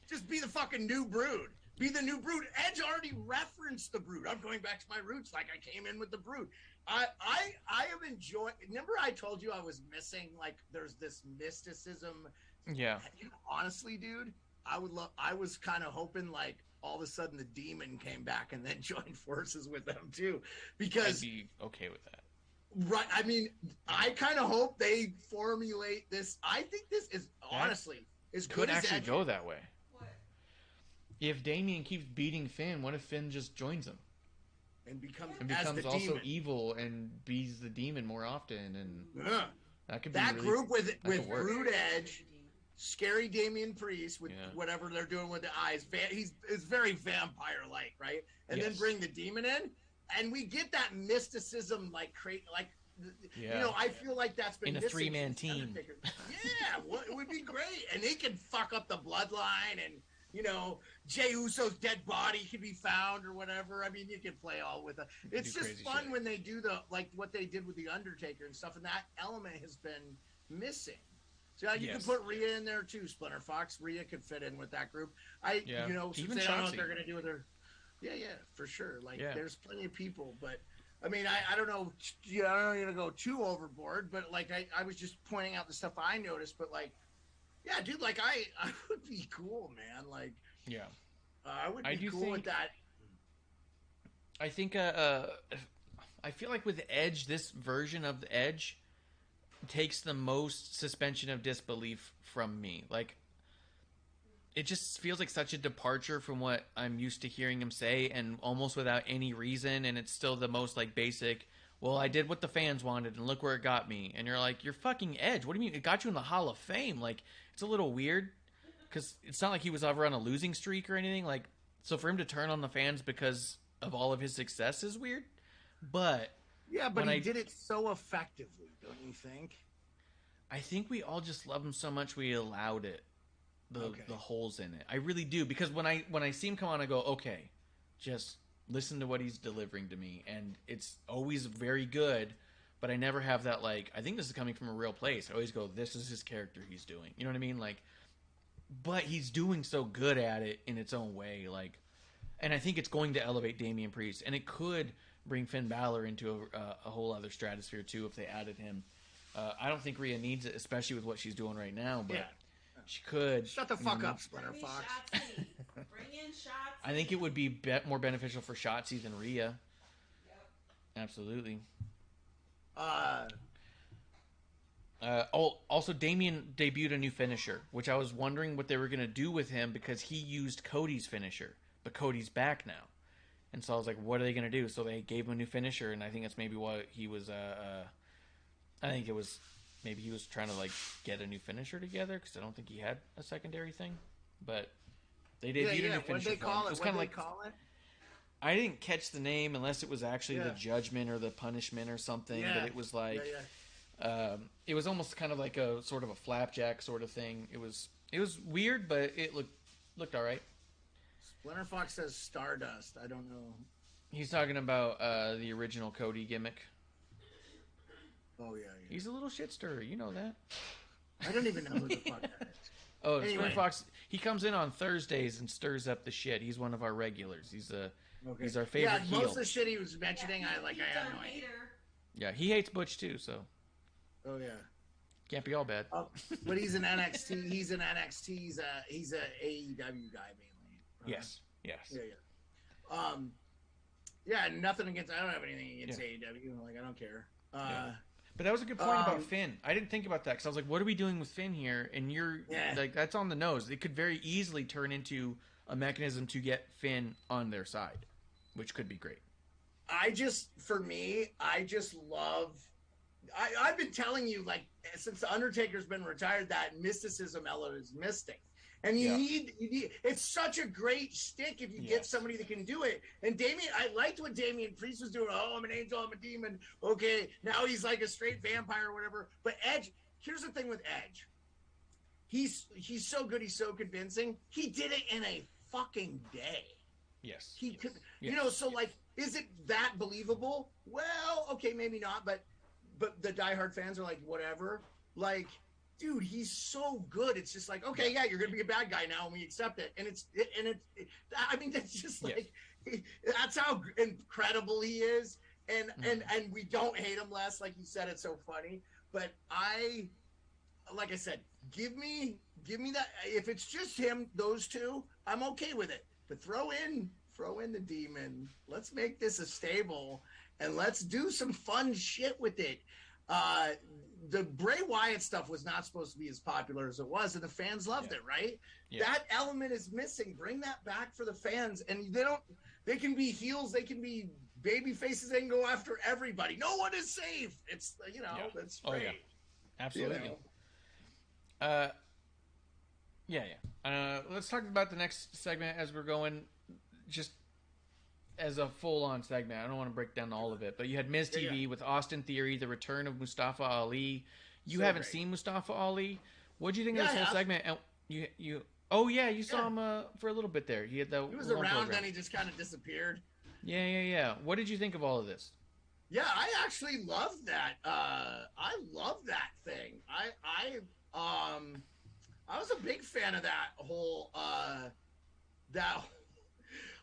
Just be the fucking new Brood. Be the new Brood. Edge already referenced the Brood. I'm going back to my roots. Like, I came in with the Brood. I have enjoyed. Remember, I told you I was missing. Like, there's this mysticism. Yeah. Honestly, dude, I was kind of hoping like all of a sudden the demon came back and then joined forces with them too, because I'd be okay with that. Right. I mean, I kind of hope they formulate this. I think this is honestly as good could as actually Edge. go that way. If Damian keeps beating Finn, what if Finn just joins him? And becomes also demon. evil and bees the demon more often, and that could be that really, group with Brood Edge, scary Damian Priest with whatever they're doing with the eyes. He's very vampire-like, right? And then bring the demon in, and we get that mysticism, like I feel like that's been in a missing 3-man team. Yeah, it would be great, and they can fuck up the bloodline and. Jey Uso's dead body can be found or whatever. I mean, you can play all with it. It's just fun when they do what they did with the Undertaker and stuff, and that element has been missing. So you can put Rhea in there too. Splinter Fox, Rhea could fit in with that group. Since Even they don't know what they're gonna do with her. Yeah, for sure. There's plenty of people, but I mean, I don't know. I don't want to go too overboard, but I was just pointing out the stuff I noticed, but yeah, dude, I would be cool, man. I would be cool with that. I think, I feel like with Edge, this version of the Edge takes the most suspension of disbelief from me. It just feels like such a departure from what I'm used to hearing him say, and almost without any reason, and it's still the most, basic, well, I did what the fans wanted, and look where it got me. And you're like, you're fucking Edge. What do you mean? It got you in the Hall of Fame. It's a little weird, because it's not like he was ever on a losing streak or anything. So for him to turn on the fans because of all of his success is weird. But yeah, but he did it so effectively, don't you think? I think we all just love him so much we allowed it, the holes in it. I really do, because when I see him come on, I go, okay, just listen to what he's delivering to me, and it's always very good. But I never have that, I think this is coming from a real place. I always go, this is his character he's doing. You know what I mean? But he's doing so good at it in its own way. And I think it's going to elevate Damian Priest. And it could bring Finn Balor into a whole other stratosphere, too, if they added him. I don't think Rhea needs it, especially with what she's doing right now. But she could. Shut the fuck up, Splinter Fox. Bring in Shotzi. I think it would be more beneficial for Shotzi than Rhea. Yep. Absolutely. Also, Damian debuted a new finisher, which I was wondering what they were going to do with him, because he used Cody's finisher, but Cody's back now. And so I was like, what are they going to do? So they gave him a new finisher, and I think that's maybe what he was, I think it was, maybe he was trying to, get a new finisher together, because I don't think he had a secondary thing. But they debuted a new finisher. What did they call it? What did they call it? I didn't catch the name unless it was actually the Judgment or the Punishment or something, but it was it was almost kind of like a sort of a flapjack sort of thing. It was weird, but it looked all right. Splinter Fox says Stardust. I don't know. He's talking about the original Cody gimmick. Oh yeah. He's a little shit stirrer. You know that. I don't even know who the fuck that is. Oh, Anyway. Spring Fox. He comes in on Thursdays and stirs up the shit. He's one of our regulars. He's our favorite heel. Most of the shit he was mentioning, I have no idea. Yeah, he hates Butch too, so Oh yeah. can't be all bad. But he's an NXT. He's an NXT. He's a AEW guy mainly. Yes. Yeah. Yeah. Nothing against. I don't have anything against AEW. Like I don't care. But that was a good point about Finn. I didn't think about that because I was like, what are we doing with Finn here? And you're like, that's on the nose. It could very easily turn into a mechanism to get Finn on their side, which could be great. I just love. I've been telling you, like, since the Undertaker's been retired, that mysticism element is missing. And you need it's such a great shtick if you get somebody that can do it. And I liked what Damian Priest was doing. Oh, I'm an angel, I'm a demon. Okay, now he's like a straight vampire or whatever. But Edge, here's the thing with Edge. He's so good, he's so convincing. He did it in a fucking day. Yes. He could like, is it that believable? Well, okay, maybe not, but the diehard fans are like, whatever. Like, dude, he's so good. It's just like, okay, yeah, you're gonna be a bad guy now, and we accept it. And I mean, that's just like, that's how incredible he is. And we don't hate him less. Like you said, it's so funny. But like I said, give me that. If it's just him, those two, I'm okay with it. But throw in the demon. Let's make this a stable, and let's do some fun shit with it. The Bray Wyatt stuff was not supposed to be as popular as it was, and the fans loved it, right? Yeah. That element is missing. Bring that back for the fans, and they can be heels, they can be baby faces, they can go after everybody. No one is safe. It's that's great. Oh, yeah. Absolutely. Let's talk about the next segment as we're going, just as a full-on segment. I don't want to break down all of it, but you had Miz TV with Austin Theory, the return of Mustafa Ali. You haven't seen Mustafa Ali. What do you think of this whole segment? And you saw him for a little bit there. He was around, then he just kind of disappeared. Yeah. What did you think of all of this? Yeah, I actually loved that. I love that thing. I was a big fan of that whole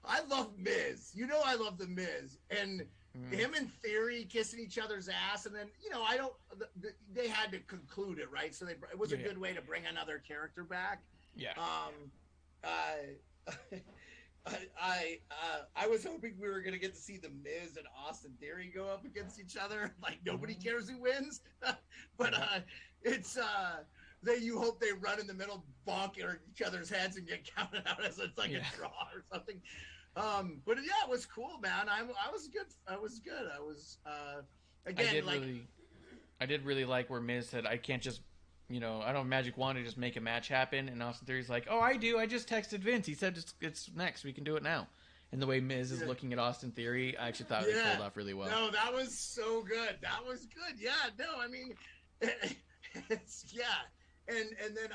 I love Miz. I love the Miz. And him and Theory kissing each other's ass. And then, they had to conclude it, right? So it was a good way to bring another character back. Yeah. I was hoping we were going to get to see the Miz and Austin Theory go up against each other. Like, nobody cares who wins. But it's... you hope they run in the middle, bonk each other's heads, and get counted out as a draw or something. But it was cool, man. I was good. I was again. I did really like where Miz said, "I can't just, I don't magic wand to just make a match happen." And Austin Theory's like, "Oh, I do. I just texted Vince. He said it's next. We can do it now." And the way Miz is looking at Austin Theory, I actually thought it pulled off really well. No, that was so good. That was good. Yeah. No, I mean, it's And then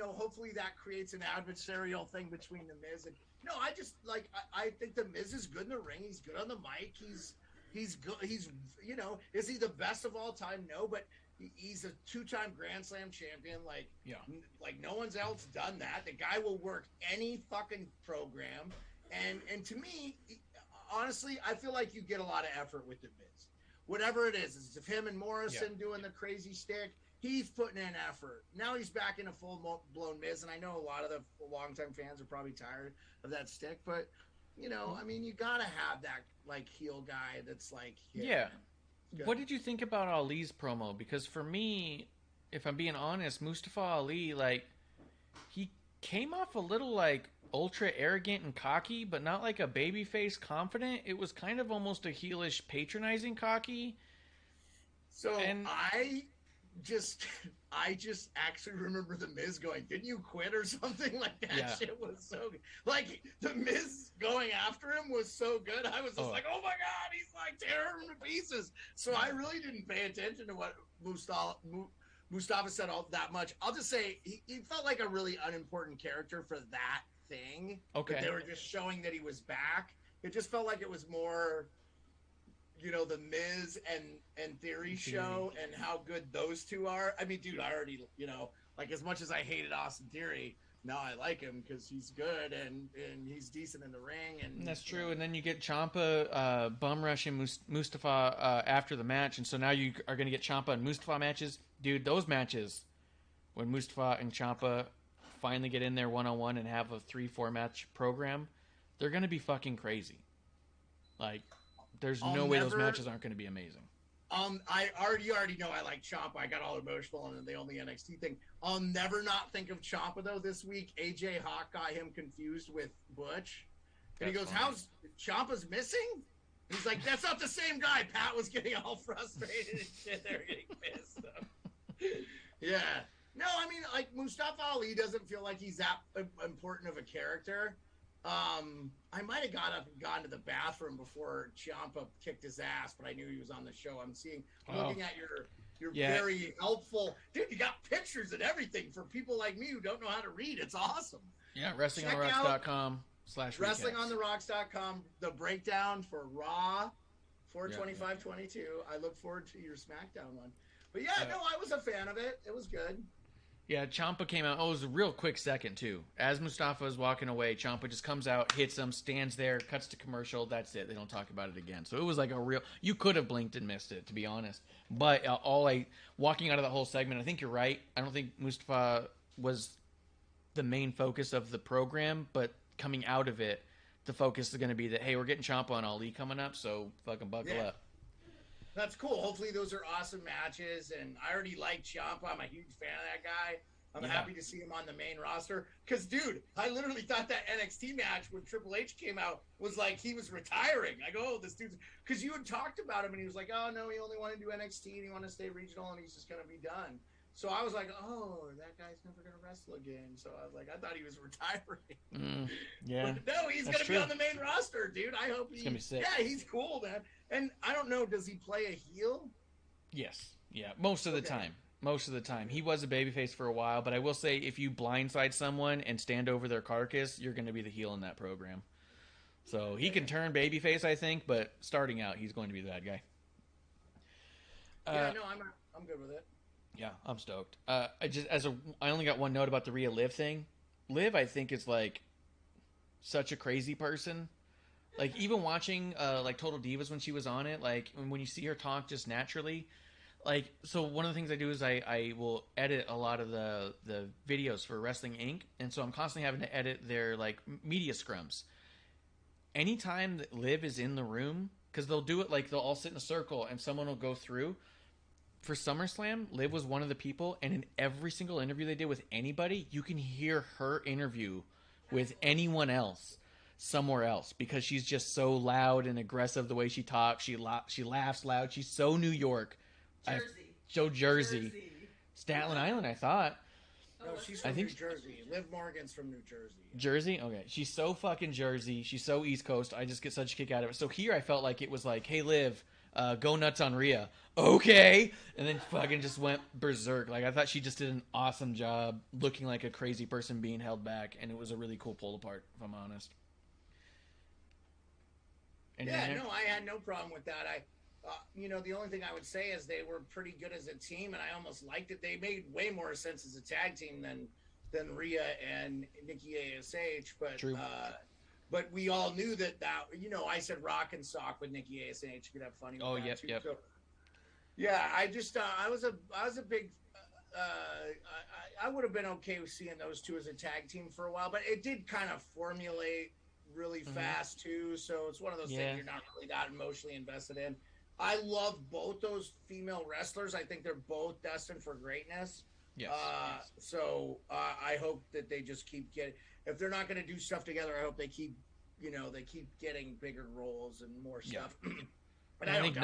hopefully that creates an adversarial thing between the Miz and I think the Miz is good in the ring. He's good on the mic. He's good. He's is he the best of all time? No, but he's a 2-time Grand Slam champion. Like no one's else done that. The guy will work any fucking program. And to me, honestly, I feel like you get a lot of effort with the Miz. Whatever it is if him and Morrison doing the crazy stick. He's putting in effort. Now he's back in a full-blown Miz, and I know a lot of the longtime fans are probably tired of that stick, but, I mean, you got to have that, heel guy that's What did you think about Ali's promo? Because for me, if I'm being honest, Mustafa Ali, he came off a little, ultra arrogant and cocky, but not like a babyface confident. It was kind of almost a heelish patronizing cocky. So, I just actually remember the Miz going, "Didn't you quit or something?" Like that shit was so good. Like the Miz going after him was so good. I was just like, "Oh my god, he's tearing him to pieces." So I really didn't pay attention to what Mustafa said all that much. I'll just say he felt like a really unimportant character for that thing. Okay, but they were just showing that he was back. It just felt like it was more. the Miz and Theory show and how good those two are. I mean, dude, I already, like as much as I hated Austin Theory, now I like him because he's good and he's decent in the ring. And that's true. And then you get Ciampa bum rushing Mustafa after the match, and so now you are going to get Ciampa and Mustafa matches, dude. Those matches when Mustafa and Ciampa finally get in there 1-on-1 and have a 3-4 match program, they're going to be fucking crazy. Like, there's no way those matches aren't going to be amazing. You already know I like Ciampa. I got all emotional on the only NXT thing. I'll never not think of Ciampa though. This week, AJ Hawk got him confused with Butch, and he goes, funny. "How's Ciampa's missing?" He's like, "That's not the same guy." Pat was getting all frustrated and shit. They're getting pissed. So. Yeah. No, I mean, like Mustafa Ali doesn't feel like he's that important of a character. I might have got up and gone to the bathroom before Ciampa kicked his ass, but I knew he was on the show. I'm looking at your very helpful, dude. You got pictures and everything for people like me who don't know how to read. It's awesome. Yeah, WrestlingOnTheRocks.com/recaps. WrestlingOnTheRocks.com. The breakdown for Raw 425-22. I look forward to your SmackDown one. But yeah, no, I was a fan of it. It was good. Yeah, Ciampa came out. Oh, it was a real quick second, too. As Mustafa is walking away, Ciampa just comes out, hits him, stands there, cuts to commercial. That's it. They don't talk about it again. So it was like a real... You could have blinked and missed it, to be honest. But walking out of that whole segment, I think you're right. I don't think Mustafa was the main focus of the program, but coming out of it, the focus is going to be that, hey, we're getting Ciampa and Ali coming up, so fucking buckle up. That's cool. Hopefully those are awesome matches. And I already like Ciampa. I'm a huge fan of that guy. I'm happy to see him on the main roster. Because, dude, I literally thought that NXT match when Triple H came out was like he was retiring. I go, oh, this dude's... Because you had talked about him, and he was like, oh, no, he only wanted to do NXT, and he wanted to stay regional, and he's just going to be done. So I was like, oh, that guy's never going to wrestle again. So I was like, I thought he was retiring. Yeah. But no, he's going to be on the main roster, dude. I hope he's going to be sick. Yeah, he's cool, man. And I don't know, does he play a heel? Yes. Yeah, most of the time. Most of the time. He was a babyface for a while, but I will say if you blindside someone and stand over their carcass, you're going to be the heel in that program. So he can turn babyface, I think, but starting out, he's going to be the bad guy. Yeah, no, I'm good with it. Yeah, I'm stoked. I only got one note about the Rhea Liv thing. Liv, I think, is like such a crazy person. Like even watching like Total Divas when she was on it, like when you see her talk just naturally, like so one of the things I do is I will edit a lot of the videos for Wrestling Inc. And so I'm constantly having to edit their like media scrums. Anytime that Liv is in the room, because they'll do it like they'll all sit in a circle and someone will go through. For SummerSlam, Liv was one of the people, and in every single interview they did with anybody, you can hear her interview with anyone else somewhere else because she's just so loud and aggressive the way she talks. She laughs loud. She's so New York. Jersey. Staten Island, I thought. No, she's from New Jersey. Liv Morgan's from New Jersey. Jersey? Okay. She's so fucking Jersey. She's so East Coast. I just get such a kick out of it. So here I felt like it was like, hey, Liv, go nuts on Rhea. Okay. And then fucking just went berserk. Like, I thought she just did an awesome job looking like a crazy person being held back. And it was a really cool pull apart, if I'm honest. No, I had no problem with that. The only thing I would say is they were pretty good as a team, and I almost liked it. They made way more sense as a tag team than Rhea and Nikki ASH. But true. But we all knew that I said rock and sock with Nikki ASH. You could have funny. Oh, yep. So, yeah, I just I was a big. I would have been okay with seeing those two as a tag team for a while, but it did kind of formulate really fast too. So it's one of those things you're not really that emotionally invested in. I love both those female wrestlers. I think they're both destined for greatness. Yes. So I hope that they just keep getting. If they're not going to do stuff together, I hope they keep getting bigger roles and more stuff. But I think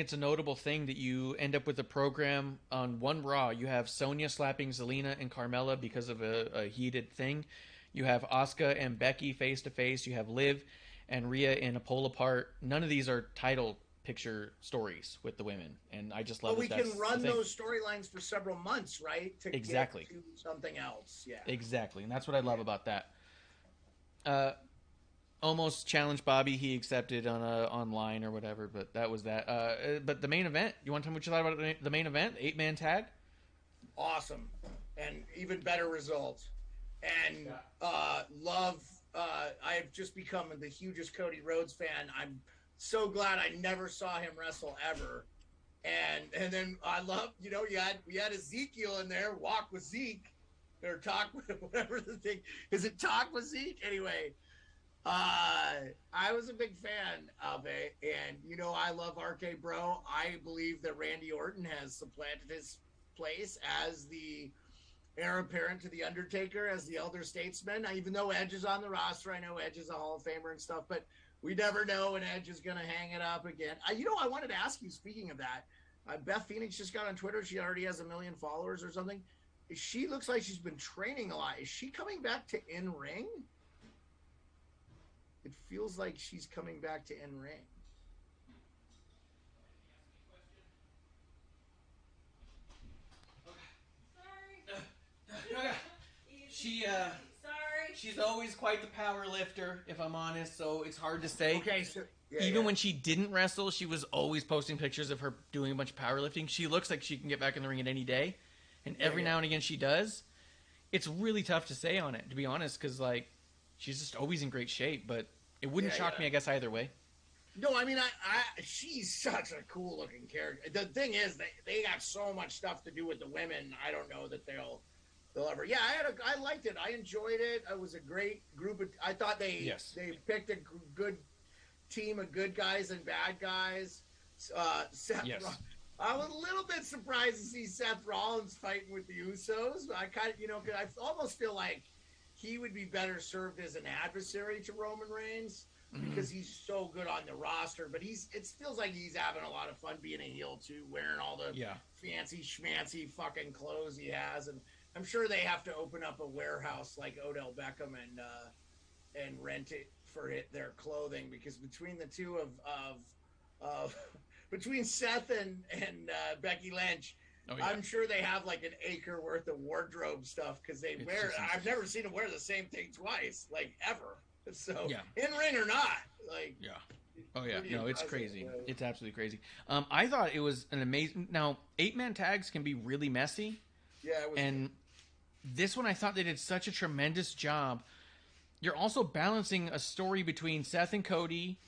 it's a notable thing that you end up with a program on one Raw. You have Sonya slapping Zelina and Carmella because of a heated thing. You have Asuka and Becky face to face. You have Liv and Rhea in a pull apart. None of these are title picture stories with the women, and I just love. But we can run those storylines for several months, right? To get to something else. Yeah. Exactly, and that's what I love about that. almost challenged Bobby. He accepted on online or whatever, but that was that. But the main event, you want to tell me what you thought about the main event? 8-man tag? Awesome. And even better results. And love, I've just become the hugest Cody Rhodes fan. I'm so glad I never saw him wrestle ever. And then I love, you know, we had Ezekiel in there, walk with Zeke, or talk with whatever the thing is. It talk with Zeke? Anyway, I was a big fan of it, and you know I love RK Bro. I believe that Randy Orton has supplanted his place as the heir apparent to the Undertaker, as the elder statesman. Even though Edge is on the roster, I know Edge is a Hall of Famer and stuff, but we never know when Edge is going to hang it up again. You know, I wanted to ask you, speaking of that, Beth Phoenix just got on Twitter. She already has 1 million followers or something. She looks like she's been training a lot. Is she coming back to in-ring? It feels like she's coming back to in-ring. She's always quite the power lifter, if I'm honest, so it's hard to say. Okay, so even when she didn't wrestle, she was always posting pictures of her doing a bunch of powerlifting. She looks like she can get back in the ring at any day, and every now and again she does. It's really tough to say on it, to be honest, because like she's just always in great shape. But it wouldn't shock me, I guess, either way. No, I mean, she's such a cool looking character. The thing is, they got so much stuff to do with the women. I don't know that they'll ever. Yeah, I liked it. I enjoyed it. It was a great group of. I thought they picked a good team of good guys and bad guys. Seth. I was a little bit surprised to see Seth Rollins fighting with the Usos. I kind of, you know, I almost feel like he would be better served as an adversary to Roman Reigns because he's so good on the roster. But it feels like he's having a lot of fun being a heel too, wearing all the fancy schmancy fucking clothes he has. And I'm sure they have to open up a warehouse like Odell Beckham and rent it for their clothing, because between the two of between Seth and Becky Lynch, I'm sure they have like an acre worth of wardrobe stuff, because I've never seen them wear the same thing twice, like ever. So in ring or not, like no, it's crazy. It's absolutely crazy. I thought it was an amazing. Now 8-man tags can be really messy. Yeah, it was. And this one, I thought they did such a tremendous job. You're also balancing a story between Seth and Cody,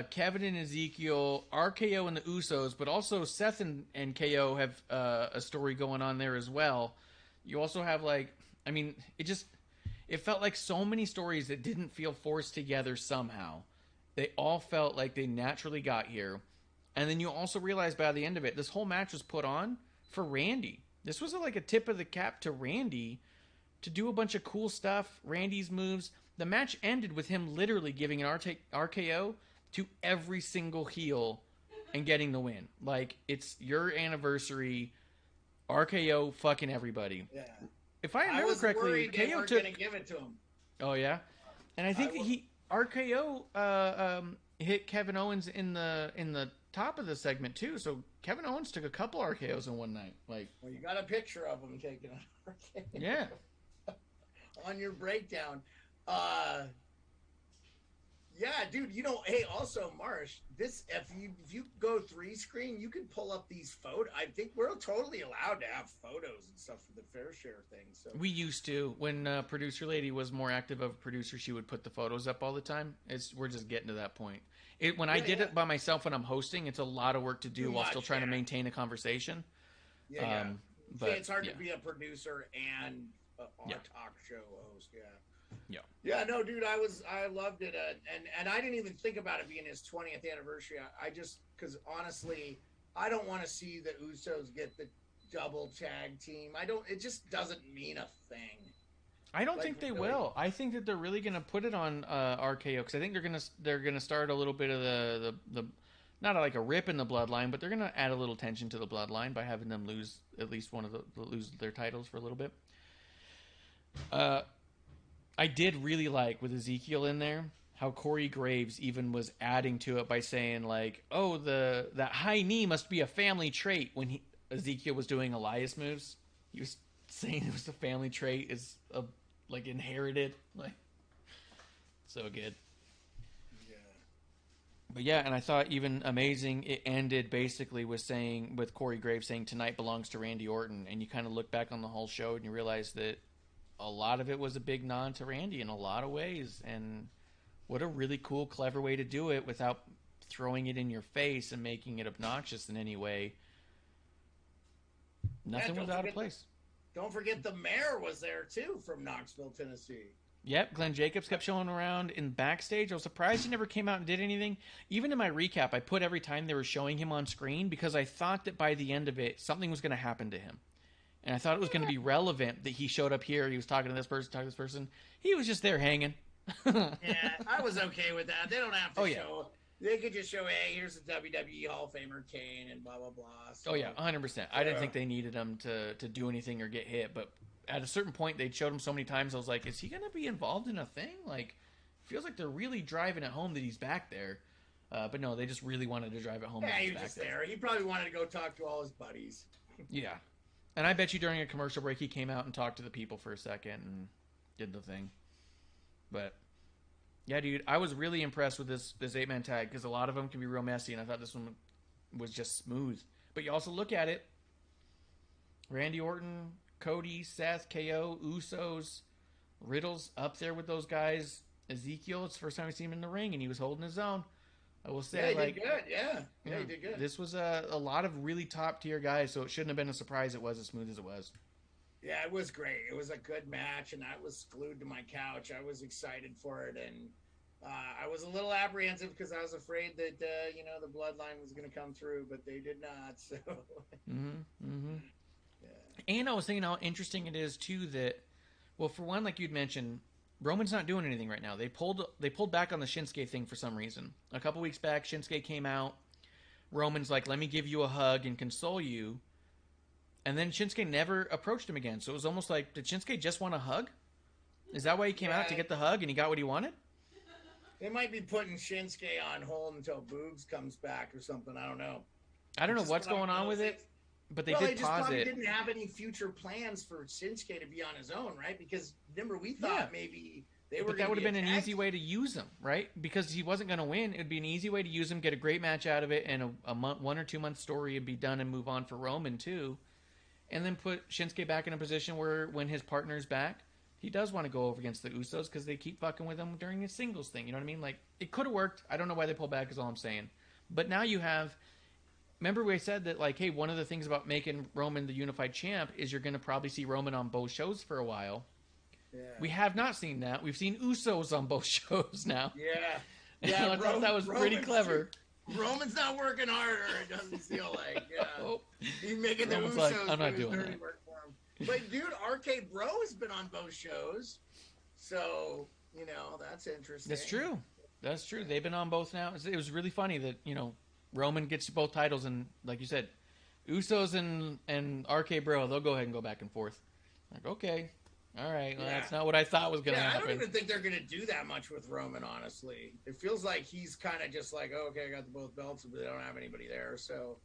Kevin and Ezekiel, RKO and the Usos, but also Seth and KO have a story going on there as well. You also have it felt like so many stories that didn't feel forced together somehow. They all felt like they naturally got here. And then you also realize by the end of it, this whole match was put on for Randy. This was like a tip of the cap to Randy to do a bunch of cool stuff, Randy's moves. The match ended with him literally giving an RKO to every single heel and getting the win. Like, it's your anniversary, RKO fucking everybody. Yeah. If I remember correctly, KO took. Gonna give it to him. Oh yeah, and I think RKO hit Kevin Owens in the top of the segment too. So Kevin Owens took a couple RKOs in one night. Like, well, you got a picture of him taking an RKO. Yeah. On your breakdown. Yeah, dude, you know, hey, also, Marsh, if you go 3-screen, you can pull up these photos. I think we're totally allowed to have photos and stuff for the Fair Share thing. So we used to. When Producerlady was more active of a producer, she would put the photos up all the time. We're just getting to that point. I did it by myself when I'm hosting, it's a lot of work to do while still trying to maintain a conversation. But it's hard to be a producer and a talk show host. Yeah, no, dude, I loved it, and I didn't even think about it being his 20th anniversary. I just, because honestly, I don't want to see the Usos get the double tag team. It just doesn't mean a thing. I don't think they will. I think that they're really going to put it on RKO, because I think they're gonna start a little bit of the not like a rip in the bloodline, but they're going to add a little tension to the bloodline by having them lose at least lose their titles for a little bit. I did really like, with Ezekiel in there, how Corey Graves even was adding to it by saying, like, oh, that high knee must be a family trait. When Ezekiel was doing Elias moves, he was saying it was a family trait, is like inherited. Like, so good. But yeah, and I thought even amazing, it ended basically with Corey Graves saying tonight belongs to Randy Orton, and you kind of look back on the whole show and you realize that a lot of it was a big nod to Randy in a lot of ways, and what a really cool, clever way to do it without throwing it in your face and making it obnoxious in any way. Nothing was out of place. Don't forget the mayor was there too from Knoxville, Tennessee. Yep, Glenn Jacobs kept showing around in backstage. I was surprised he never came out and did anything. Even in my recap, I put every time they were showing him on screen because I thought that by the end of it, something was going to happen to him. And I thought it was going to be relevant that he showed up here, he was talking to this person, talking to this person. He was just there hanging. Yeah, I was okay with that. They don't have to show. They could just show, hey, here's the WWE Hall of Famer Kane and blah, blah, blah. So, 100%. I didn't think they needed him to do anything or get hit, but at a certain point, they'd showed him so many times, I was like, is he going to be involved in a thing? Like, feels like they're really driving it home that he's back there. But no, they just really wanted to drive it home. Yeah, that he he's was back just there. there. He probably wanted to go talk to all his buddies. Yeah. And I bet you during a commercial break, he came out and talked to the people for a second and did the thing. But yeah, dude, I was really impressed with this 8-man tag because a lot of them can be real messy, and I thought this one was just smooth. But you also look at it, Randy Orton, Cody, Seth, KO, Usos, Riddle's up there with those guys. Ezekiel, it's the first time I've seen him in the ring, and he was holding his own. I will say, he did good. Yeah, he did good. This was a lot of really top-tier guys, so it shouldn't have been a surprise it was as smooth as it was. Yeah, it was great. It was a good match, and I was glued to my couch. I was excited for it, and I was a little apprehensive because I was afraid that, the bloodline was going to come through, but they did not, so. Yeah. And I was thinking how interesting it is, too, that, well, for one, like you'd mentioned, Roman's not doing anything right now. They pulled back on the Shinsuke thing for some reason. A couple weeks back, Shinsuke came out. Roman's like, let me give you a hug and console you. And then Shinsuke never approached him again. So it was almost like, did Shinsuke just want a hug? Is that why he came out to get the hug and he got what he wanted? They might be putting Shinsuke on hold until Boogs comes back or something. I don't know. I don't know what's going on with it, but they did pause it. They didn't have any future plans for Shinsuke to be on his own, right? Because remember, we thought maybe they were. But that would have been an easy way to use him, right? Because he wasn't going to win. It would be an easy way to use him, get a great match out of it, and a 1 or 2 month story would be done and move on for Roman too. And then put Shinsuke back in a position where when his partner's back, he does want to go over against the Usos because they keep fucking with him during his singles thing. You know what I mean? Like, it could have worked. I don't know why they pulled back is all I'm saying. But now you have... Remember we said that, like, hey, one of the things about making Roman the unified champ is you're going to probably see Roman on both shows for a while. Yeah. We have not seen that. We've seen Usos on both shows now. Yeah. Yeah, I thought that was pretty clever. Roman's not working harder, it doesn't feel like. Yeah. Oh. He's making the Usos like, I'm not doing that. Work for him. But, dude, RK Bro has been on both shows. So, that's interesting. That's true. That's true. They've been on both now. It was really funny that, Roman gets both titles, and like you said, Usos and RK Bro, they'll go ahead and go back and forth. Like, okay. All right. Well, that's not what I thought was going to happen. I don't even think they're going to do that much with Roman, honestly. It feels like he's kind of just like, oh, okay, I got the both belts, but they don't have anybody there, so,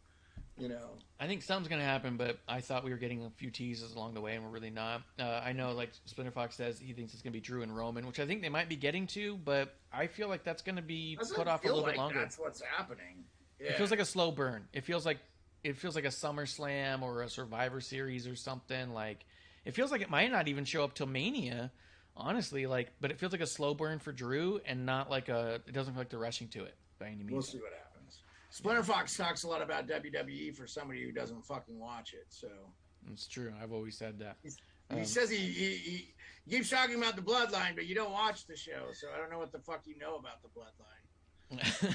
I think something's going to happen, but I thought we were getting a few teases along the way, and we're really not. I know, like Splinter Fox says, he thinks it's going to be Drew and Roman, which I think they might be getting to, but I feel like that's going to be put off a little bit longer. That's what's happening. Yeah. It feels like a slow burn. It feels like a SummerSlam or a Survivor Series or something. Like, it feels like it might not even show up till Mania, honestly. Like, but it feels like a slow burn for Drew, and not like it doesn't feel like they're rushing to it by any means. We'll see what happens. Splinter Fox talks a lot about WWE for somebody who doesn't fucking watch it. So it's true. I've always said that. He says he keeps talking about the Bloodline, but you don't watch the show, so I don't know what the fuck you know about the Bloodline.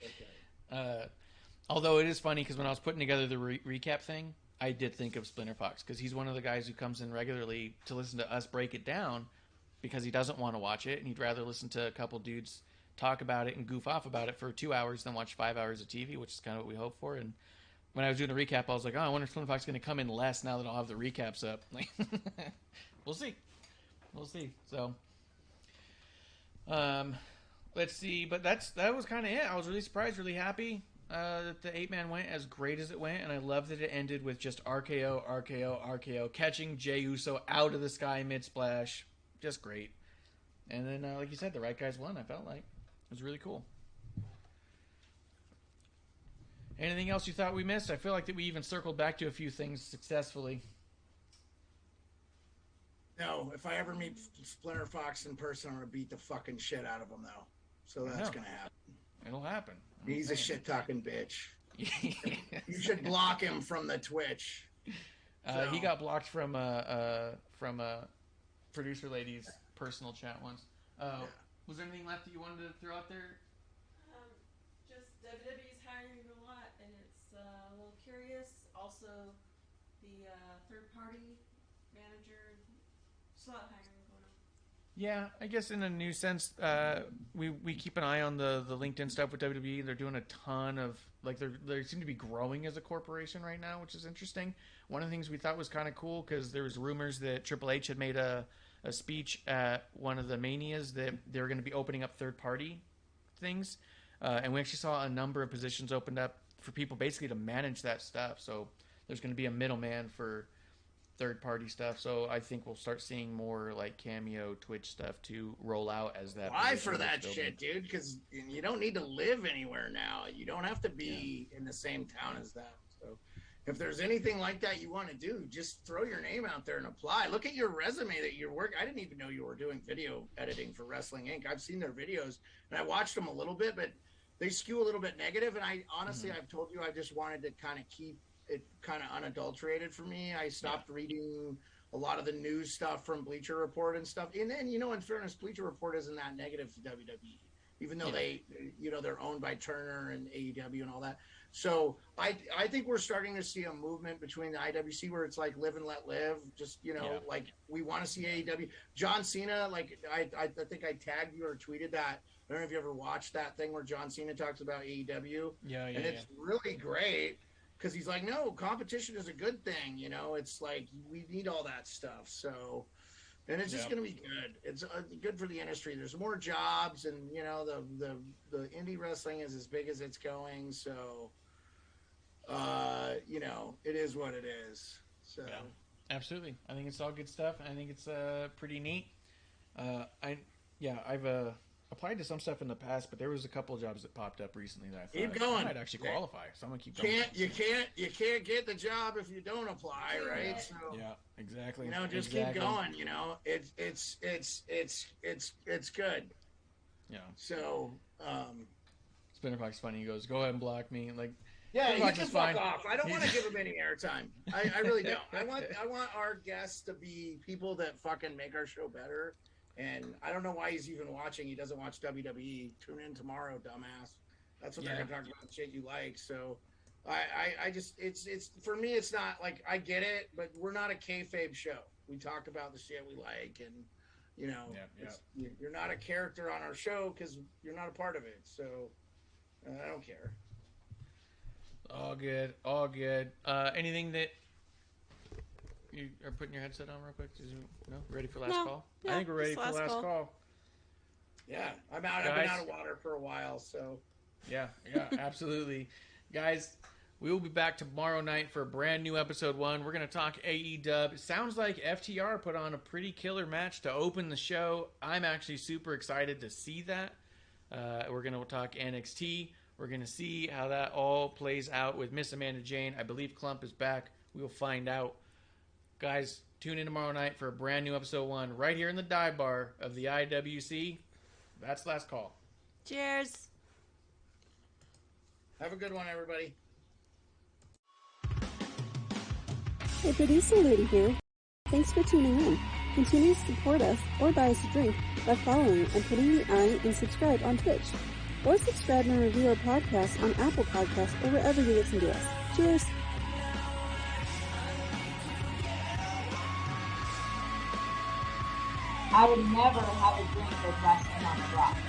Okay. Although it is funny because when I was putting together the recap thing, I did think of Splinter Fox because he's one of the guys who comes in regularly to listen to us break it down because he doesn't want to watch it and he'd rather listen to a couple dudes talk about it and goof off about it for 2 hours than watch 5 hours of TV, which is kind of what we hope for. And when I was doing the recap, I was like, oh, I wonder if Splinter Fox is going to come in less now that I'll have the recaps up. Like, we'll see. So, let's see. But that was kind of it. I was really surprised, really happy that the 8-man went as great as it went, and I love that it ended with just RKO, catching Jey Uso out of the sky mid-splash. Just great. And then, like you said, the right guys won, I felt like. It was really cool. Anything else you thought we missed? I feel like that we even circled back to a few things successfully. No, if I ever meet Splinter Fox in person, I'm gonna beat the fucking shit out of him, though. So that's gonna happen. It'll happen. He's a shit talking bitch. You should block him from the Twitch. He got blocked from Producerlady's personal chat once. Was there anything left that you wanted to throw out there? Just WWE's hiring a lot, and it's a little curious. Also, the third-party manager, slot hiring going on. Yeah, I guess in a new sense, we keep an eye on the LinkedIn stuff with WWE. They're doing a ton of they seem to be growing as a corporation right now, which is interesting. One of the things we thought was kind of cool because there was rumors that Triple H had made a speech at one of the Manias that they were going to be opening up third-party things, and we actually saw a number of positions opened up for people basically to manage that stuff. So there's going to be a middleman for third-party stuff. So I think we'll start seeing more like Cameo, Twitch stuff to roll out as that. Why for that shit, dude? Because you don't need to live anywhere now. You don't have to be in the same town as them. So if there's anything like that you want to do, just throw your name out there and apply. Look at your resume that you're working. I didn't even know you were doing video editing for Wrestling Inc. I've seen their videos and I watched them a little bit, but they skew a little bit negative. And I honestly, I've told you, I just wanted to kind of keep it kind of unadulterated for me. I stopped reading a lot of the news stuff from Bleacher Report and stuff. And then, in fairness, Bleacher Report isn't that negative to WWE, even though they, they're owned by Turner and AEW and all that. So I think we're starting to see a movement between the IWC where it's like live and let live. Just, like we want to see AEW. John Cena, like I think I tagged you or tweeted that. I don't know if you ever watched that thing where John Cena talks about AEW. And it's really great. Because he's like, no, competition is a good thing. It's like we need all that stuff. So, and it's just going to be good. It's good for the industry. There's more jobs, and the indie wrestling is as big as it's going. So, it is what it is. So, absolutely. I think it's all good stuff. I think it's pretty neat. I've applied to some stuff in the past, but there was a couple of jobs that popped up recently that I thought I might actually qualify. So I'm gonna keep going. You can't get the job if you don't apply, right? So exactly. Just keep going. It's good. Yeah. So Spinner Fox funny. He goes, "Go ahead and block me." Like, he can fuck off. I don't want to give him any airtime. I really don't. I want our guests to be people that fucking make our show better. And I don't know why he's even watching. He doesn't watch WWE. Tune in tomorrow, dumbass. That's what they're going to talk about, shit you like. So I just, it's for me, it's not like, I get it, but we're not a kayfabe show. We talk about the shit we like, and, you're not a character on our show because you're not a part of it. So I don't care. All good. Anything that you are putting your headset on real quick? Ready for last call? Yeah, I think we're ready for last call. Yeah, I've been out of water for a while, so. Yeah, absolutely. Guys, we will be back tomorrow night for a brand new episode 1. We're going to talk AEW. It sounds like FTR put on a pretty killer match to open the show. I'm actually super excited to see that. We're going to talk NXT. We're going to see how that all plays out with Miss Amanda Jane. I believe Klump is back. We will find out. Guys, tune in tomorrow night for a brand new episode 1 right here in the dive bar of the IWC. That's last call. Cheers. Have a good one, everybody. Hey, Producerlady here. Thanks for tuning in. Continue to support us or buy us a drink by following and putting the I and subscribe on Twitch. Or subscribe and review our podcast on Apple Podcasts or wherever you listen to us. Cheers. I would never have a drink with Wrestling on the Rocks.